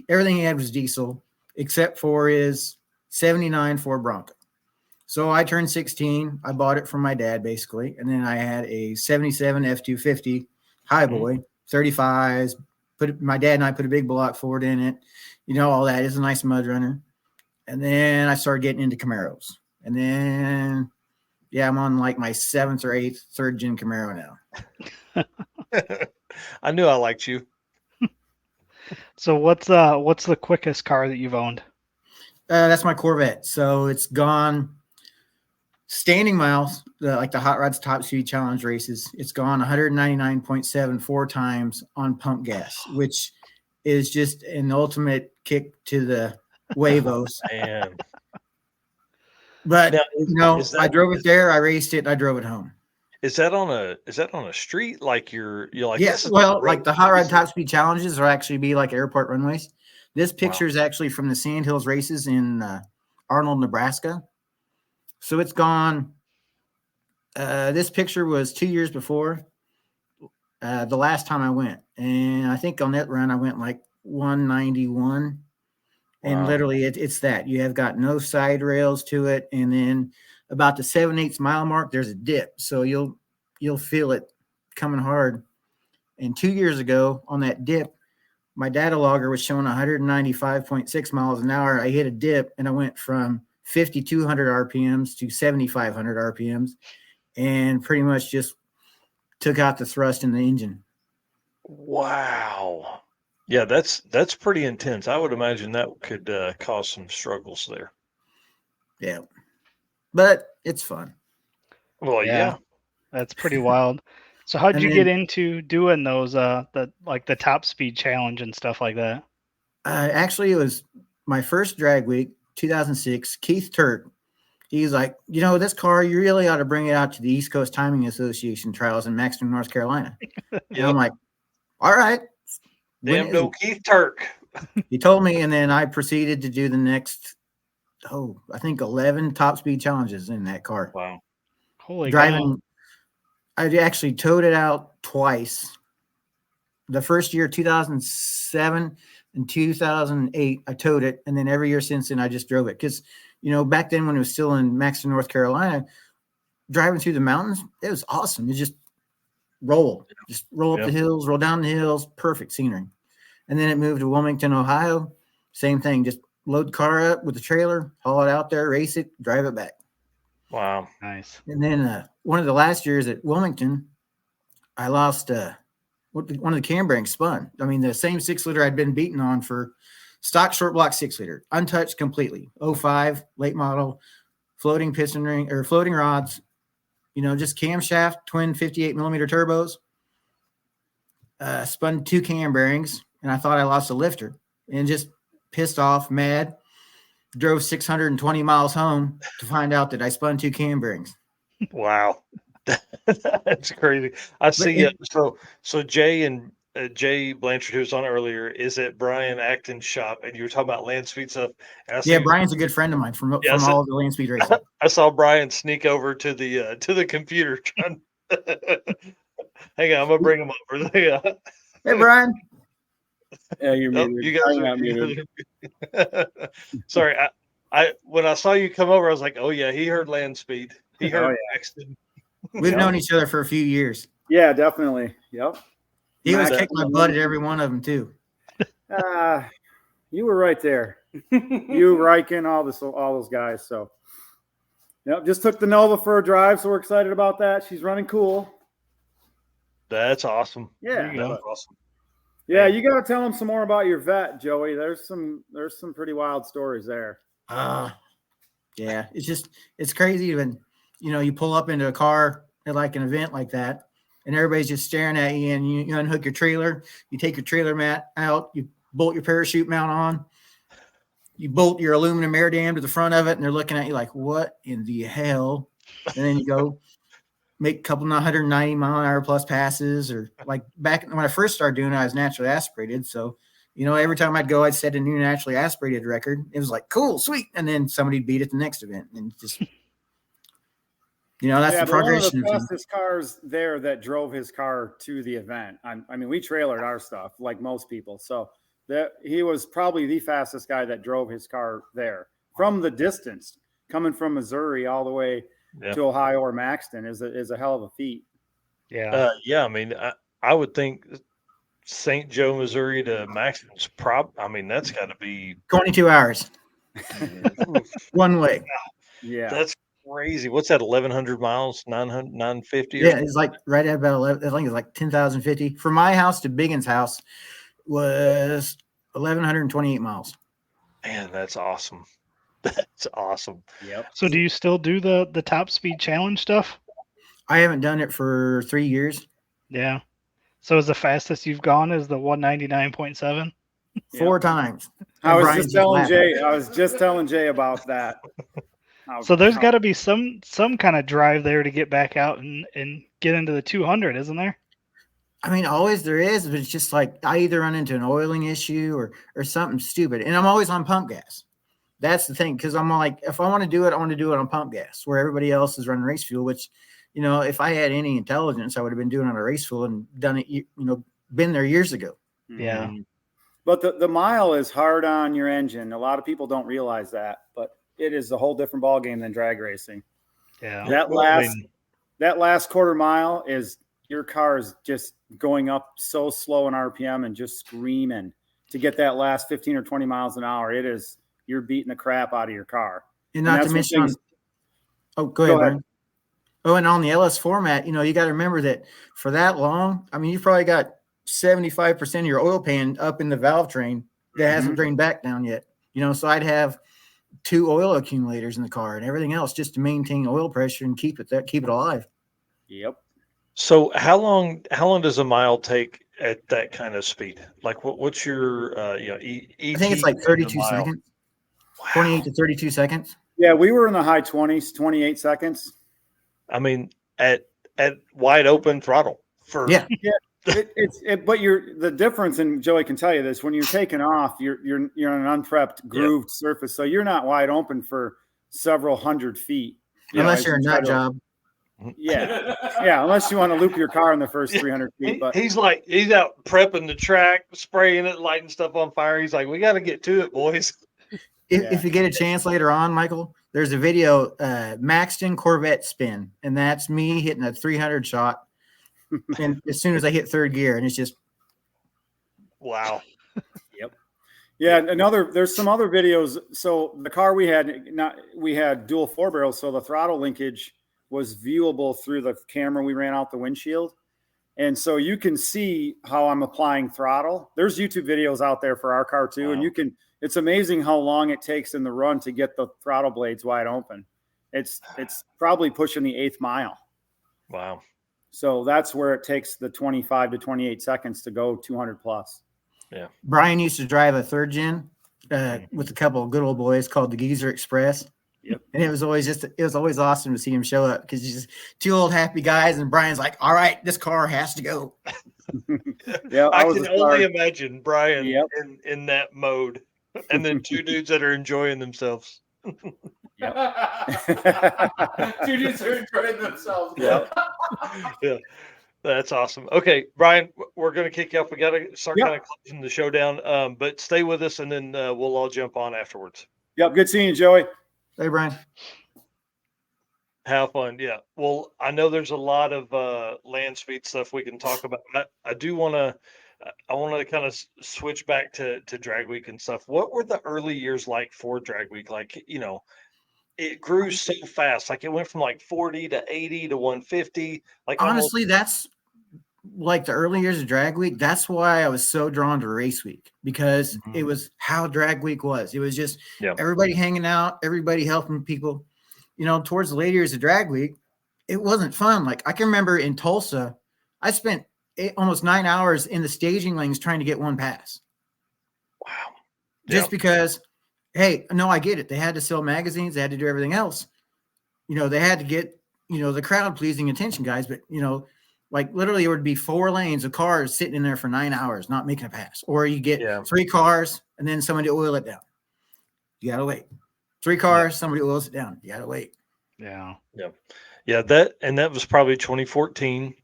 [SPEAKER 6] everything he had was diesel except for his 79 Ford Bronco. So I turned 16. I bought it from my dad, basically. And then I had a 77 F-250 Highboy, 35s. My dad and I put a big block Ford in it. All that. It's a nice mud runner. And then I started getting into Camaros. And then, I'm on like my 7th or 8th third-gen Camaro now.
[SPEAKER 1] I knew I liked you.
[SPEAKER 2] So what's the quickest car that you've owned?
[SPEAKER 6] That's my Corvette. So it's gone standing miles, like the Hot Rods Top Speed Challenge races. It's gone 199.74 times on pump gas, which is just an ultimate kick to the huevos.
[SPEAKER 1] Man.
[SPEAKER 6] But I drove it there, I raced it, and I drove it home.
[SPEAKER 1] Is that on a street? Like you're like,
[SPEAKER 6] yes, well, like the Hot Rod Top Speed Challenges are actually be like airport runways. This picture is actually from the Sand Hills races in Arnold, Nebraska. So it's gone. This picture was 2 years before the last time I went. And I think on that run, I went like 191. And literally it's that. You have got no side rails to it. And then about the 7/8 mile mark, there's a dip. So you'll feel it coming hard. And 2 years ago on that dip, my data logger was showing 195.6 miles an hour. I hit a dip and I went from 5,200 RPMs to 7,500 RPMs and pretty much just took out the thrust in the engine.
[SPEAKER 1] Wow. Yeah, that's pretty intense. I would imagine that could cause some struggles there.
[SPEAKER 6] Yeah. But it's fun.
[SPEAKER 1] Well, yeah.
[SPEAKER 2] That's pretty wild. So how'd you get into doing those, the top speed challenge and stuff like that?
[SPEAKER 6] Actually, it was my first drag week, 2006. Keith Turk, he's like, this car, you really ought to bring it out to the East Coast Timing Association trials in Maxton, North Carolina. And I'm like, all right.
[SPEAKER 1] Damn no Keith Turk.
[SPEAKER 6] He told me, and then I proceeded to do the next, I think 11 top speed challenges in that car.
[SPEAKER 1] Wow.
[SPEAKER 2] Holy
[SPEAKER 6] driving. I actually towed it out twice. The first year, 2007 and 2008, I towed it. And then every year since then, I just drove it. Because, back then when it was still in Maxton, North Carolina, driving through the mountains, it was awesome. It just roll up the hills, roll down the hills, perfect scenery. And then it moved to Wilmington, Ohio. Same thing. Just load the car up with the trailer, haul it out there, race it, drive it back.
[SPEAKER 1] Wow.
[SPEAKER 2] Nice.
[SPEAKER 6] And then one of the last years at Wilmington, I lost one of the cam bearings spun. I mean, the same 6-liter I'd been beaten on for stock short block 6-liter, untouched completely. 05, late model, floating piston ring or floating rods, just camshaft, twin 58 millimeter turbos. Spun 2 cam bearings, and I thought I lost a lifter, and just pissed off, mad. Drove 620 miles home to find out that I spun 2 cam bearings.
[SPEAKER 1] Wow. That's crazy. I see. So Jay Blanchard, who was on earlier, is at Brian Acton's shop, and you were talking about land speed stuff.
[SPEAKER 6] Yeah, Brian's a good friend of mine from all of the land speed racing.
[SPEAKER 1] I saw Brian sneak over to the computer trying. Hang on, I'm gonna bring him over.
[SPEAKER 6] Hey, Brian.
[SPEAKER 7] Yeah, you're muted.
[SPEAKER 1] You guys are
[SPEAKER 7] muted.
[SPEAKER 1] Sorry, I when I saw you come over, I was like, oh yeah, he heard land speed. He heard Axton.
[SPEAKER 6] We've known each other for a few years.
[SPEAKER 7] Yeah, definitely. Yep.
[SPEAKER 6] He was kicking my butt at every one of them too.
[SPEAKER 7] You were right there. You, Riken, all those guys. So, yep. Just took the Nova for a drive, so we're excited about that. She's running cool.
[SPEAKER 1] That's awesome.
[SPEAKER 7] Yeah,
[SPEAKER 1] that's awesome.
[SPEAKER 7] Yeah, you got to tell them some more about your vet, Joey. There's some pretty wild stories there.
[SPEAKER 6] Yeah, it's crazy when you pull up into a car at like an event like that, and everybody's just staring at you, and you unhook your trailer, you take your trailer mat out, you bolt your parachute mount on, you bolt your aluminum air dam to the front of it, and they're looking at you like, what in the hell? And then you go make a couple 190-mile-an-hour plus passes, or like back when I first started doing it, I was naturally aspirated. So, every time I'd go, I'd set a new naturally aspirated record. It was like, cool, sweet. And then somebody beat it the next event. And just, that's the progression.
[SPEAKER 7] One of the fastest cars there that drove his car to the event. I mean, we trailered our stuff like most people. So he was probably the fastest guy that drove his car there from the distance, coming from Missouri all the way to Ohio or Maxton is a hell of a feat.
[SPEAKER 2] Yeah.
[SPEAKER 1] I mean, I would think St. Joe, Missouri to Maxton's that's got to be
[SPEAKER 6] 22 hours one way.
[SPEAKER 7] Yeah.
[SPEAKER 1] That's crazy. What's that? 1,100 miles, 950?
[SPEAKER 6] Yeah, it's like right at about 11. I think it's like 10,050. From my house to Biggin's house was 1,128 miles.
[SPEAKER 1] Man, that's awesome. That's awesome.
[SPEAKER 7] Yep.
[SPEAKER 2] So do you still do the top speed challenge stuff?
[SPEAKER 6] I haven't done it for 3 years.
[SPEAKER 2] Yeah. So is the fastest you've gone is the 199.7?
[SPEAKER 6] 4 times.
[SPEAKER 7] I was just telling Jay about that.
[SPEAKER 2] So there's got to be some kind of drive there to get back out and get into the 200, isn't there?
[SPEAKER 6] I mean, always there is, but it's just like I either run into an oiling issue or something stupid, and I'm always on pump gas. That's the thing, because I'm like, if I want to do it, I want to do it on pump gas, where everybody else is running race fuel. Which, if I had any intelligence, I would have been doing it on a race fuel and done it. Been there years ago.
[SPEAKER 2] Yeah.
[SPEAKER 7] But the mile is hard on your engine. A lot of people don't realize that, but it is a whole different ballgame than drag racing.
[SPEAKER 2] Yeah.
[SPEAKER 7] That last quarter mile is your car is just going up so slow in RPM and just screaming to get that last 15 or 20 miles an hour. You're beating the crap out of your car.
[SPEAKER 6] And not to mention, go ahead, Brian. Oh, and on the LS format, you got to remember that for that long, I mean, you've probably got 75% of your oil pan up in the valve train that hasn't drained back down yet. So I'd have 2 oil accumulators in the car and everything else just to maintain oil pressure and keep it alive.
[SPEAKER 7] Yep.
[SPEAKER 1] So how long does a mile take at that kind of speed? Like what's your I
[SPEAKER 6] think it's like 32 seconds. Wow. 28 to 32 seconds.
[SPEAKER 7] Yeah, we were in the high 20s, 28 seconds.
[SPEAKER 1] I mean, at wide open throttle for
[SPEAKER 7] But the difference, and Joey can tell you this, when you're taking off, you're on an unprepped grooved surface, so you're not wide open for several hundred feet.
[SPEAKER 6] Unless you're a nut job.
[SPEAKER 7] Yeah, unless you want to loop your car in the first 300 feet. But
[SPEAKER 1] he's out prepping the track, spraying it, lighting stuff on fire. He's like, we got to get to it, boys.
[SPEAKER 6] If you get a chance later on, Michael, there's a video, Maxton Corvette spin, and that's me hitting a 300 shot. And as soon as I hit third gear, and it's just
[SPEAKER 1] wow.
[SPEAKER 7] Yep. Yeah. There's some other videos. So the car we had dual 4 barrels. So the throttle linkage was viewable through the camera we ran out the windshield. And so you can see how I'm applying throttle. There's YouTube videos out there for our car too.
[SPEAKER 1] Wow.
[SPEAKER 7] And it's amazing how long it takes in the run to get the throttle blades wide open. It's probably pushing the 8th mile.
[SPEAKER 1] Wow.
[SPEAKER 7] So that's where it takes the 25 to 28 seconds to go 200 plus.
[SPEAKER 1] Yeah.
[SPEAKER 6] Brian used to drive a 3rd gen with a couple of good old boys called the Geezer Express.
[SPEAKER 7] Yep.
[SPEAKER 6] And it was always awesome to see him show up because he's just 2 old happy guys. And Brian's like, all right, this car has to go.
[SPEAKER 7] Yeah.
[SPEAKER 1] I can only imagine Brian
[SPEAKER 7] Yep.
[SPEAKER 1] in that mode. And then 2 dudes that are enjoying themselves.
[SPEAKER 7] Yep.
[SPEAKER 5] 2 dudes are enjoying themselves.
[SPEAKER 7] Yep.
[SPEAKER 1] Yeah. That's awesome. Okay, Brian, we're going to kick you off. We got to start
[SPEAKER 7] Yep.
[SPEAKER 1] kind of closing the show down, but stay with us, and then we'll all jump on afterwards.
[SPEAKER 7] Yep. Good seeing you, Joey.
[SPEAKER 6] Hey, Brian.
[SPEAKER 1] Have fun. Yeah. Well, I know there's a lot of land speed stuff we can talk about. I do want to. I want to kind of switch back to drag week and stuff. What were the early years like for drag week? Like, it grew so fast. Like it went from like 40 to 80 to 150. Like
[SPEAKER 6] Honestly, that's like the early years of drag week. That's why I was so drawn to race week because it was how drag week was. It was just everybody hanging out, everybody helping people. Towards the later years of drag week, it wasn't fun. Like I can remember in Tulsa, I spent almost 9 hours in the staging lanes trying to get one pass.
[SPEAKER 1] Wow.
[SPEAKER 6] Just because, hey, no, I get it. They had to sell magazines. They had to do everything else. They had to get, the crowd pleasing attention guys. But, like literally it would be 4 lanes of cars sitting in there for 9 hours, not making a pass. Or you get 3 cars and then somebody oil it down. You got to wait. 3 cars, somebody oils it down. You got to wait.
[SPEAKER 2] Yeah.
[SPEAKER 1] Yeah. That was probably 2014,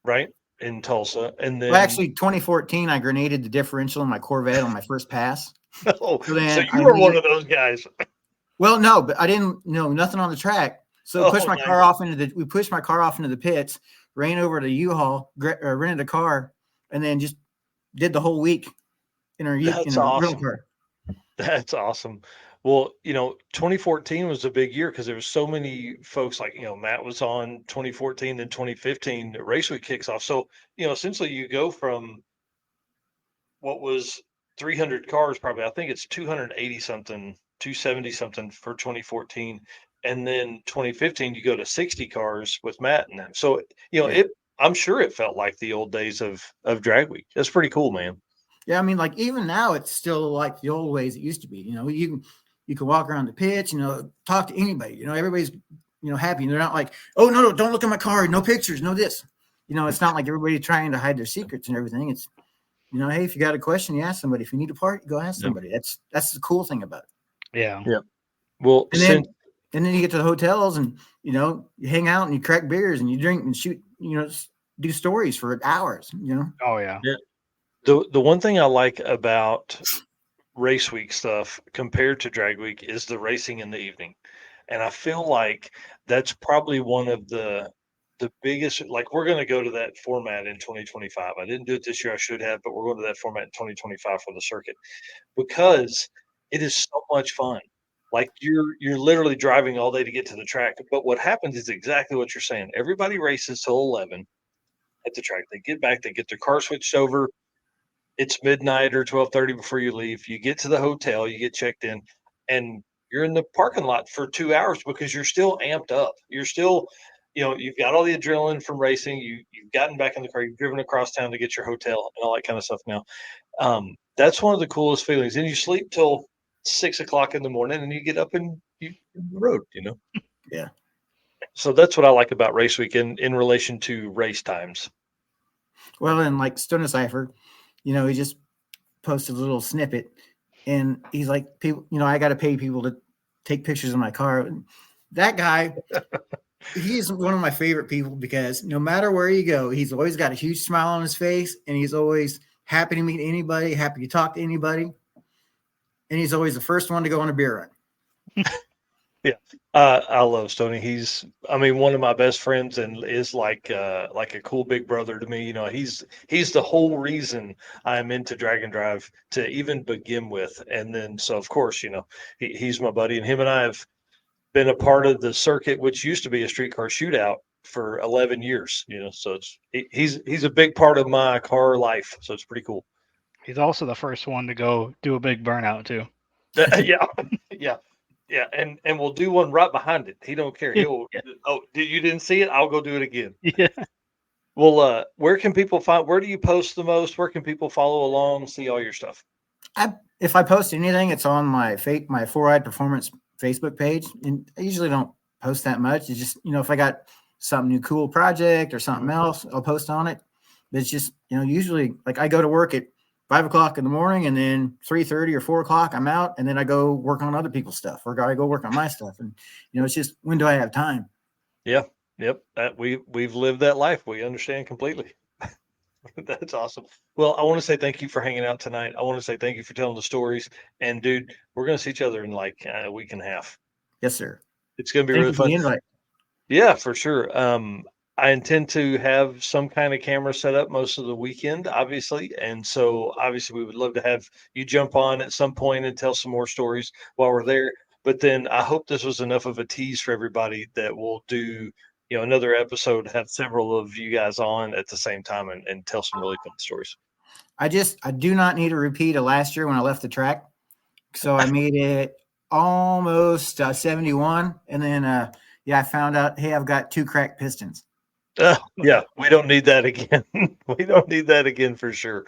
[SPEAKER 1] right? In Tulsa. And then
[SPEAKER 6] actually 2014, I grenaded the differential in my Corvette on my first pass.
[SPEAKER 1] So you were one of those guys.
[SPEAKER 6] Well, no, but I didn't know nothing on the track. So we pushed my car off into the pits, ran over to U-Haul, rented a car, and then just did the whole week in our rental car.
[SPEAKER 1] That's awesome. Well, 2014 was a big year because there was so many folks like, Matt was on 2014, then 2015, the race week kicks off. So, essentially you go from what was 300 cars, probably, I think it's 280 something, 270 something for 2014. And then 2015, you go to 60 cars with Matt and them. So, I'm sure it felt like the old days of drag week. That's pretty cool, man.
[SPEAKER 6] Yeah. I mean, like even now it's still like the old ways it used to be, you can walk around the pitch, talk to anybody, everybody's, happy. And they're not like, oh, no, don't look at my car. No pictures, no this. It's not like everybody trying to hide their secrets and everything. It's, hey, if you got a question, you ask somebody. If you need a part, you go ask somebody. That's the cool thing about it.
[SPEAKER 2] Yeah.
[SPEAKER 1] Yeah. Well,
[SPEAKER 6] and then you get to the hotels and, you hang out and you crack beers and you drink and shoot, do stories for hours,
[SPEAKER 2] Oh, yeah.
[SPEAKER 1] Yeah. The one thing I like about race week stuff compared to drag week is the racing in the evening. And I feel like that's probably one of the biggest, like we're going to go to that format in 2025. I didn't do it this year. I should have, but we're going to that format in 2025 for the circuit because it is so much fun. Like you're literally driving all day to get to the track. But what happens is exactly what you're saying. Everybody races till 11 at the track. They get back, they get their car switched over. It's midnight or 12:30 before you leave. You get to the hotel, you get checked in, and you're in the parking lot for 2 hours because you're still amped up. You're still, you've got all the adrenaline from racing. You've gotten back in the car. You've driven across town to get your hotel and all that kind of stuff now. That's one of the coolest feelings. And you sleep till 6 o'clock in the morning and you get up and you the road,
[SPEAKER 6] Yeah.
[SPEAKER 1] So that's what I like about race week in relation to race times.
[SPEAKER 6] Well, and like Stoner Cipher, he just posted a little snippet and he's like, people, I got to pay people to take pictures of my car. And that guy, he's one of my favorite people because no matter where you go, he's always got a huge smile on his face and he's always happy to meet anybody, happy to talk to anybody. And he's always the first one to go on a beer run.
[SPEAKER 1] I love Stoney. I mean, one of my best friends, and is like a cool big brother to me. You know, he's the whole reason I'm into Drag and Drive to even begin with. And then, so of course, you know, he's my buddy, and him and I have been a part of the circuit, which used to be a streetcar shootout for 11 years. You know, so he's a big part of my car life. So it's pretty cool.
[SPEAKER 2] He's also the first one to go do a big burnout too.
[SPEAKER 1] Yeah, yeah. Yeah, and we'll do one right behind it. He don't care. He'll you didn't see it? I'll go do it again.
[SPEAKER 2] Yeah.
[SPEAKER 1] Well, where can people find? Where do you post the most? Where can people follow along, see all your stuff?
[SPEAKER 6] If I post anything, it's on my my Four Eyed Performance Facebook page, and I usually don't post that much. It's just, you know, if I got some new cool project or something else, I'll post on it. But it's just, you know, usually like I go to work at 5 o'clock in the morning, and then 3:30 or 4 o'clock I'm out, and then I go work on other people's stuff, or I go work on my stuff, and you know, it's just, when do I have time?
[SPEAKER 1] Yeah, yep. We've lived that life. We understand completely. That's awesome. Well, I want to say thank you for hanging out tonight. I want to say thank you for telling the stories. And dude, we're going to see each other in like a week and a half.
[SPEAKER 6] Yes, sir.
[SPEAKER 1] It's going to be
[SPEAKER 6] Thank
[SPEAKER 1] really
[SPEAKER 6] you for the
[SPEAKER 1] fun.
[SPEAKER 6] invite.
[SPEAKER 1] Yeah, for sure. I intend to have some kind of camera set up most of the weekend, obviously. And so obviously we would love to have you jump on at some point and tell some more stories while we're there. But then I hope this was enough of a tease for everybody that we'll do, you know, another episode, have several of you guys on at the same time and tell some really fun stories.
[SPEAKER 6] I do not need a repeat of last year when I left the track. So I made it almost 71. And then, I found out, hey, I've got 2 cracked pistons.
[SPEAKER 1] Yeah, we don't need that again. We don't need that again for sure.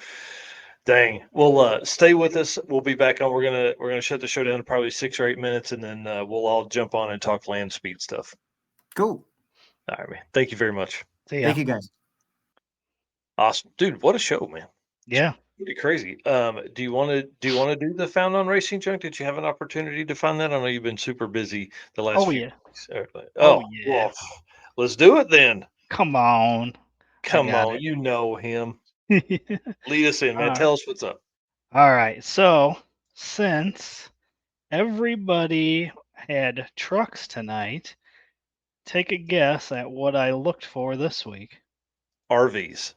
[SPEAKER 1] Dang. Well, stay with us. We'll be back on. We're gonna shut the show down in probably 6 or 8 minutes, and then we'll all jump on and talk land speed stuff.
[SPEAKER 6] Cool.
[SPEAKER 1] All right, man. Thank you very much.
[SPEAKER 2] See ya.
[SPEAKER 6] Thank you, guys.
[SPEAKER 1] Awesome, dude. What a show, man.
[SPEAKER 2] Yeah.
[SPEAKER 1] Pretty crazy. Do you want to do the Found on Racing Junk? Did you have an opportunity to find that? I know you've been super busy the last
[SPEAKER 2] Oh
[SPEAKER 1] few
[SPEAKER 2] yeah.
[SPEAKER 1] weeks.
[SPEAKER 2] Oh, yeah.
[SPEAKER 1] Well, let's do it then.
[SPEAKER 2] Come on.
[SPEAKER 1] Come
[SPEAKER 2] got
[SPEAKER 1] on,
[SPEAKER 2] it.
[SPEAKER 1] you know him. Lead us in, man.
[SPEAKER 2] All
[SPEAKER 1] Tell us what's up.
[SPEAKER 2] All right. So since everybody had trucks tonight, take a guess at what I looked for this week.
[SPEAKER 1] RVs.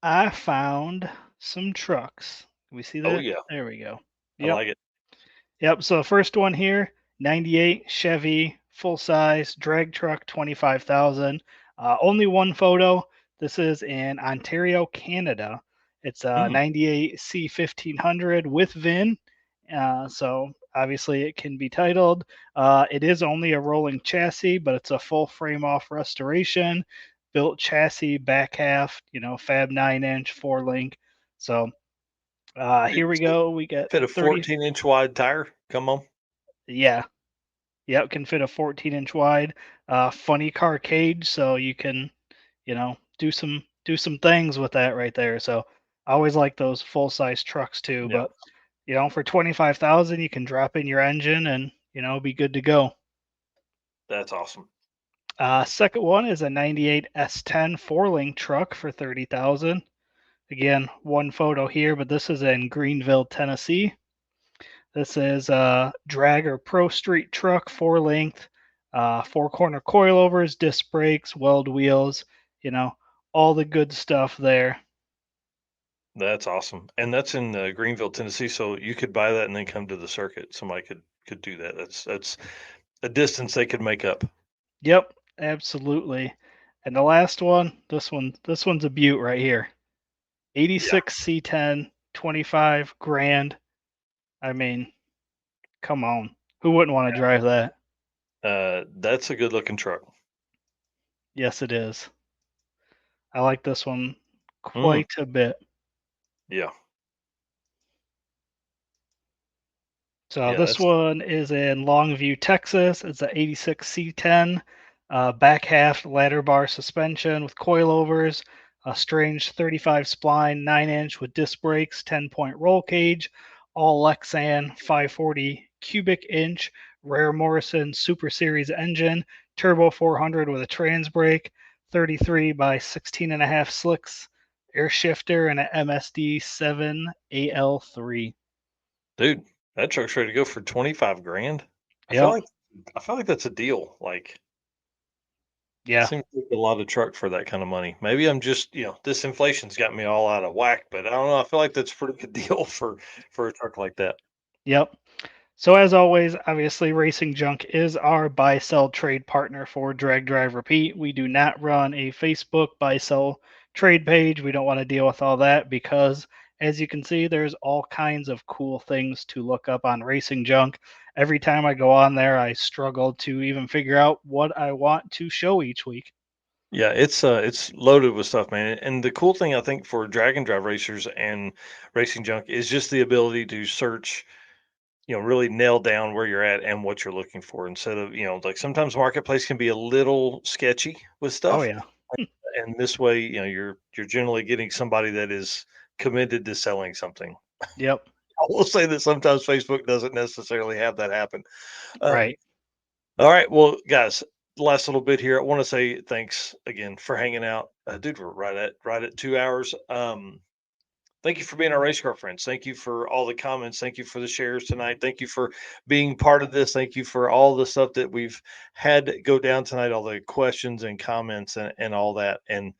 [SPEAKER 2] I found some trucks. Can we see that?
[SPEAKER 1] Oh, yeah.
[SPEAKER 2] There we go.
[SPEAKER 1] I like it.
[SPEAKER 2] Yep. So the first one here, 98 Chevy full size drag truck, 25,000. Only one photo. This is in Ontario, Canada. It's a 98 C1500 with VIN. So obviously it can be titled. It is only a rolling chassis, but it's a full frame off restoration. Built chassis, back half, you know, Fab 9-inch, 4-link. So here we go. We got
[SPEAKER 1] Fit a 14-inch wide tire. Come on.
[SPEAKER 2] Yeah. Yep, can fit a 14-inch wide. Funny car cage, so you can, you know, do some things with that right there. So I always like those full size trucks too.
[SPEAKER 1] Yep.
[SPEAKER 2] But you know, for 25,000, you can drop in your engine and, you know, be good to go.
[SPEAKER 1] That's awesome.
[SPEAKER 2] Second one is a 98 S10 4-link truck for 30,000. Again, one photo here, but this is in Greenville, Tennessee. This is a Dragger Pro Street truck, 4-length, 4-corner coilovers, disc brakes, weld wheels, you know, all the good stuff there.
[SPEAKER 1] That's awesome. And that's in Greenville, Tennessee. So you could buy that and then come to the circuit. Somebody could do that. That's a distance they could make up.
[SPEAKER 2] Yep, absolutely. And the last one, this one's a beaut right here. 86 C10, 25 grand. I mean, come on. Who wouldn't want to drive that?
[SPEAKER 1] That's a good looking truck.
[SPEAKER 2] Yes, it is. I like this one quite a bit.
[SPEAKER 1] Yeah.
[SPEAKER 2] So this one is in Longview, Texas. It's a 86 C10, back half ladder bar suspension with coilovers, a strange 35 spline 9-inch with disc brakes, 10-point roll cage, all Lexan 540 cubic inch, Rare Morrison Super Series engine, turbo 400 with a trans brake, 33 by 16.5 slicks, air shifter, and an MSD 7 AL3.
[SPEAKER 1] Dude, That truck's ready to go for 25 grand. I
[SPEAKER 2] Yep.
[SPEAKER 1] feel like that's a deal. Like,
[SPEAKER 2] Yeah.
[SPEAKER 1] seems like a lot of truck for that kind of money. Maybe I'm just, this inflation's got me all out of whack, but I don't know. I feel like that's a pretty good deal for a truck like that.
[SPEAKER 2] Yep. So as always, obviously Racing Junk is our buy sell trade partner for Drag Drive Repeat. We do not run a Facebook buy sell trade page. We don't want to deal with all that because as you can see, there's all kinds of cool things to look up on Racing Junk. Every time I go on there, I struggle to even figure out what I want to show each week.
[SPEAKER 1] Yeah, it's loaded with stuff, man. And the cool thing I think for drag and drive racers and Racing Junk is just the ability to search, really nail down where you're at and what you're looking for instead of, like sometimes marketplace can be a little sketchy with
[SPEAKER 2] Oh
[SPEAKER 1] stuff.
[SPEAKER 2] yeah.
[SPEAKER 1] And this way, you're generally getting somebody that is committed to selling something.
[SPEAKER 2] Yep.
[SPEAKER 1] I will say that sometimes Facebook doesn't necessarily have that happen. Um,
[SPEAKER 2] Right.
[SPEAKER 1] all right, well, guys, last little bit here. I want to say thanks again for hanging out, dude. We're right at 2 hours. Thank you for being our race car friends. Thank you for all the comments. Thank you for the shares tonight. Thank you for being part of this. Thank you for all the stuff that we've had go down tonight, all the questions and comments and all that. And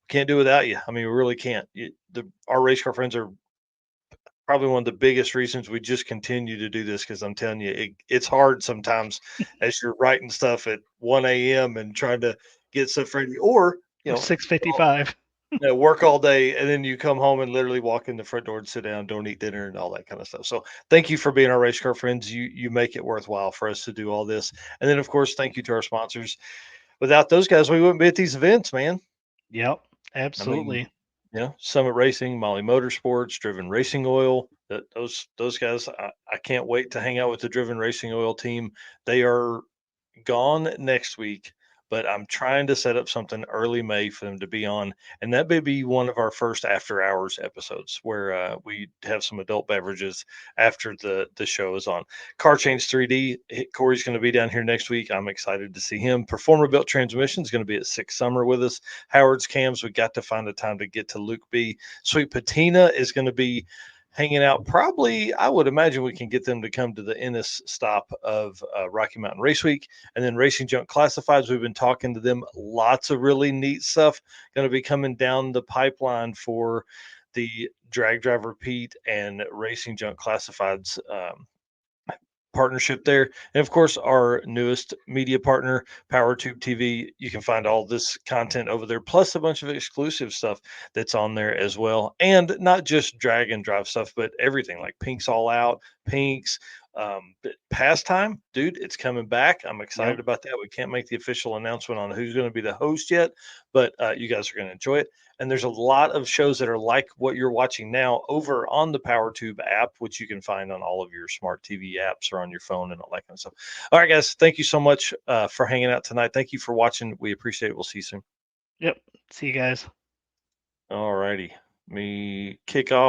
[SPEAKER 1] can't do without you. I mean, we really can't. Our race car friends are probably one of the biggest reasons we just continue to do this because I'm telling you, it's hard sometimes as you're writing stuff at 1 a.m. and trying to get stuff ready, or
[SPEAKER 2] 6:55.
[SPEAKER 1] work all day and then you come home and literally walk in the front door and sit down, don't eat dinner and all that kind of stuff. So thank you for being our race car friends. You make it worthwhile for us to do all this. And then of course, thank you to our sponsors. Without those guys, we wouldn't be at these events, man.
[SPEAKER 2] Yep.
[SPEAKER 1] I mean,
[SPEAKER 2] Absolutely.
[SPEAKER 1] Summit Racing, Molly Motorsports, Driven Racing Oil. Those guys, I can't wait to hang out with the Driven Racing Oil team. They are gone next week, but I'm trying to set up something early May for them to be on, and that may be one of our first after hours episodes where we have some adult beverages after the show is on. Car Change 3D. Corey's going to be down here next week. I'm excited to see him. Performer Built Transmission is going to be at Six Summer with us. Howard's Cams. We got to find a time to get to Luke B. Sweet Patina is going to be hanging out. Probably, I would imagine we can get them to come to the Ennis stop of Rocky Mountain Race Week. And then Racing Junk Classifieds, we've been talking to them. Lots of really neat stuff going to be coming down the pipeline for the Drag Drive Repeat and Racing Junk Classifieds partnership there. And of course, our newest media partner, PowerTube TV. You can find all this content over there, plus a bunch of exclusive stuff that's on there as well. And not just drag and drive stuff, but everything like Pink's All Out, Pink's, Pastime, dude, it's coming back. I'm excited
[SPEAKER 2] Yep.
[SPEAKER 1] about that. We can't make the official announcement on who's going to be the host yet, but you guys are going to enjoy it. And there's a lot of shows that are like what you're watching now over on the PowerTube app, which you can find on all of your smart TV apps or on your phone and all that kind of stuff. All right, guys, thank you so much for hanging out tonight. Thank you for watching. We appreciate it. We'll see you soon.
[SPEAKER 2] Yep. See you guys.
[SPEAKER 1] All righty. Me kick off.